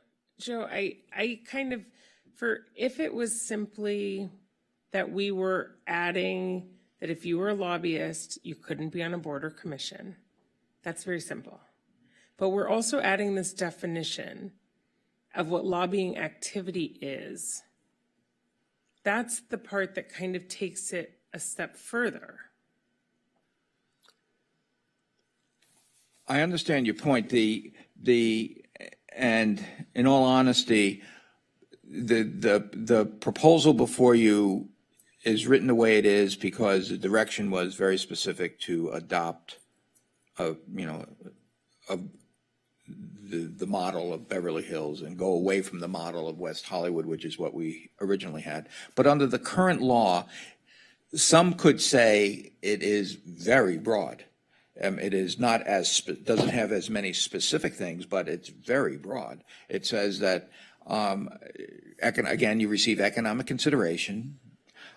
I kind of, if it was simply that we were adding that if you were a lobbyist, you couldn't be on a board or commission, that's very simple. But we're also adding this definition of what lobbying activity is. That's the part that kind of takes it a step further. I understand your point. And in all honesty, the proposal before you is written the way it is because the direction was very specific to adopt the model of Beverly Hills and go away from the model of West Hollywood, which is what we originally had. But under the current law, some could say it is very broad. It is not doesn't have as many specific things, but it's very broad. It says that, again, you receive economic consideration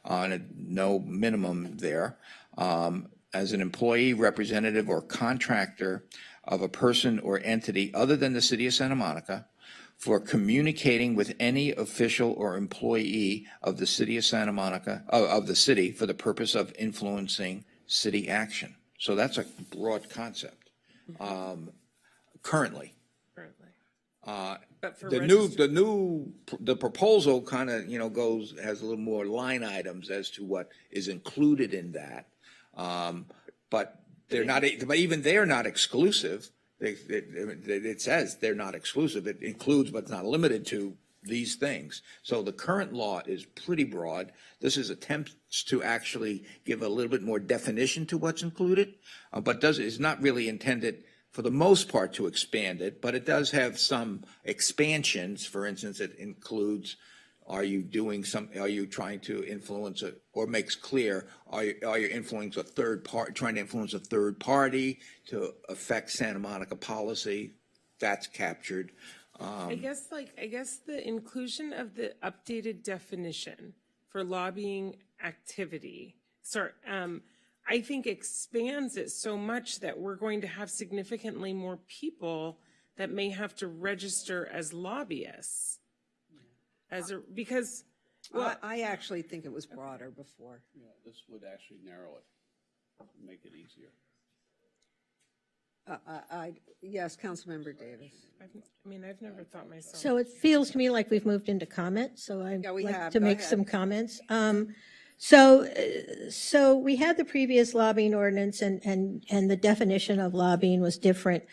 on no minimum there, as an employee, representative, or contractor of a person or entity other than the city of Santa Monica for communicating with any official or employee of the city of Santa Monica, of the city, for the purpose of influencing city action. So that's a broad concept. Currently. But for the proposal kind of has a little more line items as to what is included in that, but they're not. But even they're not exclusive. It says they're not exclusive. It includes, but it's not limited to, these things. So the current law is pretty broad. This is attempts to actually give a little bit more definition to what's included, but is not really intended for the most part to expand it, but it does have some expansions. For instance, it includes, are you trying to influence or makes clear, are you influencing a third party, trying to influence a third party to affect Santa Monica policy? That's captured. I guess the inclusion of the updated definition for lobbying activity, I think expands it so much that we're going to have significantly more people that may have to register as lobbyists. Because, well, I actually think it was broader before. Yeah, this would actually narrow it, make it easier. Yes, Councilmember Davis. I've never thought myself. So it feels to me like we've moved into comment, so I'd we like have. to Go make ahead. some comments. So we had the previous lobbying ordinance and the definition of lobbying was different.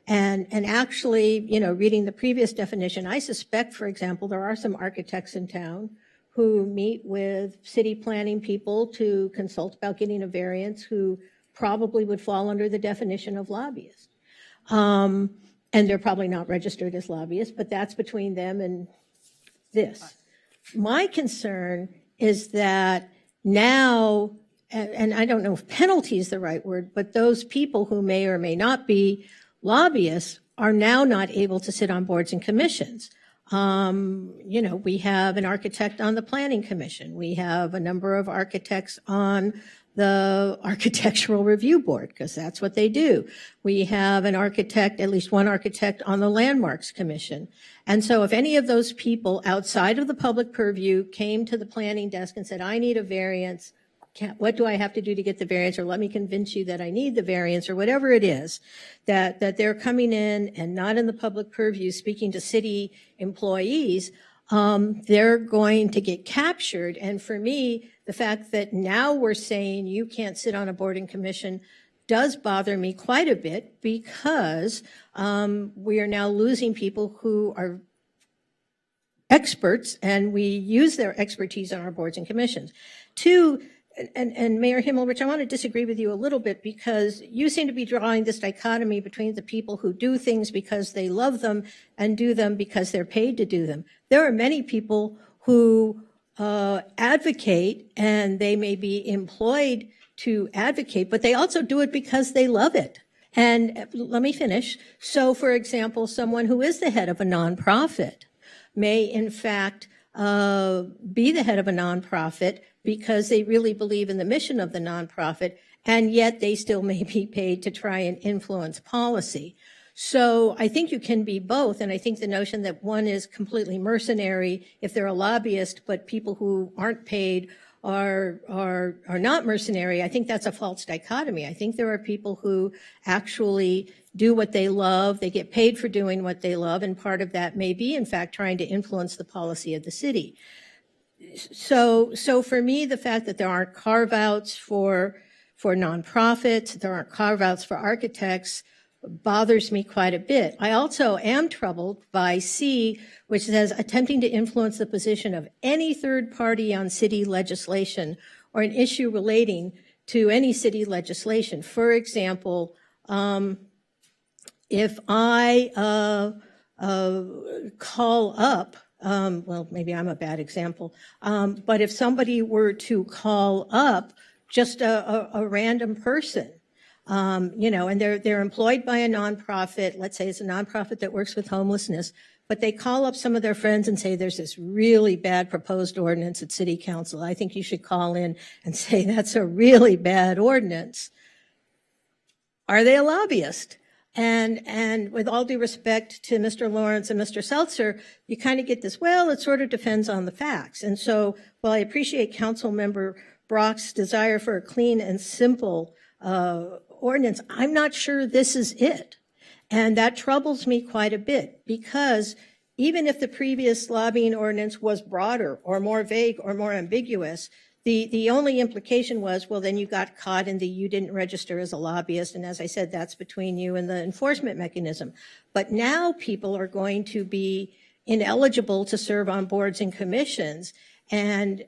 And actually, reading the previous definition, I suspect, for example, there are some architects in town who meet with city planning people to consult about getting a variance who probably would fall under the definition of lobbyist. And they're probably not registered as lobbyists, but that's between them and this. My concern is that now, and I don't know if penalty is the right word, but those people who may or may not be lobbyists are now not able to sit on boards and commissions. We have an architect on the Planning Commission. We have a number of architects on the Architectural Review Board, because that's what they do. We have an architect, at least one architect, on the Landmarks Commission. And so if any of those people outside of the public purview came to the planning desk and said, I need a variance, what do I have to do to get the variance, or let me convince you that I need the variance, or whatever it is, that they're coming in and not in the public purview speaking to city employees, they're going to get captured. And for me, the fact that now we're saying you can't sit on a board and commission does bother me quite a bit, because we are now losing people who are experts, and we use their expertise on our boards and commissions. Two, and Mayor Himmelrich, I want to disagree with you a little bit, because you seem to be drawing this dichotomy between the people who do things because they love them and do them because they're paid to do them. There are many people who advocate, and they may be employed to advocate, but they also do it because they love it. And let me finish. So, for example, someone who is the head of a nonprofit may, in fact, be the head of a nonprofit because they really believe in the mission of the nonprofit, and yet they still may be paid to try and influence policy. So I think you can be both, and I think the notion that one is completely mercenary if they're a lobbyist, but people who aren't paid are not mercenary, I think that's a false dichotomy. I think there are people who actually do what they love, they get paid for doing what they love, and part of that may be, in fact, trying to influence the policy of the city. So for me, the fact that there aren't carve-outs for nonprofits, there aren't carve-outs for architects, bothers me quite a bit. I also am troubled by C, which says attempting to influence the position of any third party on city legislation or an issue relating to any city legislation. For example, if I call up, well, maybe I'm a bad example, but if somebody were to call up just a random person, and they're employed by a nonprofit, let's say it's a nonprofit that works with homelessness, but they call up some of their friends and say, there's this really bad proposed ordinance at City Council. I think you should call in and say, that's a really bad ordinance. Are they a lobbyist? And with all due respect to Mr. Lawrence and Mr. Seltzer, you kind of get this, well, it sort of depends on the facts. And so while I appreciate Council Member Brock's desire for a clean and simple ordinance, I'm not sure this is it. And that troubles me quite a bit, because even if the previous lobbying ordinance was broader or more vague or more ambiguous, the only implication was, well, then you got caught in the you didn't register as a lobbyist. And as I said, that's between you and the enforcement mechanism. But now people are going to be ineligible to serve on boards and commissions. And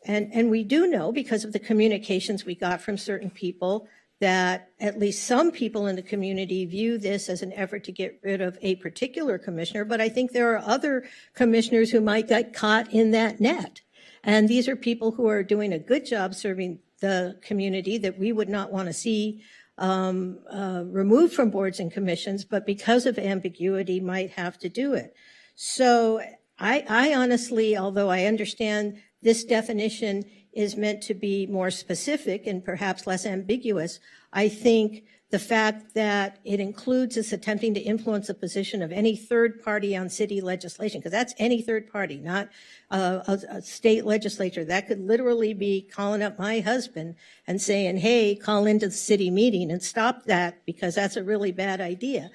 we do know, because of the communications we got from certain people, that at least some people in the community view this as an effort to get rid of a particular commissioner. But I think there are other commissioners who might get caught in that net. And these are people who are doing a good job serving the community that we would not want to see removed from boards and commissions, but because of ambiguity might have to do it. So I honestly, although I understand this definition is meant to be more specific and perhaps less ambiguous. I think the fact that it includes us attempting to influence the position of any third party on city legislation, because that's any third party, not a state legislature. That could literally be calling up my husband and saying, hey, call into the city meeting and stop that because that's a really bad idea.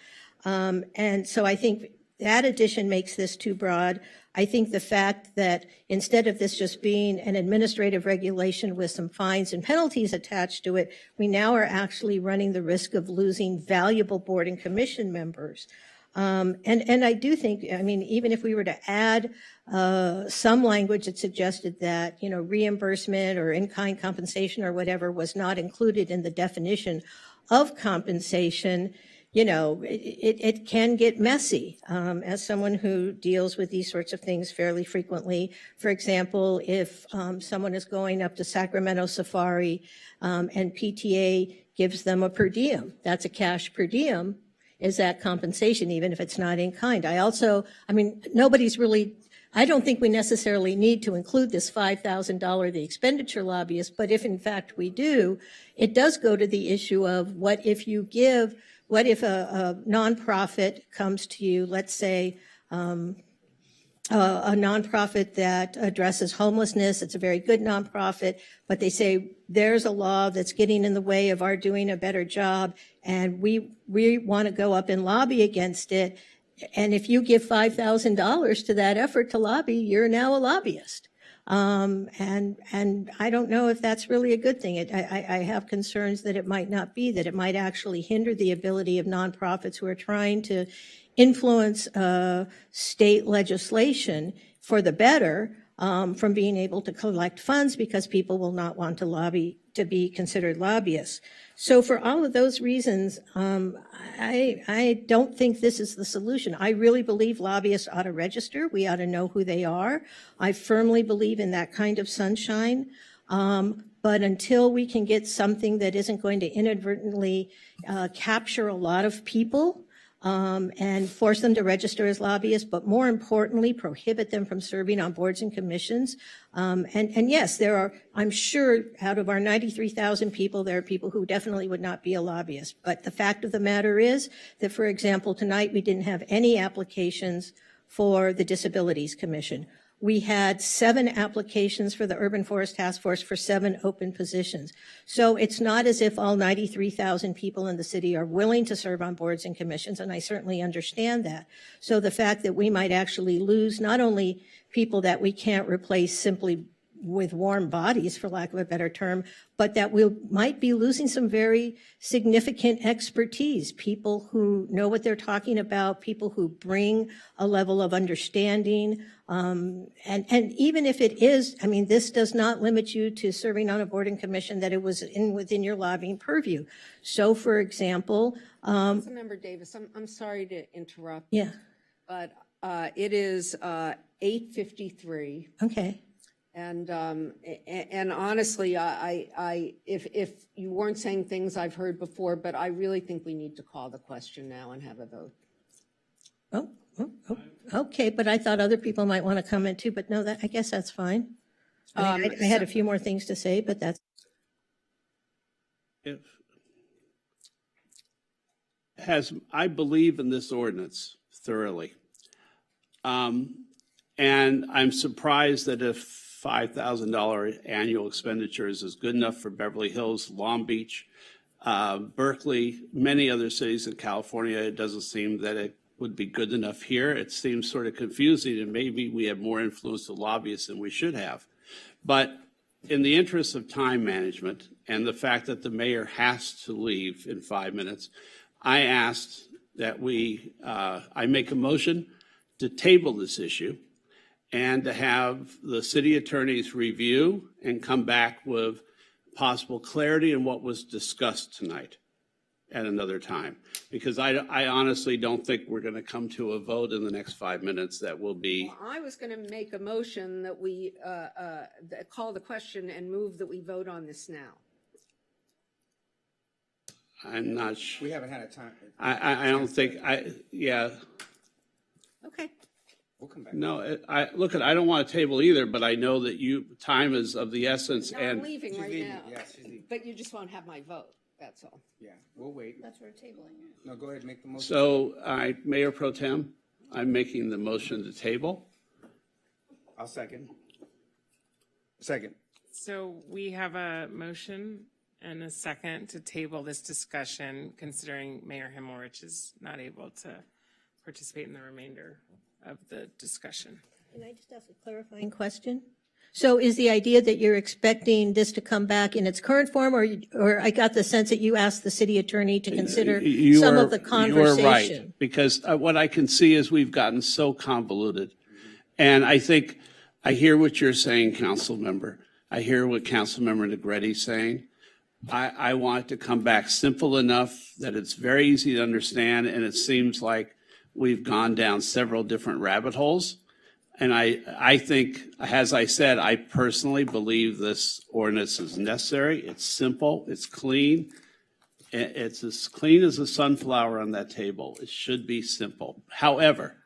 And so I think that addition makes this too broad. I think the fact that instead of this just being an administrative regulation with some fines and penalties attached to it, we now are actually running the risk of losing valuable board and commission members. And I do think, I mean, even if we were to add some language that suggested that, you know, reimbursement or in-kind compensation or whatever was not included in the definition of compensation, you know, it can get messy. As someone who deals with these sorts of things fairly frequently, for example, if someone is going up to Sacramento Safari and PTA gives them a per diem, that's a cash per diem, is that compensation, even if it's not in kind? I mean, nobody's really, I don't think we necessarily need to include this $5,000, the expenditure lobbyist, but if in fact we do, it does go to the issue of what if a nonprofit comes to you, let's say a nonprofit that addresses homelessness, it's a very good nonprofit, but they say there's a law that's getting in the way of our doing a better job, and we want to go up and lobby against it. And if you give $5,000 to that effort to lobby, you're now a lobbyist. And I don't know if that's really a good thing. I have concerns that it might not be, that it might actually hinder the ability of nonprofits who are trying to influence state legislation for the better from being able to collect funds because people will not want to lobby to be considered lobbyists. So for all of those reasons, I don't think this is the solution. I really believe lobbyists ought to register. We ought to know who they are. I firmly believe in that kind of sunshine. But until we can get something that isn't going to inadvertently capture a lot of people and force them to register as lobbyists, but more importantly, prohibit them from serving on boards and commissions. And yes, there are, I'm sure out of our 93,000 people, there are people who definitely would not be a lobbyist. But the fact of the matter is that, for example, tonight we didn't have any applications for the Disabilities Commission. We had 7 applications for the Urban Forest Task Force for 7 open positions. So it's not as if all 93,000 people in the city are willing to serve on boards and commissions, and I certainly understand that. So the fact that we might actually lose not only people that we can't replace simply with warm bodies, for lack of a better term, but that we might be losing some very significant expertise, people who know what they're talking about, people who bring a level of understanding. And even if it is, I mean, this does not limit you to serving on a board and commission that it was within your lobbying purview. So, for example, Councilmember Davis, I'm sorry to interrupt. Yeah. But it is 8:53. Okay. And honestly, if you weren't saying things I've heard before, but I really think we need to call the question now and have a vote. Oh, okay, but I thought other people might want to comment too, but no, that, I guess that's fine. I mean, I had a few more things to say, but that's. I believe in this ordinance thoroughly. And I'm surprised that if $5,000 annual expenditures is good enough for Beverly Hills, Long Beach, Berkeley, many other cities in California, it doesn't seem that it would be good enough here. It seems sort of confusing, and maybe we have more influence of lobbyists than we should have. But in the interest of time management and the fact that the mayor has to leave in 5 minutes, I asked that I make a motion to table this issue and to have the city attorneys review and come back with possible clarity in what was discussed tonight at another time. Because I honestly don't think we're going to come to a vote in the next 5 minutes that will be. Well, I was going to make a motion that we call the question and move that we vote on this now. I'm not sure. We haven't had a time. I don't think, yeah. Okay. We'll come back. No, I don't want to table either, but I know that time is of the essence, No, I'm and leaving right leaving. now. Yeah, she's leaving. But you just won't have my vote, that's all. Yeah, we'll wait. That's where tabling it. No, go ahead, make the motion. so Mayor Pro Tem, I'm making the motion to table. I'll second. Second. So we have a motion and a second to table this discussion, considering Mayor Himmelrich is not able to participate in the remainder of the discussion. Can I just ask a clarifying question? So is the idea that you're expecting this to come back in its current form, or I got the sense that you asked the city attorney to consider some of the conversation? You are right, because what I can see is we've gotten so convoluted. And I think I hear what you're saying, Council Member. I hear what Council Member Negretti's saying. I want it to come back simple enough that it's very easy to understand, and it seems like we've gone down several different rabbit holes. And I think, as I said, I personally believe this ordinance is necessary. It's simple, it's clean. It's as clean as a sunflower on that table. It should be simple. However,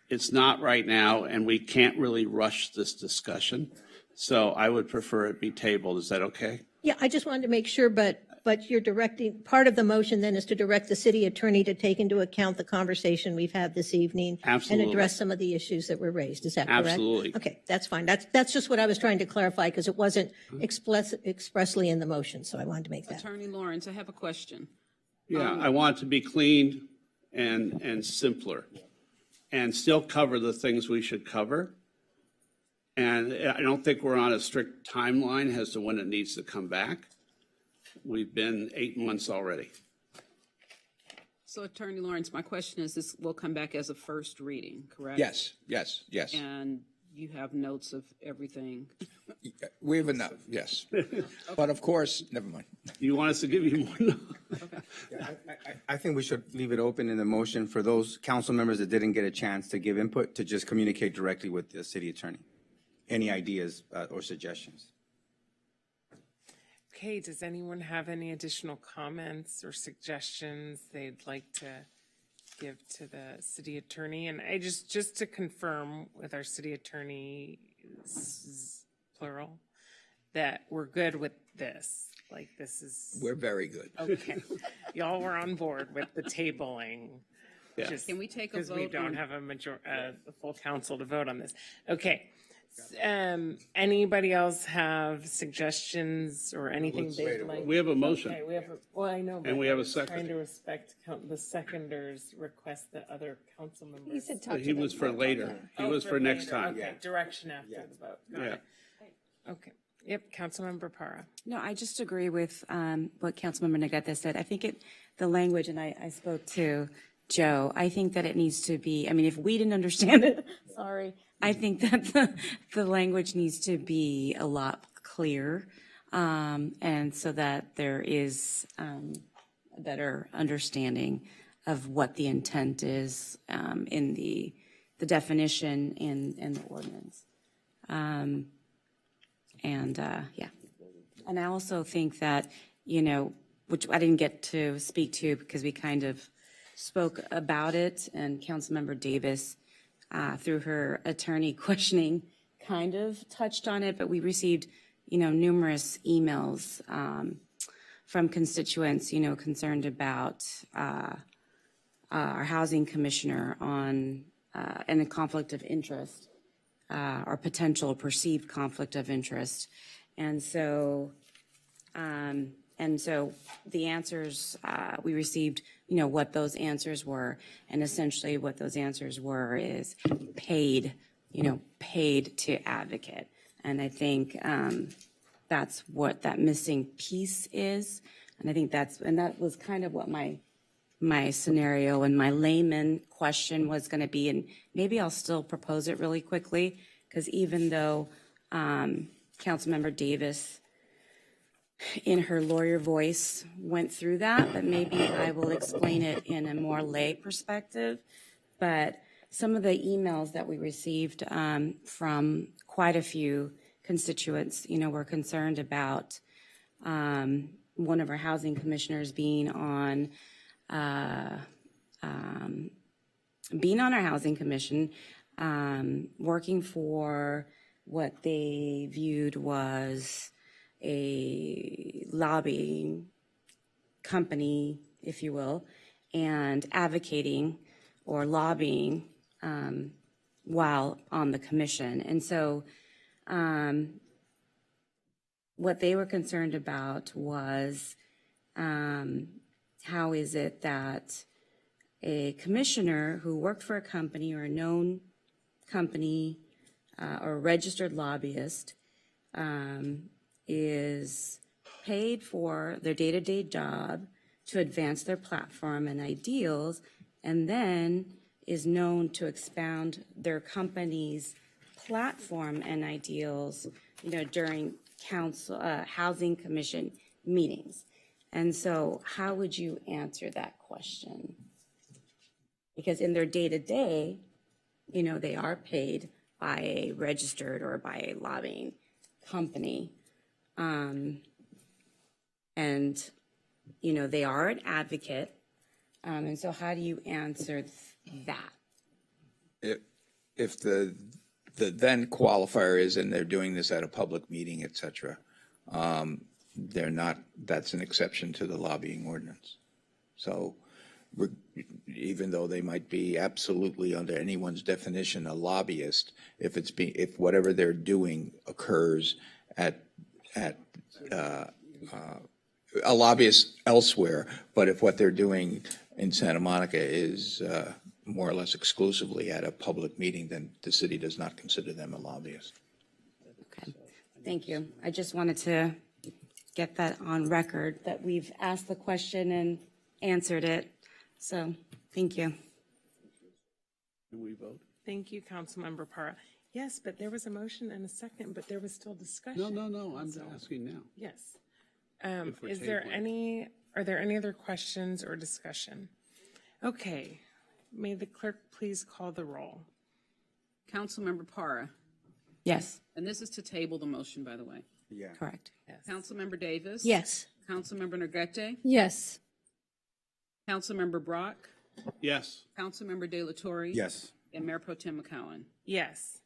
it's not right now, and we can't really rush this discussion. So I would prefer it be tabled. Is that okay? Yeah, I just wanted to make sure, but you're directing, part of the motion then is to direct the city attorney to take into account the conversation we've had this evening. Absolutely. And address some of the issues that were raised. Is that correct? Absolutely. Okay, that's fine. That's just what I was trying to clarify, because it wasn't expressly in the motion, so I wanted to make that. Attorney Lawrence, I have a question. Yeah, I want it to be clean and simpler, and still cover the things we should cover. And I don't think we're on a strict timeline as to when it needs to come back. We've been 8 months already. So Attorney Lawrence, my question is, this will come back as a first reading, correct? Yes. And you have notes of everything? We have enough, yes. But of course, never mind. You want us to give you more notes? I think we should leave it open in the motion for those council members that didn't get a chance to give input to just communicate directly with the city attorney. Any ideas or suggestions? Okay, does anyone have any additional comments or suggestions they'd like to give to the city attorney? And I just to confirm with our city attorney, plural, that we're good with this. Like, this is. We're very good. Okay. Y'all were on board with the tabling. Yeah. Can we take a Because we vote don't on- have a full council to vote on this. Okay. Anybody else have suggestions or anything they'd like? We have a motion. Okay, well, I know. And but we have a I'm second. Trying to respect the seconder's request that other council members. He was for later. He was for next time. Okay, direction after the vote. Got it. Okay. Yep, Councilmember Para. No, I just agree with what Councilmember Negrete said. I think the language, and I spoke to Joe, I think that it needs to be, I mean, if we didn't understand it, sorry, I think that the language needs to be a lot clearer, and so that there is a better understanding of what the intent is in the definition in the ordinance. Yeah. And I also think that, which I didn't get to speak to because we kind of spoke about it, and Councilmember Davis, through her attorney questioning, kind of touched on it, but we received, numerous emails from constituents, concerned about our housing commissioner on and a conflict of interest, or potential perceived conflict of interest. And so the answers we received, what those answers were, and essentially what those answers were is paid to advocate. And I think that's what that missing piece is. And I think that was kind of what my scenario and my layman question was going to be. And maybe I'll still propose it really quickly, because even though Councilmember Davis, in her lawyer voice, went through that, but maybe I will explain it in a more lay perspective. But some of the emails that we received from quite a few constituents, were concerned about one of our housing commissioners being on our housing commission, working for what they viewed was a lobbying company, if you will, and advocating or lobbying while on the commission. And so what they were concerned about was how is it that a commissioner who worked for a company or a known company or a registered lobbyist is paid for their day-to-day job to advance their platform and ideals, and then is known to expound their company's platform and ideals, during council, housing commission meetings. And so how would you answer that question? Because in their day-to-day, they are paid by a registered or by a lobbying company. And, they are an advocate. And so how do you answer that? If the then qualifier is, and they're doing this at a public meeting, et cetera, they're not, that's an exception to the lobbying ordinance. So even though they might be absolutely under anyone's definition a lobbyist, if whatever they're doing occurs at a lobbyist elsewhere, but if what they're doing in Santa Monica is more or less exclusively at a public meeting, then the city does not consider them a lobbyist. Okay, thank you. I just wanted to get that on record, that we've asked the question and answered it. So, thank you. Do we vote? Thank you, Councilmember Parra. Yes, but there was a motion and a second, but there was still discussion. No, I'm asking now. Yes. If we're Are there any other questions or discussion? Okay. May the clerk please call the roll? Councilmember Parra. Yes. And this is to table the motion, by the way. Yeah. Correct. Yes. Councilmember Davis. Yes. Councilmember Negrete. Yes. Councilmember Brock. Yes. Councilmember De La Torre. Yes. And Mayor Pro Tem McCowen. Yes.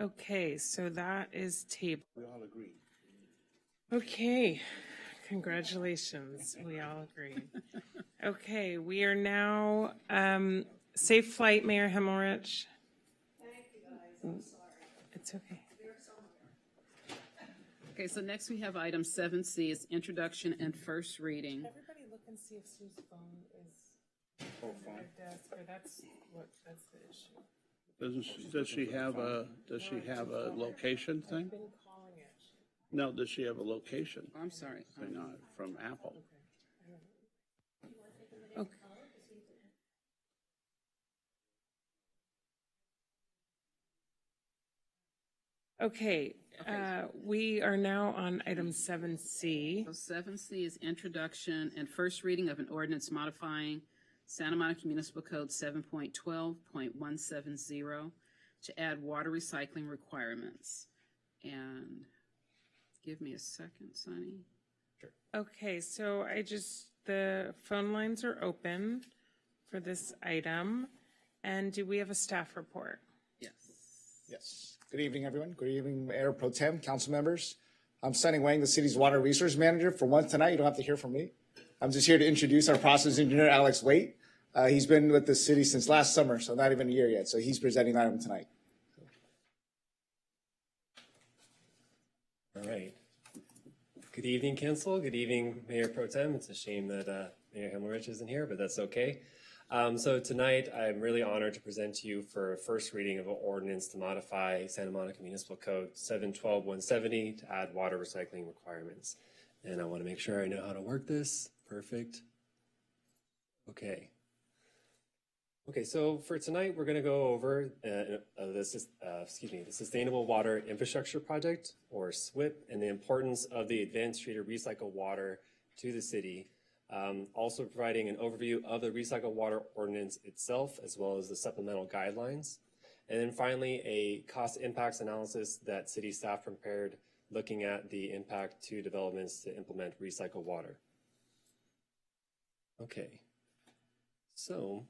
Okay, so that is tabled. We all agree. Okay, congratulations. We all agree. Okay, we are now, safe flight, Mayor Himmelrich. Thank you, guys. I'm sorry. It's okay. Okay, so next we have item 7C is introduction and first reading. Everybody look and see if Sue's phone is at her desk, or that's the issue. Does she have a location thing? I've been calling it. No, does she have a location? Oh, I'm sorry. Thing on it from Apple. Okay. Okay, we are now on item 7C. So 7C is introduction and first reading of an ordinance modifying Santa Monica Municipal Code 7.12.170 to add water recycling requirements. And give me a second, Sonny. Okay, so the phone lines are open for this item. And do we have a staff report? Yes. Yes. Good evening, everyone. Good evening, Mayor Pro Tem, council members. I'm Sonny Wang, the city's water resource manager. For once tonight, you don't have to hear from me. I'm just here to introduce our process engineer, Alex Waite. He's been with the city since last summer, so not even a year yet. So he's presenting the item tonight. All right. Good evening, council. Good evening, Mayor Pro Tem. It's a shame that Mayor Himmelrich isn't here, but that's okay. So tonight, I'm really honored to present to you for a first reading of an ordinance to modify Santa Monica Municipal Code 7.12.170 to add water recycling requirements. And I want to make sure I know how to work this. Perfect. Okay. Okay, so for tonight, we're going to go over the Sustainable Water Infrastructure Project, or SWIP, and the importance of the advanced treated recycled water to the city. Also providing an overview of the recycled water ordinance itself, as well as the supplemental guidelines. And then finally, a cost impacts analysis that city staff prepared looking at the impact to developments to implement recycled water. Okay, so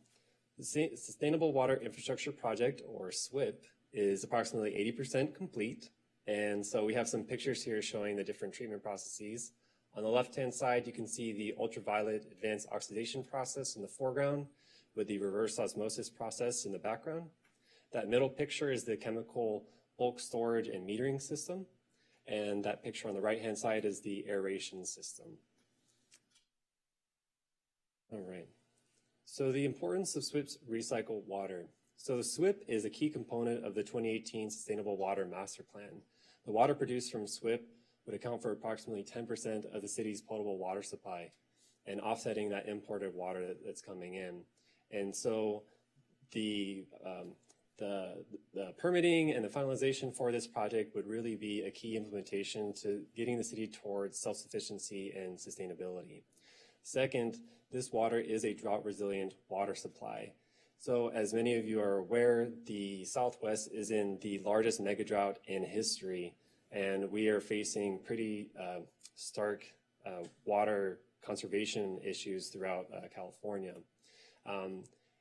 The Sustainable Water Infrastructure Project, or SWIP, is approximately 80% complete. And so we have some pictures here showing the different treatment processes. On the left-hand side, you can see the ultraviolet advanced oxidation process in the foreground with the reverse osmosis process in the background. That middle picture is the chemical bulk storage and metering system. And that picture on the right-hand side is the aeration system. All right. So the importance of SWIP's recycled water. So SWIP is a key component of the 2018 Sustainable Water Master Plan. The water produced from SWIP would account for approximately 10% of the city's potable water supply and offsetting that imported water that's coming in. And so the permitting and the finalization for this project would really be a key implementation to getting the city towards self-sufficiency and sustainability. Second, this water is a drought-resilient water supply. So as many of you are aware, the Southwest is in the largest mega drought in history, and we are facing pretty stark water conservation issues throughout California.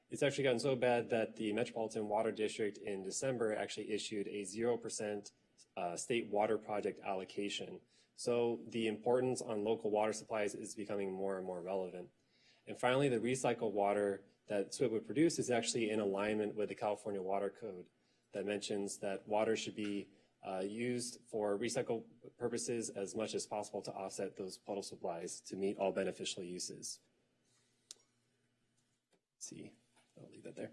It's actually gotten so bad that the Metropolitan Water District in December actually issued a 0% state water project allocation. So the importance on local water supplies is becoming more and more relevant. And finally, the recycled water that SWIP would produce is actually in alignment with the California Water Code that mentions that water should be used for recycle purposes as much as possible to offset those puddle supplies to meet all beneficial uses. Let's see, I'll leave that there.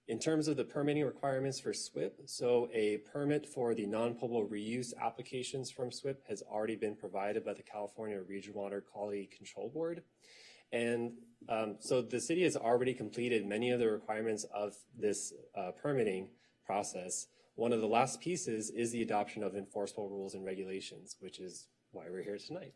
In terms of the permitting requirements for SWIP, so a permit for the non-potable reuse applications from SWIP has already been provided by the California Regional Water Quality Control Board. And so the city has already completed many of the requirements of this permitting process. One of the last pieces is the adoption of enforceable rules and regulations, which is why we're here tonight.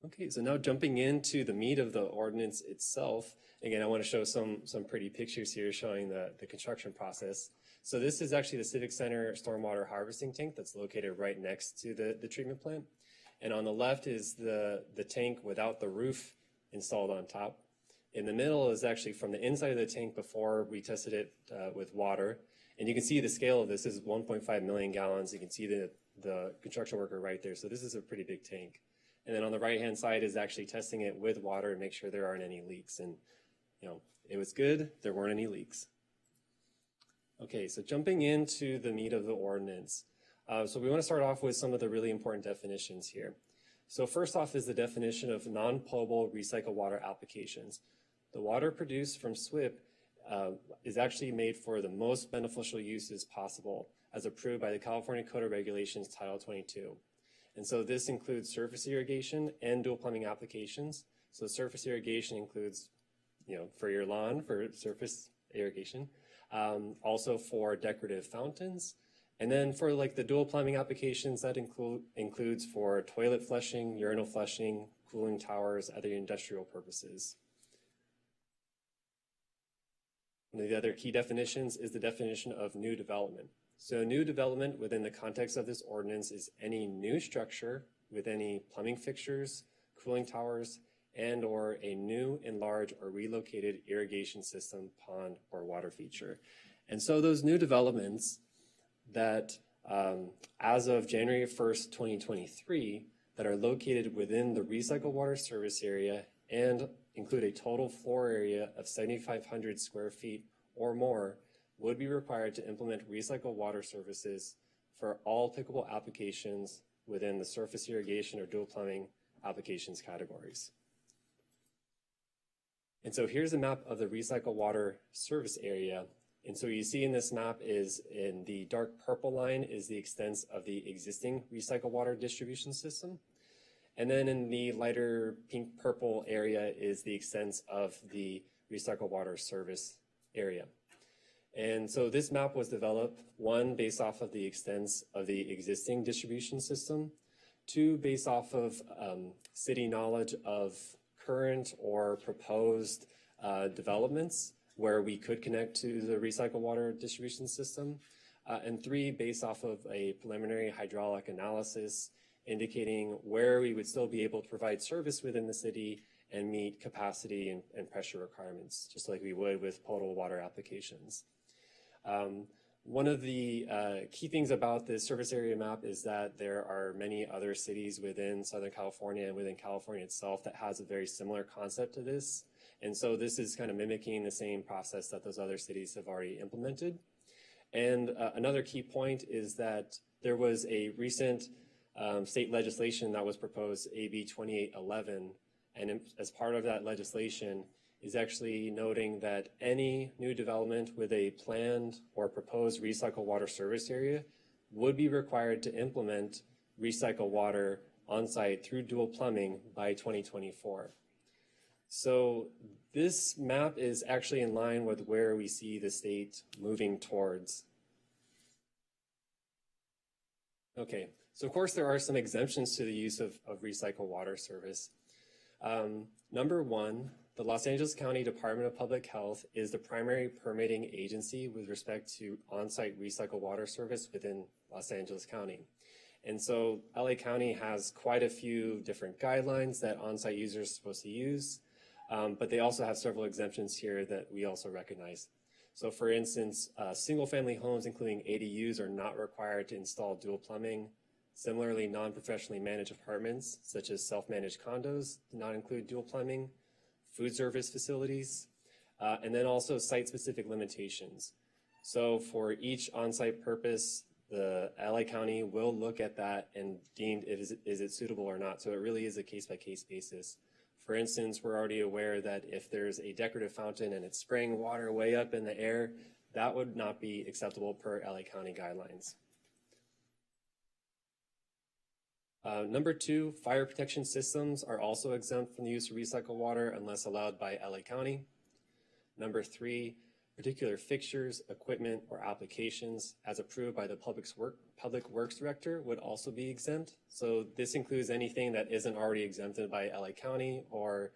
Okay, so now jumping into the meat of the ordinance itself. Again, I want to show some pretty pictures here showing the construction process. So this is actually the Civic Center stormwater harvesting tank that's located right next to the treatment plant. And on the left is the tank without the roof installed on top. In the middle is actually from the inside of the tank before we tested it with water. And you can see the scale of this is 1.5 million gallons. You can see the construction worker right there. So this is a pretty big tank. And then on the right-hand side is actually testing it with water and make sure there aren't any leaks. And, you know, it was good. There weren't any leaks. Okay, so jumping into the meat of the ordinance. So we want to start off with some of the really important definitions here. So first off is the definition of non-potable recycled water applications. The water produced from SWIP is actually made for the most beneficial uses possible as approved by the California Code of Regulations Title 22. And so this includes surface irrigation and dual plumbing applications. So surface irrigation includes, you know, for your lawn, for surface irrigation, also for decorative fountains. And then for like the dual plumbing applications, that includes for toilet flushing, urinal flushing, cooling towers, other industrial purposes. One of the other key definitions is the definition of new development. So new development within the context of this ordinance is any new structure with any plumbing fixtures, cooling towers, and or a new, enlarged, or relocated irrigation system, pond, or water feature. And so those new developments that as of January 1st, 2023, that are located within the recycled water service area and include a total floor area of 7,500 square feet or more would be required to implement recycled water services for all applicable applications within the surface irrigation or dual plumbing applications categories. And so here's a map of the recycled water service area. And so you see in this map is in the dark purple line is the extent of the existing recycled water distribution system. And then in the lighter pink purple area is the extent of the recycled water service area. And so this map was developed, one, based off of the extents of the existing distribution system, two, based off of city knowledge of current or proposed developments where we could connect to the recycled water distribution system, and three, based off of a preliminary hydraulic analysis indicating where we would still be able to provide service within the city and meet capacity and pressure requirements, just like we would with potable water applications. One of the key things about this service area map is that there are many other cities within Southern California and within California itself that has a very similar concept to this. And so this is kind of mimicking the same process that those other cities have already implemented. And another key point is that there was a recent state legislation that was proposed, AB 2811, and as part of that legislation is actually noting that any new development with a planned or proposed recycled water service area would be required to implement recycled water on site through dual plumbing by 2024. So this map is actually in line with where we see the state moving towards. Okay, so of course there are some exemptions to the use of recycled water service. Number one, the Los Angeles County Department of Public Health is the primary permitting agency with respect to on-site recycled water service within Los Angeles County. And so LA County has quite a few different guidelines that on-site users are supposed to use, but they also have several exemptions here that we also recognize. So for instance, single-family homes, including ADUs, are not required to install dual plumbing. Similarly, non-professionally managed apartments, such as self-managed condos, do not include dual plumbing. Food service facilities, and then also site-specific limitations. So for each on-site purpose, the LA County will look at that and deem is it suitable or not. So it really is a case-by-case basis. For instance, we're already aware that if there's a decorative fountain and it's spraying water way up in the air, that would not be acceptable per LA County guidelines. Number two, fire protection systems are also exempt from the use of recycled water unless allowed by LA County. Number three, particular fixtures, equipment, or applications as approved by the Public Works Director would also be exempt. So this includes anything that isn't already exempted by LA County or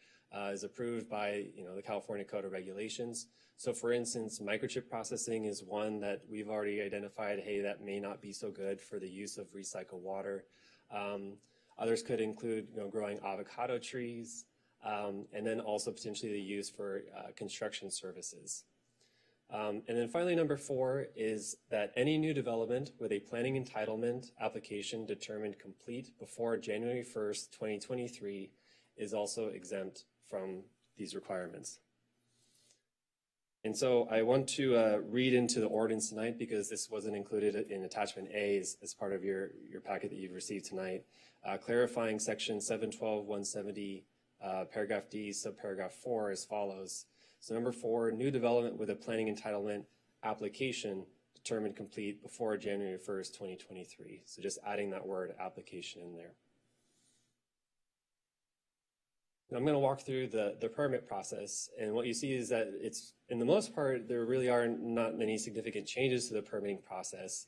is approved by the California Code of Regulations. So for instance, microchip processing is one that we've already identified, hey, that may not be so good for the use of recycled water. Others could include growing avocado trees, and then also potentially the use for construction services. And then finally, number four is that any new development with a planning entitlement application determined complete before January 1st, 2023 is also exempt from these requirements. And so I want to read into the ordinance tonight because this wasn't included in attachment A as part of your packet that you've received tonight, clarifying section 712.170, paragraph D, subparagraph 4 as follows. So number 4, new development with a planning entitlement application determined complete before January 1st, 2023. So just adding that word application in there. I'm going to walk through the permit process, and what you see is that it's, in the most part, there really are not many significant changes to the permitting process.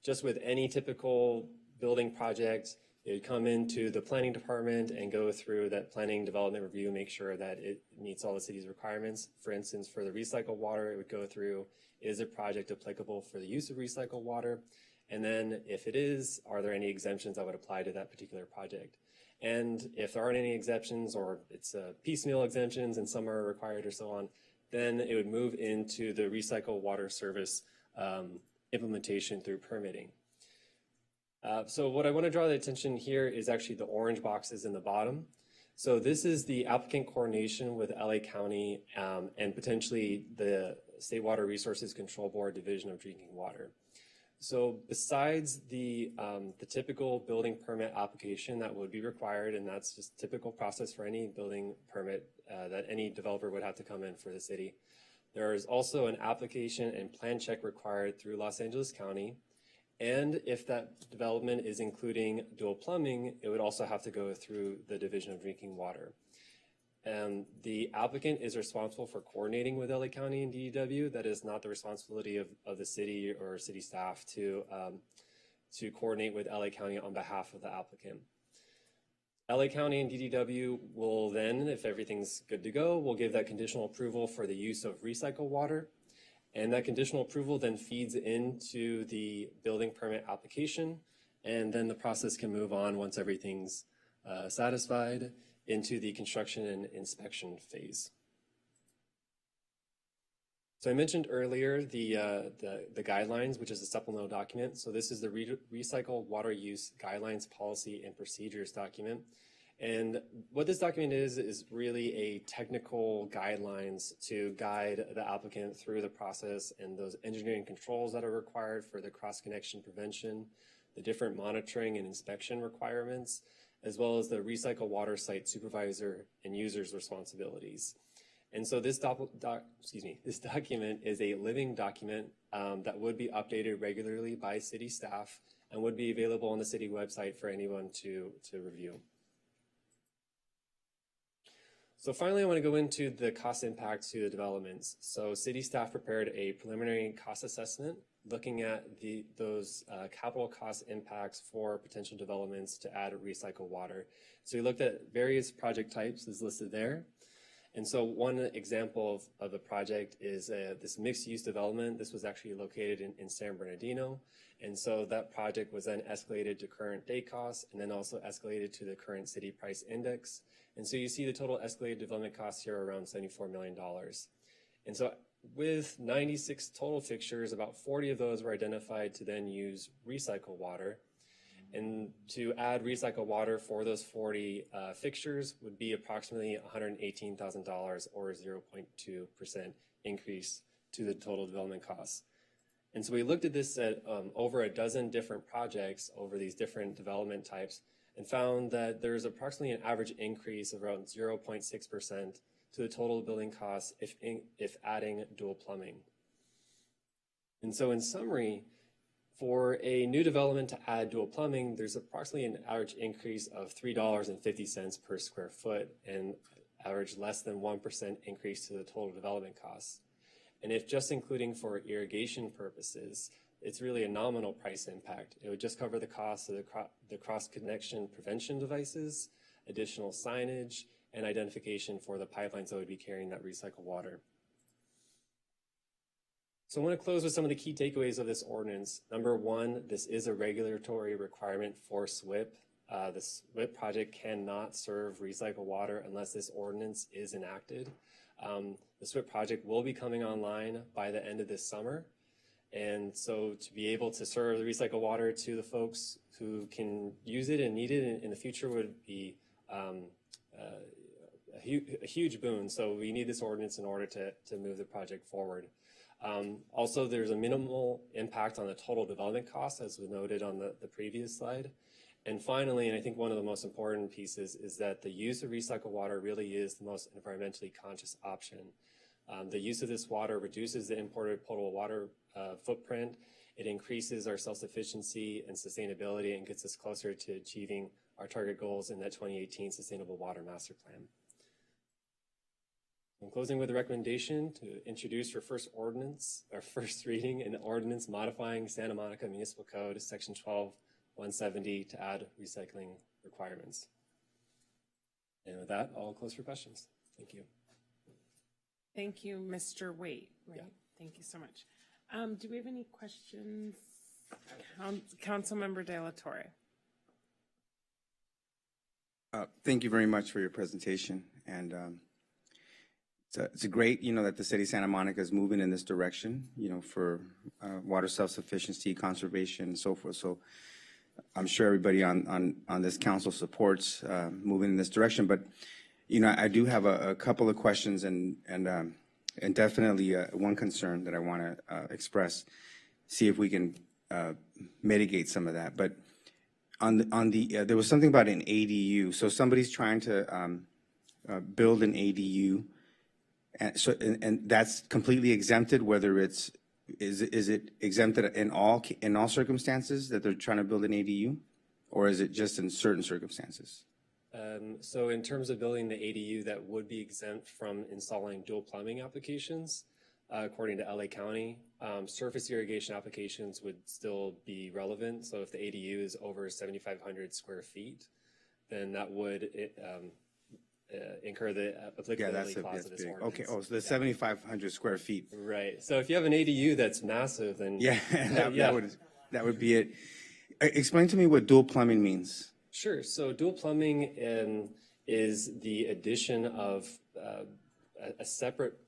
Just with any typical building project, it would come into the planning department and go through that planning development review, make sure that it meets all the city's requirements. For instance, for the recycled water, it would go through, is a project applicable for the use of recycled water? And then if it is, are there any exemptions that would apply to that particular project? And if there aren't any exceptions or it's piecemeal exemptions and some are required or so on, then it would move into the recycled water service implementation through permitting. So what I want to draw the attention here is actually the orange boxes in the bottom. So this is the applicant coordination with LA County and potentially the State Water Resources Control Board Division of Drinking Water. So besides the typical building permit application that would be required, and that's just typical process for any building permit that any developer would have to come in for the city, there is also an application and plan check required through Los Angeles County. And if that development is including dual plumbing, it would also have to go through the Division of Drinking Water. The applicant is responsible for coordinating with LA County and DDW. That is not the responsibility of the city or city staff to coordinate with LA County on behalf of the applicant. LA County and DDW will then, if everything's good to go, will give that conditional approval for the use of recycled water. And that conditional approval then feeds into the building permit application. And then the process can move on once everything's satisfied. into the construction and inspection phase. So I mentioned earlier the guidelines, which is a supplemental document. So this is the Recycle Water Use Guidelines, Policy, and Procedures document. And what this document is really a technical guidelines to guide the applicant through the process and those engineering controls that are required for the cross-connection prevention, the different monitoring and inspection requirements, as well as the recycle water site supervisor and users' responsibilities. And so this this document is a living document that would be updated regularly by city staff and would be available on the city website for anyone to review. So finally, I want to go into the cost impact to the developments. So city staff prepared a preliminary cost assessment looking at those capital cost impacts for potential developments to add recycled water. So we looked at various project types as listed there. And so one example of the project is this mixed-use development. This was actually located in San Bernardino. And so that project was then escalated to current day costs and then also escalated to the current city price index. And so you see the total escalated development costs here around $74 million. And so with 96 total fixtures, about 40 of those were identified to then use recycled water. And to add recycled water for those 40 fixtures would be approximately $118,000 or 0.2% increase to the total development costs. And so we looked at this at over a dozen different projects over these different development types and found that there's approximately an average increase of around 0.6% to the total building costs if adding dual plumbing. And so in summary, for a new development to add dual plumbing, there's approximately an average increase of $3.50 per square foot and average less than 1% increase to the total development costs. And if just including for irrigation purposes, it's really a nominal price impact. It would just cover the cost of the cross-connection prevention devices, additional signage, and identification for the pipelines that would be carrying that recycled water. So I want to close with some of the key takeaways of this ordinance. Number one, this is a regulatory requirement for SWIP. The SWIP project cannot serve recycled water unless this ordinance is enacted. The SWIP project will be coming online by the end of this summer. And so to be able to serve the recycled water to the folks who can use it and need it in the future would be a huge boon. So we need this ordinance in order to move the project forward. Also, there's a minimal impact on the total development cost, as was noted on the previous slide. And finally, and I think one of the most important pieces is that the use of recycled water really is the most environmentally conscious option. The use of this water reduces the imported potable water footprint. It increases our self-sufficiency and sustainability and gets us closer to achieving our target goals in that 2018 Sustainable Water Master Plan. I'm closing with a recommendation to introduce your first reading, an ordinance modifying Santa Monica Municipal Code, Section 12-170, to add recycling requirements. And with that, I'll close for questions. Thank you. Thank you, Mr. Waite. Right? Yeah. Thank you so much. Do we have any questions? Councilmember De La Torre. Thank you very much for your presentation. And it's great, that the city of Santa Monica is moving in this direction, for water self-sufficiency, conservation, and so forth. So I'm sure everybody on this council supports moving in this direction. But, I do have a couple of questions and definitely one concern that I want to express, see if we can mitigate some of that. But there was something about an ADU. So somebody's trying to build an ADU. And that's completely exempted, whether is it exempted in all circumstances that they're trying to build an ADU, or is it just in certain circumstances? So in terms of building the ADU, that would be exempt from installing dual plumbing applications, according to LA County. Surface irrigation applications would still be relevant. So if the ADU is over 7,500 square feet, then that would incur the applicability clause of this ordinance. Okay, so the 7,500 square feet. Right. So if you have an ADU that's massive, then that would be it. Explain to me what dual plumbing means. Sure. So dual plumbing is the addition of a separate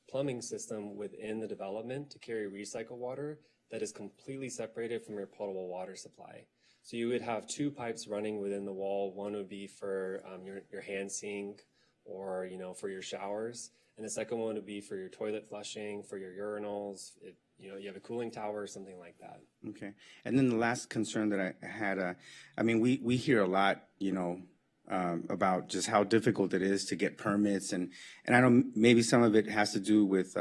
plumbing system within the development to carry recycled water that is completely separated from your potable water supply. So you would have two pipes running within the wall. One would be for your hand sink or, for your showers. And the second one would be for your toilet flushing, for your urinals, if, you have a cooling tower or something like that. Okay. And then the last concern that I had, we hear a lot, about just how difficult it is to get permits. And I know maybe some of it has to do with,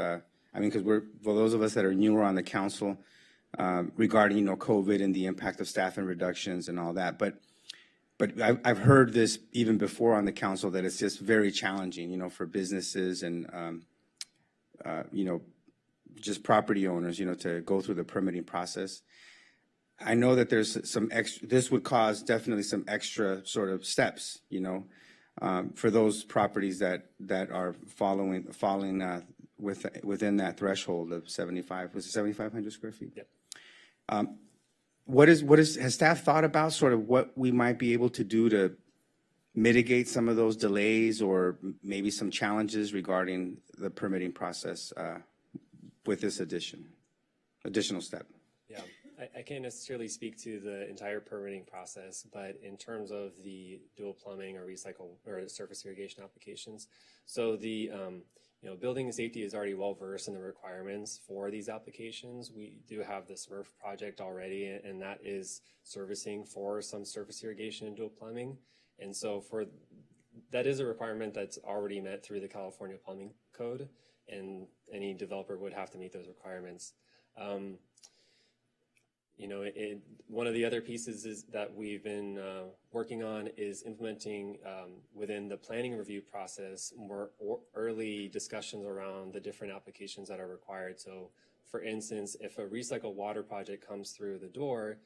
because for those of us that are newer on the council, regarding, COVID and the impact of staffing reductions and all that. But I've heard this even before on the council that it's just very challenging, for businesses and, just property owners, to go through the permitting process. I know that there's some extra, this would cause definitely some extra sort of steps, for those properties that are falling within that threshold of 7,500 square feet? Yep. Has staff thought about sort of what we might be able to do to mitigate some of those delays or maybe some challenges regarding the permitting process with this additional step? Yeah, I can't necessarily speak to the entire permitting process, but in terms of the dual plumbing or recycle or surface irrigation applications, so the building and safety is already well versed in the requirements for these applications. We do have the SMRF project already, and that is servicing for some surface irrigation and dual plumbing. And so that is a requirement that's already met through the California Plumbing Code, and any developer would have to meet those requirements. One of the other pieces is that we've been working on is implementing within the planning review process more early discussions around the different applications that are required. So, for instance, if a recycled water project comes through the door,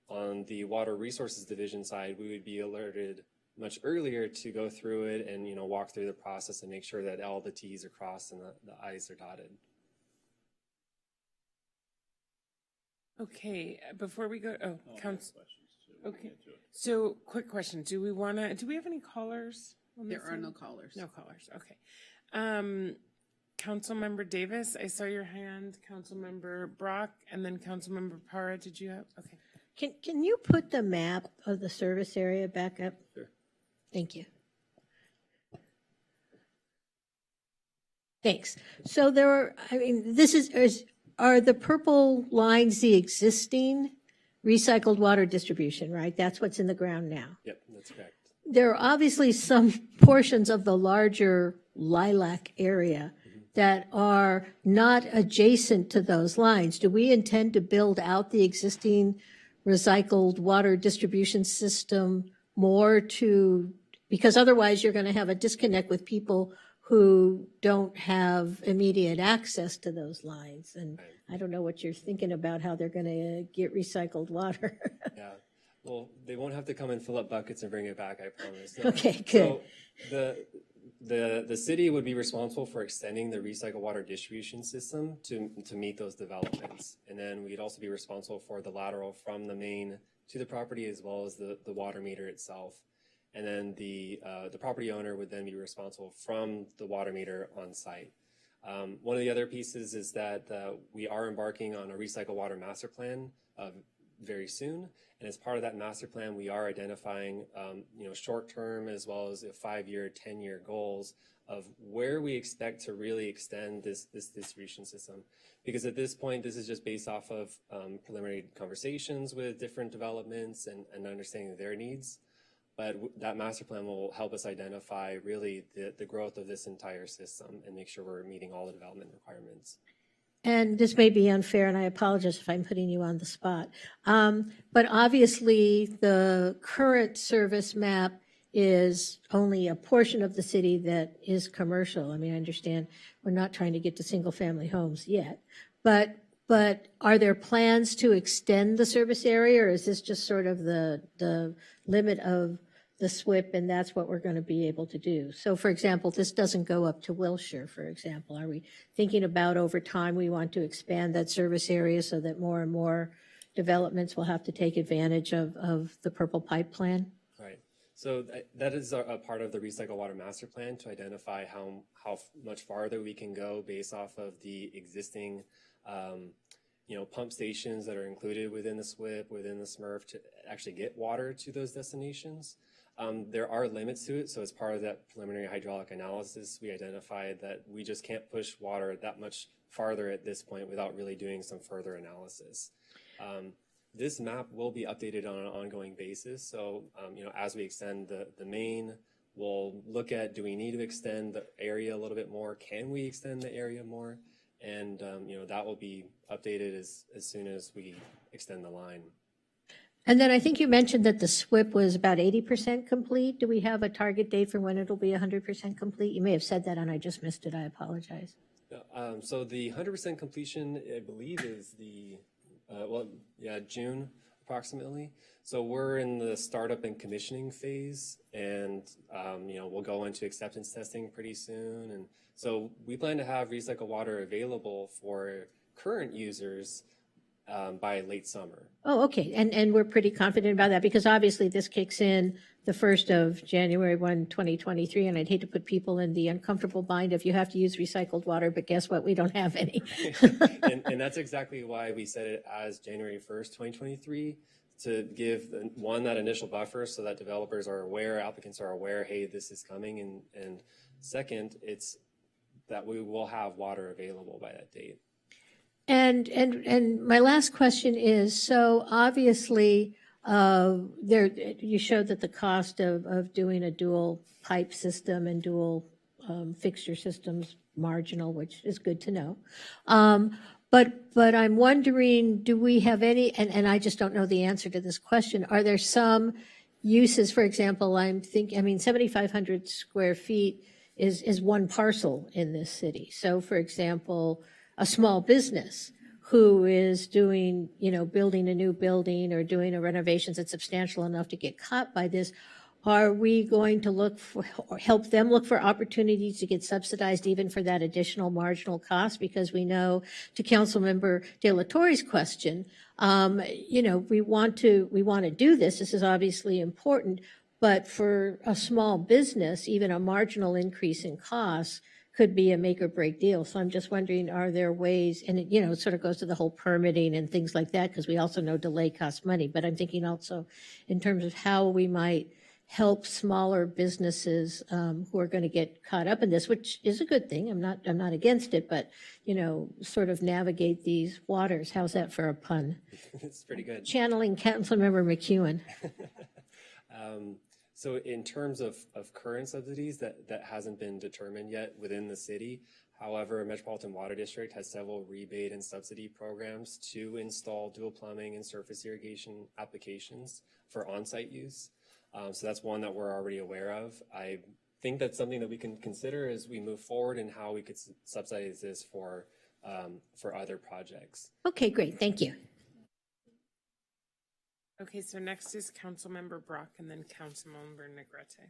on the Water Resources Division side, we would be alerted much earlier to go through it and walk through the process and make sure that all the T's are crossed and the I's are dotted. Okay, before we go, council. Okay, so quick question: do we have any callers? There are no callers. No callers. Okay. Councilmember Davis, I saw your hand. Councilmember Brock, and then Councilmember Parra. Did you have? Okay. Can you put the map of the service area back up? Sure. Thank you. Thanks. So are the purple lines the existing recycled water distribution, right? That's what's in the ground now. Yep, that's correct. There are obviously some portions of the larger lilac area that are not adjacent to those lines. Do we intend to build out the existing recycled water distribution system more because otherwise you're going to have a disconnect with people who don't have immediate access to those lines. And I don't know what you're thinking about how they're going to get recycled water. Yeah, well, they won't have to come and fill up buckets and bring it back, I promise. No. Okay, good. So the city would be responsible for extending the recycled water distribution system to meet those developments. And then we'd also be responsible for the lateral from the main to the property as well as the water meter itself. And then the property owner would then be responsible from the water meter on site. One of the other pieces is that we are embarking on a recycled water master plan very soon. And as part of that master plan, we are identifying short-term as well as 5-year, 10-year goals of where we expect to really extend this distribution system. Because at this point, this is just based off of preliminary conversations with different developments and understanding their needs. But that master plan will help us identify really the growth of this entire system and make sure we're meeting all the development requirements. And this may be unfair, and I apologize if I'm putting you on the spot. But obviously, the current service map is only a portion of the city that is commercial. I mean, I understand we're not trying to get to single-family homes yet. But are there plans to extend the service area, or is this just sort of the limit of the SWIP, and that's what we're going to be able to do? So, for example, this doesn't go up to Wilshire, for example. Are we thinking about over time we want to expand that service area so that more and more developments will have to take advantage of the Purple Pipe Plan? Right. So that is a part of the Recycle Water Master Plan to identify how much farther we can go based off of the existing, pump stations that are included within the SWIP, within the SMRF to actually get water to those destinations. There are limits to it. So as part of that preliminary hydraulic analysis, we identified that we just can't push water that much farther at this point without really doing some further analysis. This map will be updated on an ongoing basis. So, as we extend the main, we'll look at, do we need to extend the area a little bit more? Can we extend the area more? And, that will be updated as soon as we extend the line. And then I think you mentioned that the SWIP was about 80% complete. Do we have a target date for when it'll be 100% complete? You may have said that and I just missed it. I apologize. So the 100% completion, I believe, is June approximately. So we're in the startup and commissioning phase, and we'll go into acceptance testing pretty soon. And so we plan to have recycled water available for current users by late summer. Oh, okay. And we're pretty confident about that because obviously this kicks in the 1st of January 1, 2023, and I'd hate to put people in the uncomfortable bind if you have to use recycled water, but guess what? We don't have any. and that's exactly why we set it as January 1st, 2023, to give, one, that initial buffer so that developers are aware, applicants are aware, hey, this is coming, and second, it's that we will have water available by that date. And my last question is, so obviously, you showed that the cost of doing a dual pipe system and dual fixture systems marginal, which is good to know. But I'm wondering, do we have any, and I just don't know the answer to this question, are there some uses, for example, 7,500 square feet is one parcel in this city. So for example, a small business who is doing, building a new building or doing a renovations that's substantial enough to get caught by this, are we going to look for, or help them look for opportunities to get subsidized even for that additional marginal cost? Because we know, to Councilmember De La Torre's question, we want to do this. This is obviously important, but for a small business, even a marginal increase in costs could be a make or break deal. So I'm just wondering, are there ways, and it sort of goes to the whole permitting and things like that, because we also know delay costs money, but I'm thinking also in terms of how we might help smaller businesses who are going to get caught up in this, which is a good thing. I'm not against it, but sort of navigate these waters. How's that for a pun? It's pretty good. Channeling Councilmember McEwen. So in terms of current subsidies, that hasn't been determined yet within the city. However, Metropolitan Water District has several rebate and subsidy programs to install dual plumbing and surface irrigation applications for on-site use. So that's one that we're already aware of. I think that's something that we can consider as we move forward and how we could subsidize this for other projects. Okay, great. Thank you. Okay, so next is Councilmember Brock and then Councilmember Negrete.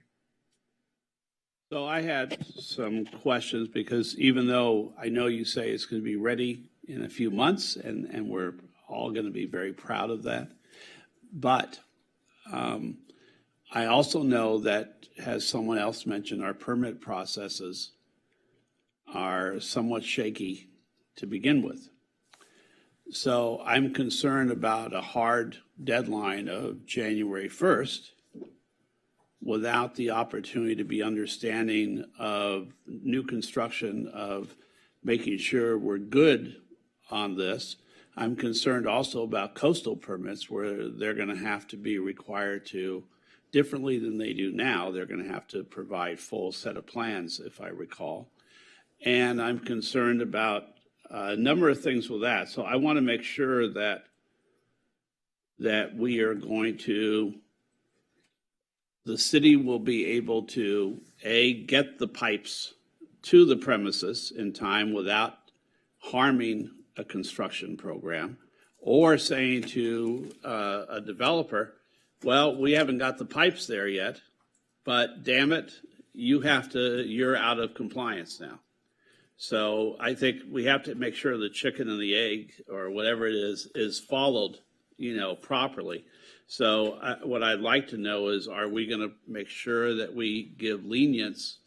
So I had some questions because even though I know you say it's going to be ready in a few months and we're all going to be very proud of that, but I also know that, as someone else mentioned, our permit processes are somewhat shaky to begin with. So I'm concerned about a hard deadline of January 1st without the opportunity to be understanding of new construction, of making sure we're good on this. I'm concerned also about coastal permits where they're going to have to be required to, differently than they do now, they're going to have to provide full set of plans, if I recall. And I'm concerned about a number of things with that. So I want to make sure that we are going to, the city will be able to, get the pipes to the premises in time without harming a construction program, or saying to a developer, well, we haven't got the pipes there yet, but damn it, you're out of compliance now. So I think we have to make sure the chicken and the egg, or whatever it is followed properly. So what I'd like to know is, are we going to make sure that we give lenience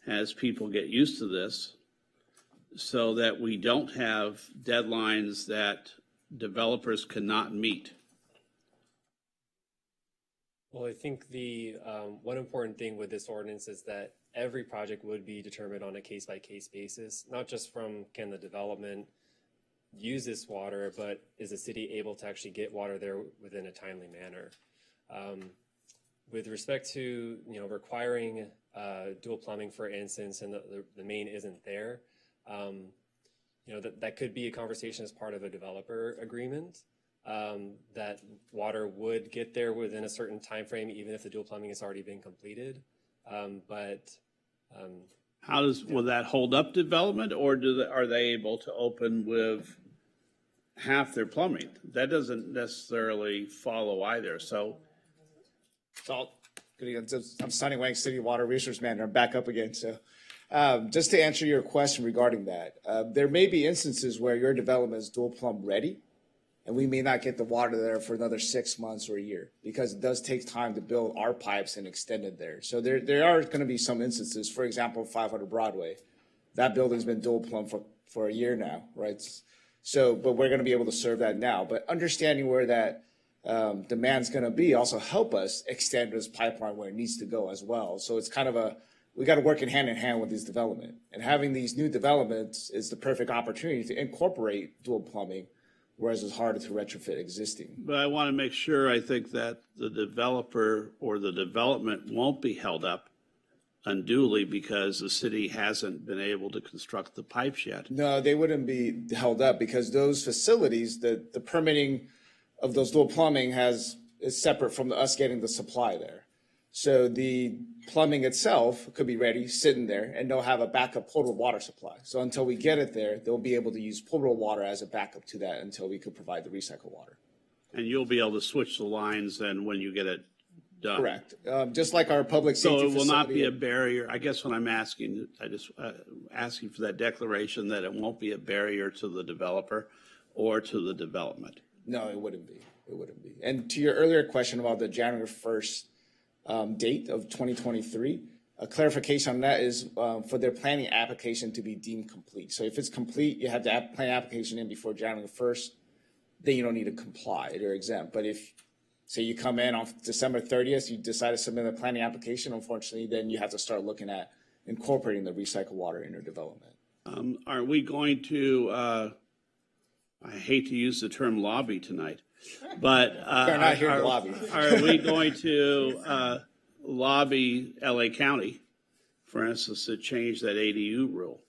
as people get used to this so that we don't have deadlines that developers cannot meet? Well, I think the one important thing with this ordinance is that every project would be determined on a case-by-case basis, not just from can the development use this water, but is the city able to actually get water there within a timely manner? With respect to requiring dual plumbing, for instance, and the main isn't there, that could be a conversation as part of a developer agreement. That water would get there within a certain time frame, even if the dual plumbing has already been completed. Will that hold up development, or are they able to open with half their plumbing? That doesn't necessarily follow either. So I'm Sonny Wang, City Water Resource Manager. I'm back up again. So just to answer your question regarding that, there may be instances where your development is dual plumb ready, and we may not get the water there for another 6 months or a year, because it does take time to build our pipes and extend it there. So there are going to be some instances. For example, 500 Broadway, that building's been dual plumb for a year now, right? So, but we're going to be able to serve that now. But understanding where that demand's going to be also help us extend this pipeline where it needs to go as well. So it's kind of we got to work in hand with this development. And having these new developments is the perfect opportunity to incorporate dual plumbing, whereas it's harder to retrofit existing. But I want to make sure, I think, that the developer or the development won't be held up unduly because the city hasn't been able to construct the pipes yet. No, they wouldn't be held up because those facilities, the permitting of those dual plumbing is separate from us getting the supply there. So the plumbing itself could be ready, sitting there, and they'll have a backup potable water supply. So until we get it there, they'll be able to use potable water as a backup to that until we could provide the recycled water. And you'll be able to switch the lines then when you get it done. Correct. Just like our public safety So it will facility. not be a barrier. I guess when I'm asking, I just asking for that declaration that it won't be a barrier to the developer or to the development. No, it wouldn't be. It wouldn't be. And to your earlier question about the January 1st date of 2023, a clarification on that is for their planning application to be deemed complete. So if it's complete, you have the planning application in before January 1st, then you don't need to comply. They're exempt. But if, say, you come in on December 30th, you decide to submit a planning application, unfortunately, then you have to start looking at incorporating the recycled water in your development. Are we going to, I hate to use the term lobby tonight, but They're not here to lobby. Are we going to lobby LA County, for instance, to change that ADU rule?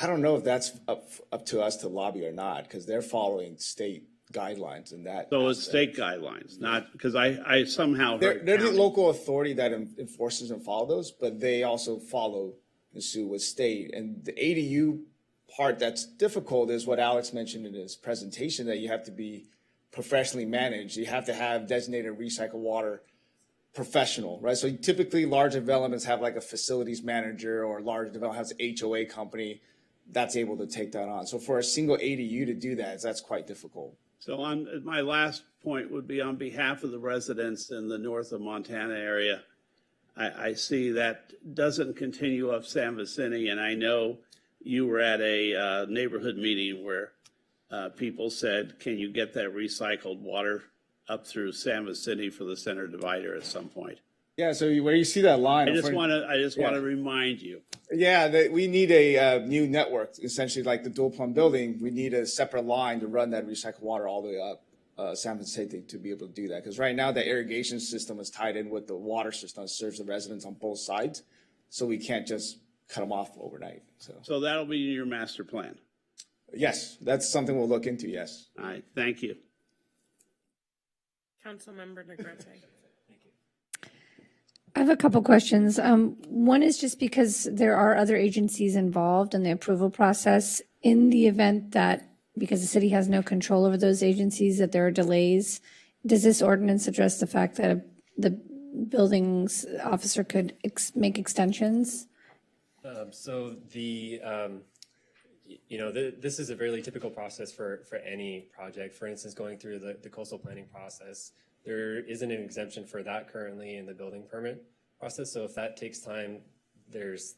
I don't know if that's up to us to lobby or not, because they're following state guidelines in that. So it's state guidelines, not, because I somehow heard They're the county. local authority that enforces and follow those, but they also follow and sue with state. And the ADU part that's difficult is what Alex mentioned in his presentation, that you have to be professionally managed. You have to have designated recycled water professional, right? So typically large developments have like a facilities manager, or large development has an HOA company that's able to take that on. So for a single ADU to do that, that's quite difficult. So my last point would be on behalf of the residents in the north of Montana area. I see that doesn't continue up San Vicente, and I know you were at a neighborhood meeting where people said, can you get that recycled water up through San Vicente for the center divider at some point? Yeah, so where you see that line. I just want to remind you. Yeah, we need a new network, essentially like the dual plumb building. We need a separate line to run that recycled water all the way up San Vicente to be able to do that. Because right now the irrigation system is tied in with the water system that serves the residents on both sides. So we can't just cut them off overnight. So that'll be your master plan? Yes, that's something we'll look into, yes. All right, thank you. Councilmember Negrete. I have a couple questions. One is just because there are other agencies involved in the approval process, in the event that, because the city has no control over those agencies, that there are delays, does this ordinance address the fact that the buildings officer could make extensions? So the this is a really typical process for any project. For instance, going through the coastal planning process, there isn't an exemption for that currently in the building permit process. So if that takes time, there's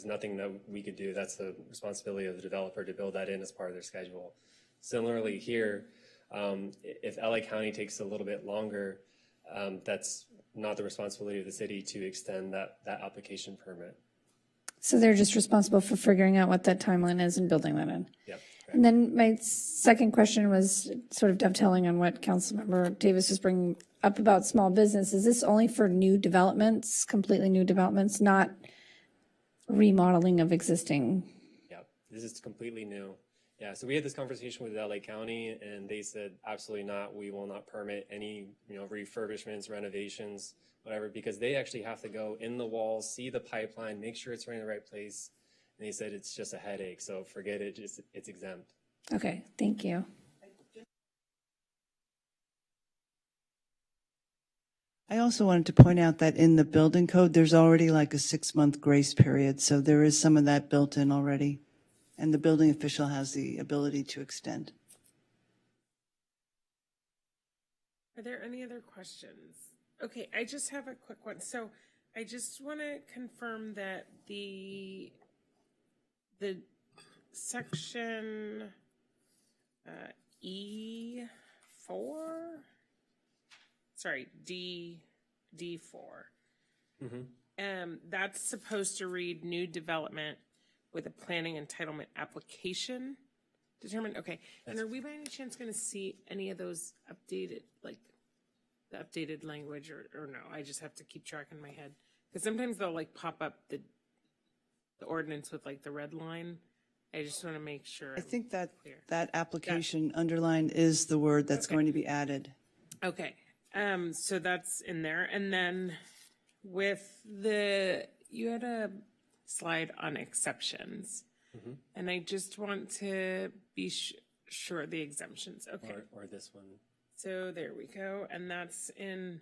nothing that we could do. That's the responsibility of the developer to build that in as part of their schedule. Similarly here, if LA County takes a little bit longer, that's not the responsibility of the city to extend that application permit. So they're just responsible for figuring out what that timeline is and building that in. Yep. And then my second question was sort of dovetailing on what Councilmember Davis is bringing up about small business. Is this only for new developments, completely new developments, not remodeling of existing? Yep, this is completely new. Yeah, so we had this conversation with LA County, and they said, absolutely not. We will not permit any, refurbishments, renovations, whatever, because they actually have to go in the walls, see the pipeline, make sure it's right in the right place. And they said it's just a headache, so forget it. It's exempt. Okay, thank you. I also wanted to point out that in the building code, there's already like a 6-month grace period, so there is some of that built in already. And the building official has the ability to extend. Are there any other questions? Okay, I just have a quick one. So I just want to confirm that the section E4, sorry, D4, that's supposed to read new development with a planning entitlement application determined. Okay, and are we by any chance going to see any of those updated, like the updated language, or no? I just have to keep track in my head because sometimes they'll like pop up the ordinance with like the red line. I just want to make sure. I think that that application underline is the word that's going to be added. Okay, so that's in there, and then with you had a slide on exceptions, and I just want to be sure the exemptions. Okay, or this one. So there we go, and that's in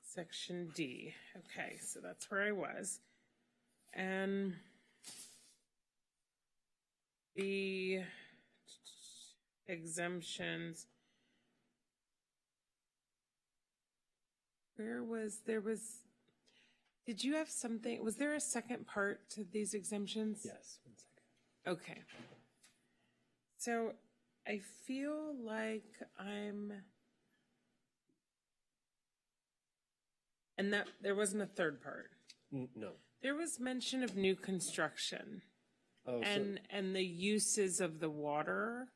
section D. Okay, so that's where I was, and the exemptions. Did you have something, was there a second part to these exemptions? Yes, 1 second. Okay. So I feel like and that there wasn't a third part. No. There was mention of new construction Oh, and the uses of the water.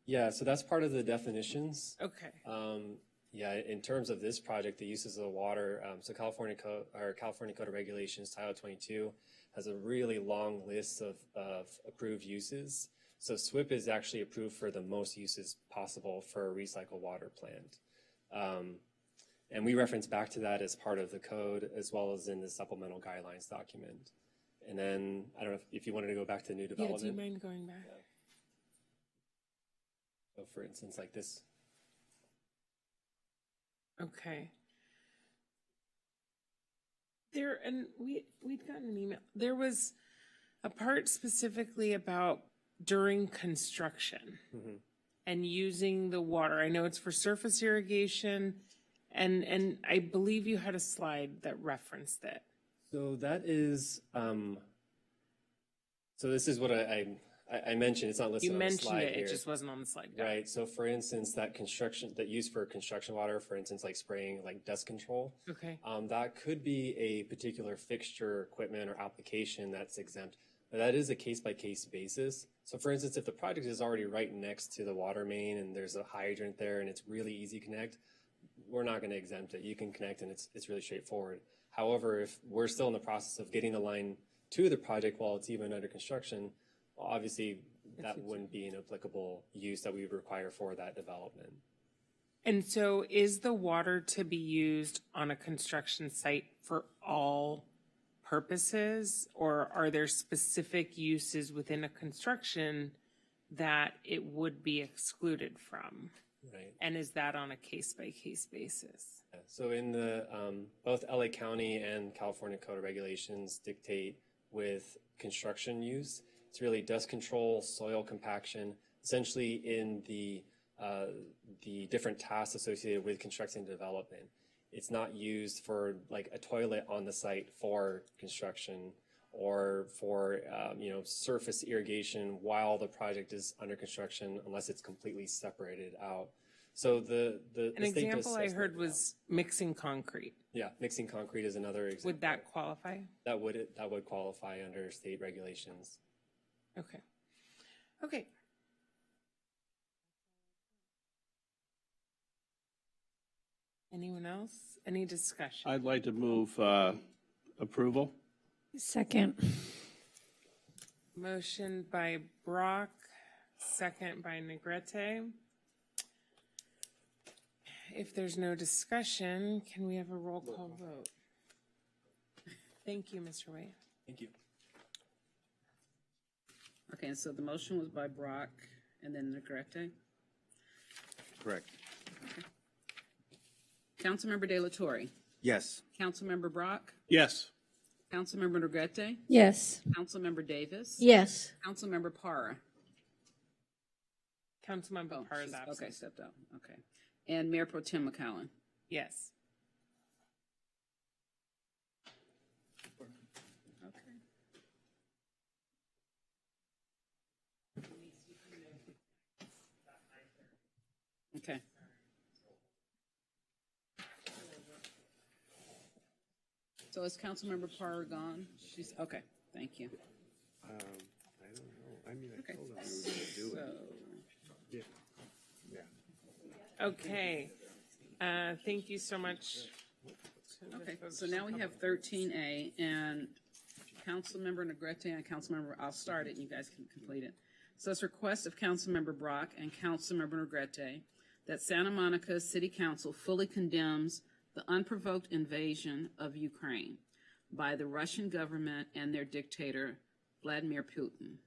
Yeah, so that's part of the definitions. Okay. Yeah, in terms of this project, the uses of the water, so California Code of Regulations, Title 22, has a really long list of approved uses. So SWIP is actually approved for the most uses possible for a recycled water plant. And we reference back to that as part of the code, as well as in the supplemental guidelines document. And then, I don't know if you wanted to go back to new development. Yeah, do you mind going back? Yeah. So for instance, like this. Okay. And we'd gotten an email. There was a part specifically about during construction and using the water. I know it's for surface irrigation, and I believe you had a slide that referenced it. So that is, so this is what I mentioned. It's not listed on the slide here. You mentioned it, it just wasn't on the slide. Right. So for instance, that use for construction water, for instance, like spraying like dust control. Okay. That could be a particular fixture, equipment, or application that's exempt. But that is a case-by-case basis. So for instance, if the project is already right next to the water main and there's a hydrant there and it's really easy to connect, we're not going to exempt it. You can connect and it's really straightforward. However, if we're still in the process of getting the line to the project while it's even under construction, well, obviously that wouldn't be an applicable use that we would require for that development. And so is the water to be used on a construction site for all purposes, or are there specific uses within a construction that it would be excluded from? Right. And is that on a case-by-case basis? Yeah. So in the both LA County and California Code of Regulations dictate with construction use. It's really dust control, soil compaction, essentially in the different tasks associated with construction and development. It's not used for like a toilet on the site for construction or for surface irrigation while the project is under construction, unless it's completely separated out. So an example I heard was mixing concrete. Yeah, mixing concrete is another example. Would that qualify? That would qualify under state regulations. Okay. Okay. Anyone else? Any discussion? I'd like to move approval. Second. Motion by Brock, second by Negrete. If there's no discussion, can we have a roll call vote? Thank you, Mr. Wade. Thank you. Okay, so the motion was by Brock and then Negrete. Correct. Councilmember De La Torre. Yes. Councilmember Brock. Yes. Councilmember Negrete. Yes. Councilmember Davis. Yes. Councilmember Parra. Councilmember Parra is absent. Okay, stepped out. Okay. And Mayor Pro Tem McCollum. Yes. Okay. So is Councilmember Parra gone? She's, okay, thank you. I don't know. I mean, I Okay. told them we were going to do it. Yeah. Yeah. Okay. Thank you so much. Okay, so now we have 13A, and Councilmember Negrete and Councilmember, I'll start it, and you guys can complete it. So it's a request of Councilmember Brock and Councilmember Negrete that Santa Monica City Council fully condemns the unprovoked invasion of Ukraine by the Russian government and their dictator, Vladimir Putin.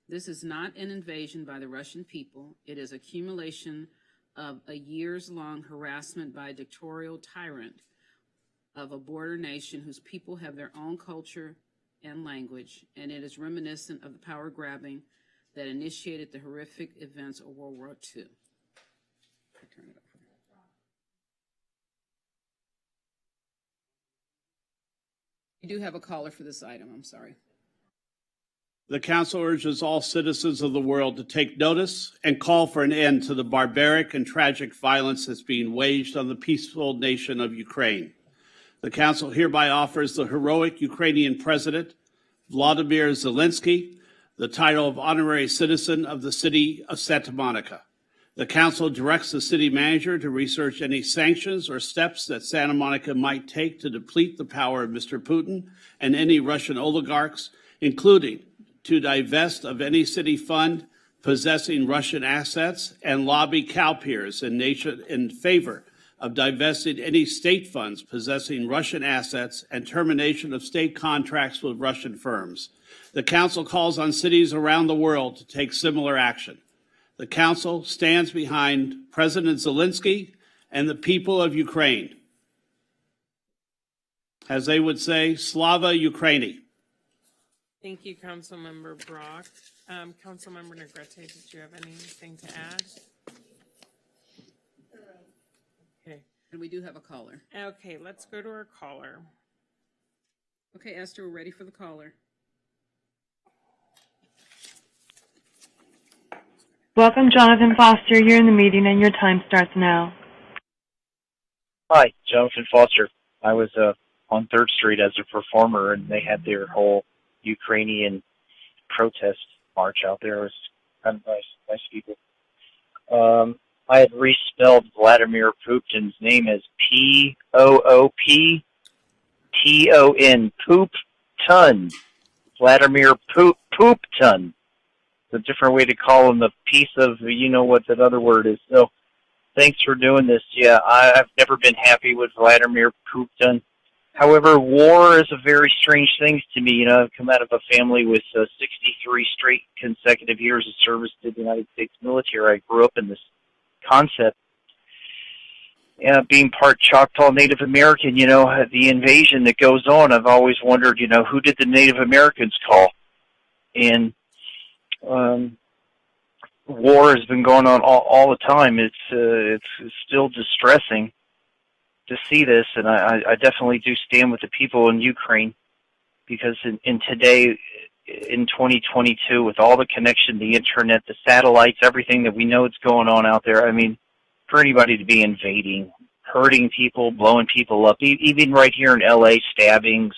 This is not an invasion by the Russian people. It is accumulation of a years-long harassment by a dictatorial tyrant of a border nation whose people have their own culture and language, and it is reminiscent of the power grabbing that initiated the horrific events of World War II. Turn it up. You do have a caller for this item, I'm sorry. The council urges all citizens of the world to take notice and call for an end to the barbaric and tragic violence that's being waged on the peaceful nation of Ukraine. The council hereby offers the heroic Ukrainian president, Vladimir Zelensky, the title of honorary citizen of the city of Santa Monica. The council directs the city manager to research any sanctions or steps that Santa Monica might take to deplete the power of Mr. Putin and any Russian oligarchs, including to divest of any city fund possessing Russian assets and lobby CalPERS in favor of divesting any state funds possessing Russian assets and termination of state contracts with Russian firms. The council calls on cities around the world to take similar action. The council stands behind President Zelensky and the people of Ukraine. As they would say, Slava Ukraini. Thank you, Councilmember Brock. Councilmember Negrete, did you have anything to add? Okay. And we do have a caller. Okay, let's go to our caller. Okay, Esther, we're ready for the caller. Welcome, Jonathan Foster. You're in the meeting and your time starts now. Hi, Jonathan Foster. I was on 3rd Street as a performer, and they had their whole Ukrainian protest march out there. It was kind of nice people. I had respelled Vladimir Putin's name as P-O-O-P-T-O-N, Poop-ton. Vladimir Poop-ton. It's a different way to call him, the piece of, you know what that other word is. So thanks for doing this. Yeah, I've never been happy with Vladimir Putin. However, war is a very strange thing to me. You know, I've come out of a family with 63 straight consecutive years of service to the United States military. I grew up in this concept. Being part Choctaw Native American, you know, the invasion that goes on, I've always wondered, you know, who did the Native Americans call? And war has been going on all the time. It's still distressing to see this, and I definitely do stand with the people in Ukraine, because in today, in 2022, with all the connection, the internet, the satellites, everything that we know is going on out there, I mean, for anybody to be invading, hurting people, blowing people up, even right here in LA, stabbings,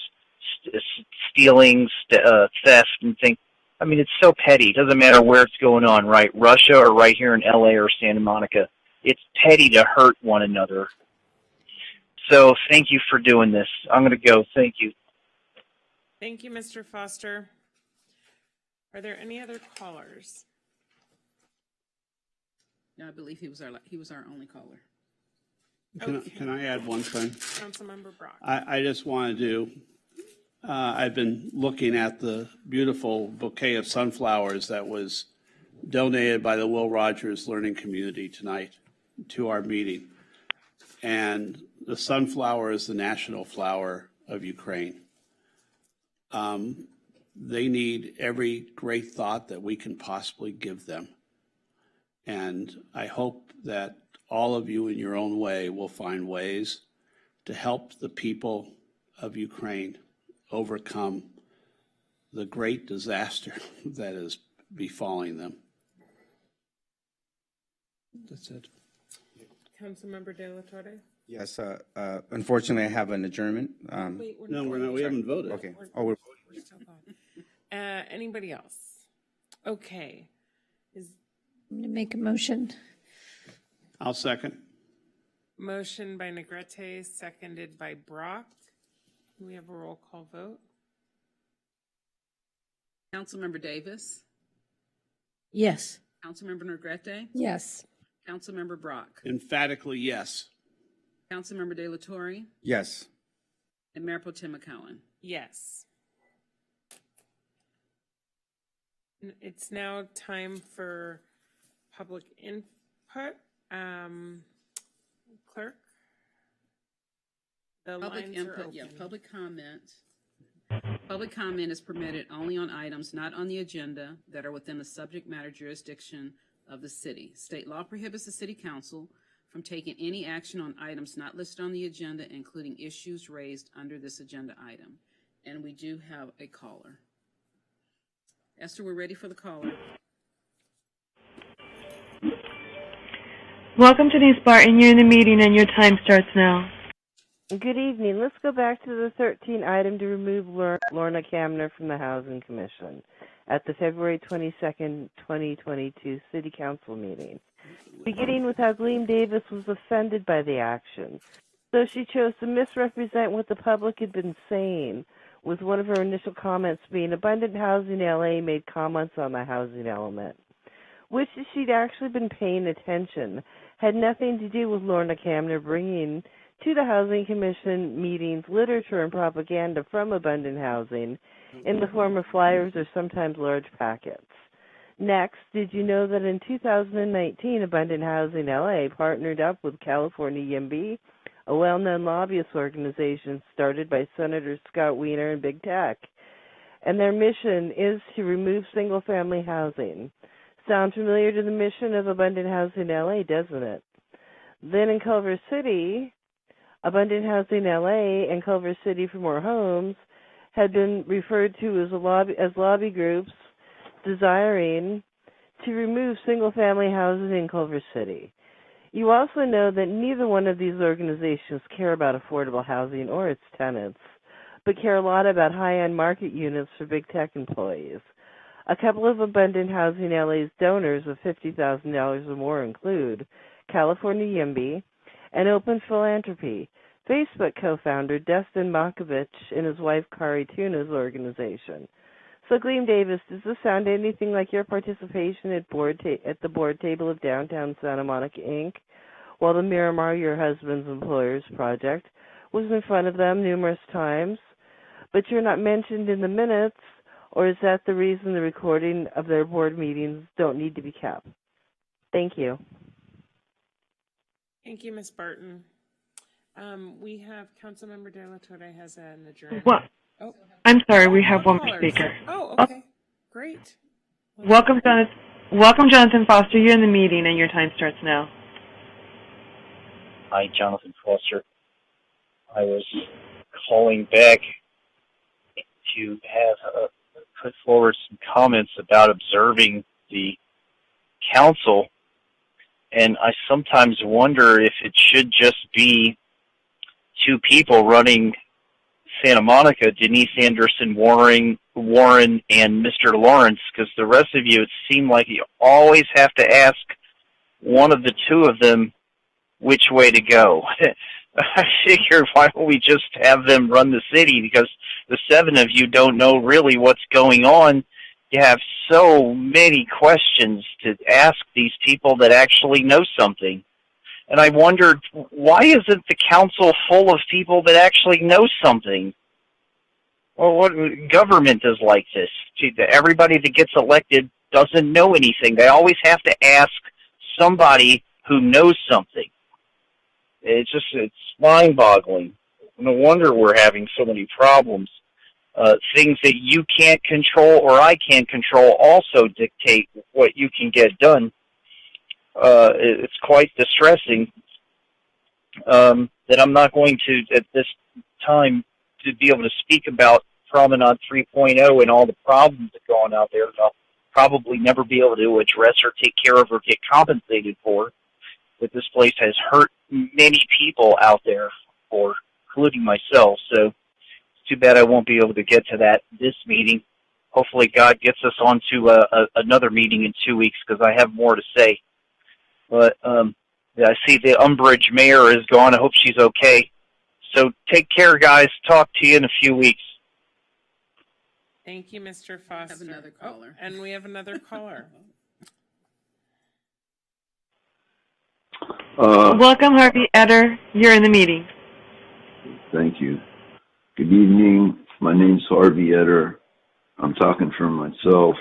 stealings, theft, and things. I mean, it's so petty. It doesn't matter where it's going on, right? Russia or right here in LA or Santa Monica. It's petty to hurt one another. So thank you for doing this. I'm going to go. Thank you. Thank you, Mr. Foster. Are there any other callers? No, I believe he was our only caller. Can I add one thing? Councilmember Brock. I just wanted to, I've been looking at the beautiful bouquet of sunflowers that was donated by the Will Rogers Learning Community tonight to our meeting. And the sunflower is the national flower of Ukraine. They need every great thought that we can possibly give them. And I hope that all of you in your own way will find ways to help the people of Ukraine overcome the great disaster that is befalling them. That's it. Councilmember De La Torre. Yes, unfortunately, I have an adjournment. Wait, No, we're not. We haven't voted. Okay. Oh, we're We're still going. Anybody else? Okay. I'm going to make a motion. I'll second. Motion by Negrete, seconded by Brock. Can we have a roll call vote? Councilmember Davis, Yes. Councilmember Negrete, Yes. Councilmember Brock, Emphatically, yes. Councilmember De La Torre, Yes. and Mayor Pro Tem McCowen. Yes. It's now time for public input. Clerk? The Public lines are input, open. yeah, public comment. Public comment is permitted only on items not on the agenda that are within the subject matter jurisdiction of the city. State law prohibits the city council from taking any action on items not listed on the agenda, including issues raised under this agenda item. And we do have a caller. Esther, we're ready for the caller. Welcome to Denise Barton. You're in the meeting and your time starts now. Good evening. Let's go back to the 13th item to remove Lorna Kamner from the Housing Commission at the February 22nd, 2022 City Council meeting. Beginning with how Gleam Davis was offended by the action. So she chose to misrepresent what the public had been saying, with one of her initial comments being Abundant Housing LA made comments on the housing element, which she'd actually been paying attention, had nothing to do with Lorna Kamner bringing to the Housing Commission meetings literature and propaganda from Abundant Housing in the form of flyers or sometimes large packets. Next, did you know that in 2019, Abundant Housing LA partnered up with California YIMBY, a well-known lobbyist organization started by Senators Scott Wiener and Big Tech, and their mission is to remove single-family housing. Sound familiar to the mission of Abundant Housing LA, doesn't it? Then in Culver City, Abundant Housing LA and Culver City for More Homes had been referred to as lobby groups desiring to remove single-family housing in Culver City. You also know that neither one of these organizations care about affordable housing or its tenants, but care a lot about high-end market units for big tech employees. A couple of Abundant Housing LA's donors of $50,000 or more include California YIMBY and Open Philanthropy, Facebook co-founder Dustin Makovich and his wife Kari Tuna's organization. So, Gleam Davis, does this sound anything like your participation at the board table of Downtown Santa Monica, Inc., while the Miramar, your husband's employer's project, was in front of them numerous times, but you're not mentioned in the minutes, or is that the reason the recording of their board meetings don't need to be kept? Thank you. Thank you, Ms. Barton. We have Councilmember De La Torre has an adjournment. What? Oh, I'm sorry, we have one callers. speaker. Oh, okay. Great. Welcome, Jonathan. Welcome, Jonathan Foster. You're in the meeting, and your time starts now. Hi, Jonathan Foster. I was calling back to have put forward some comments about observing the council, and I sometimes wonder if it should just be two people running Santa Monica, Denise Anderson, Warren, and Mr. Lawrence, because the rest of you, it seemed like you always have to ask one of the two of them which way to go. I figured, why don't we just have them run the city, because the seven of you don't know really what's going on. You have so many questions to ask these people that actually know something. And I wondered, why isn't the council full of people that actually know something? Well, what government is like this? Everybody that gets elected doesn't know anything. They always have to ask somebody who knows something. It's mind-boggling. No wonder we're having so many problems. Things that you can't control or I can't control also dictate what you can get done. It's quite distressing that I'm not going to, at this time, to be able to speak about Promenade 3.0 and all the problems that go on out there that I'll probably never be able to address or take care of or get compensated for. But this place has hurt many people out there, including myself. So it's too bad I won't be able to get to this meeting. Hopefully God gets us onto another meeting in 2 weeks, because I have more to say. But I see the Umbridge mayor is gone. I hope she's okay. So take care, guys. Talk to you in a few weeks. Thank you, Mr. Foster. Have another caller. And we have another caller. Welcome, Harvey Etter. You're in the meeting. Thank you. Good evening. My name's Harvey Etter. I'm talking for myself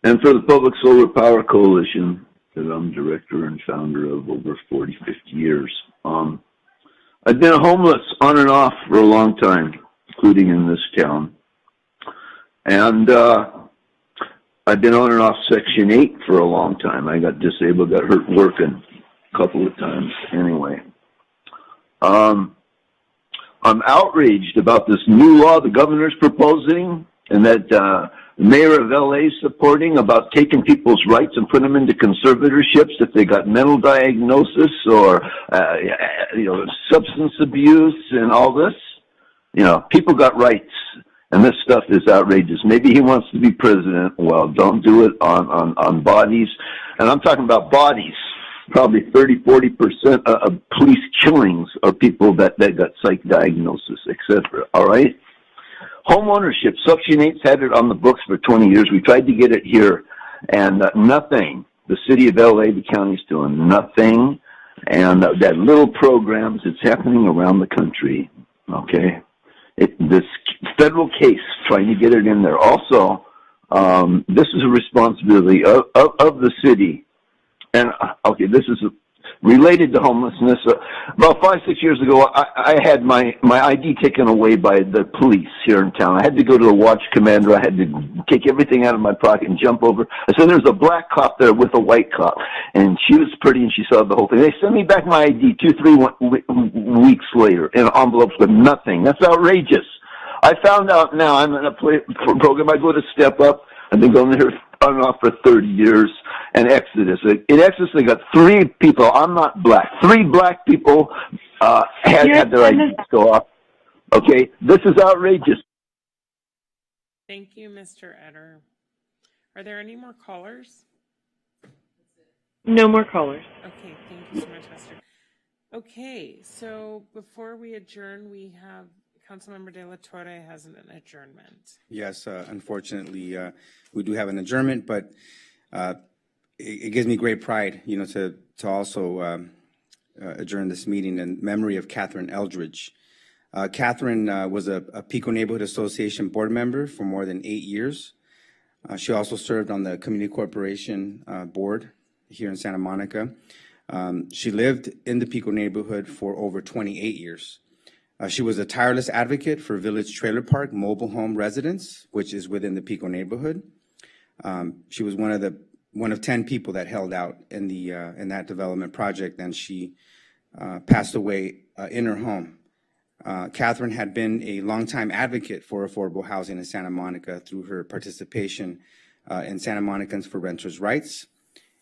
and for the Public Solar Power Coalition that I'm director and founder of over 40, 50 years. I've been homeless on and off for a long time, including in this town. And I've been on and off Section 8 for a long time. I got disabled, got hurt working a couple of times anyway. I'm outraged about this new law the governor's proposing and that the mayor of LA is supporting about taking people's rights and putting them into conservatorships if they got mental diagnosis or, substance abuse and all this. People got rights, and this stuff is outrageous. Maybe he wants to be president. Well, don't do it on bodies. And I'm talking about bodies. Probably 30-40% of police killings are people that got psych diagnosis, etc. All right? Home ownership. Section 8's had it on the books for 20 years. We tried to get it here, and nothing. The city of LA, the county's doing nothing. And that little programs, it's happening around the country. Okay? This federal case, trying to get it in there. Also, this is a responsibility of the city. And, okay, this is related to homelessness. About 5-6 years ago, I had my ID taken away by the police here in town. I had to go to a watch commander. I had to take everything out of my pocket and jump over. I said, there's a black cop there with a white cop. And she was pretty and she saw the whole thing. They sent me back my ID 2-3 weeks later in envelopes with nothing. That's outrageous. I found out now I'm in a program. I go to Step Up. I've been going there on and off for 30 years. And Exodus. In Exodus, they got 3 people. I'm not black. 3 black people had their IDs go off. Okay? This is outrageous. Thank you, Mr. Etter. Are there any more callers? No more callers. Okay, thank you so much, Esther. Okay, so before we adjourn, we have Councilmember De La Torre has an adjournment. Yes, unfortunately, we do have an adjournment, but it gives me great pride, to also adjourn this meeting in memory of Catherine Eldridge. Catherine was a Pico Neighborhood Association board member for more than 8 years. She also served on the Community Corporation board here in Santa Monica. She lived in the Pico neighborhood for over 28 years. She was a tireless advocate for Village Trailer Park mobile home residents, which is within the Pico neighborhood. She was one of 10 people that held out in that development project, and she passed away in her home. Catherine had been a longtime advocate for affordable housing in Santa Monica through her participation in Santa Monicans for Renters' Rights,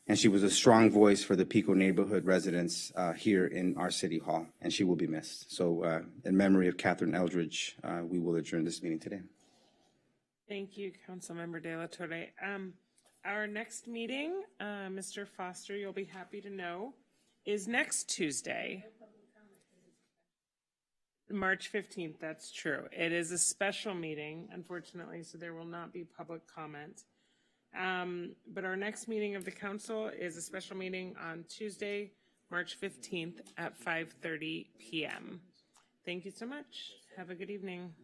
and she was a strong voice for the Pico neighborhood residents here in our city hall, and she will be missed. So in memory of Catherine Eldridge, we will adjourn this meeting today. Thank you, Councilmember De La Torre. Our next meeting, Mr. Foster, you'll be happy to know, is next Tuesday, March 15th. That's true. It is a special meeting, unfortunately, so there will not be public comment. But our next meeting of the council is a special meeting on Tuesday, March 15th at 5:30 p.m. Thank you so much. Have a good evening.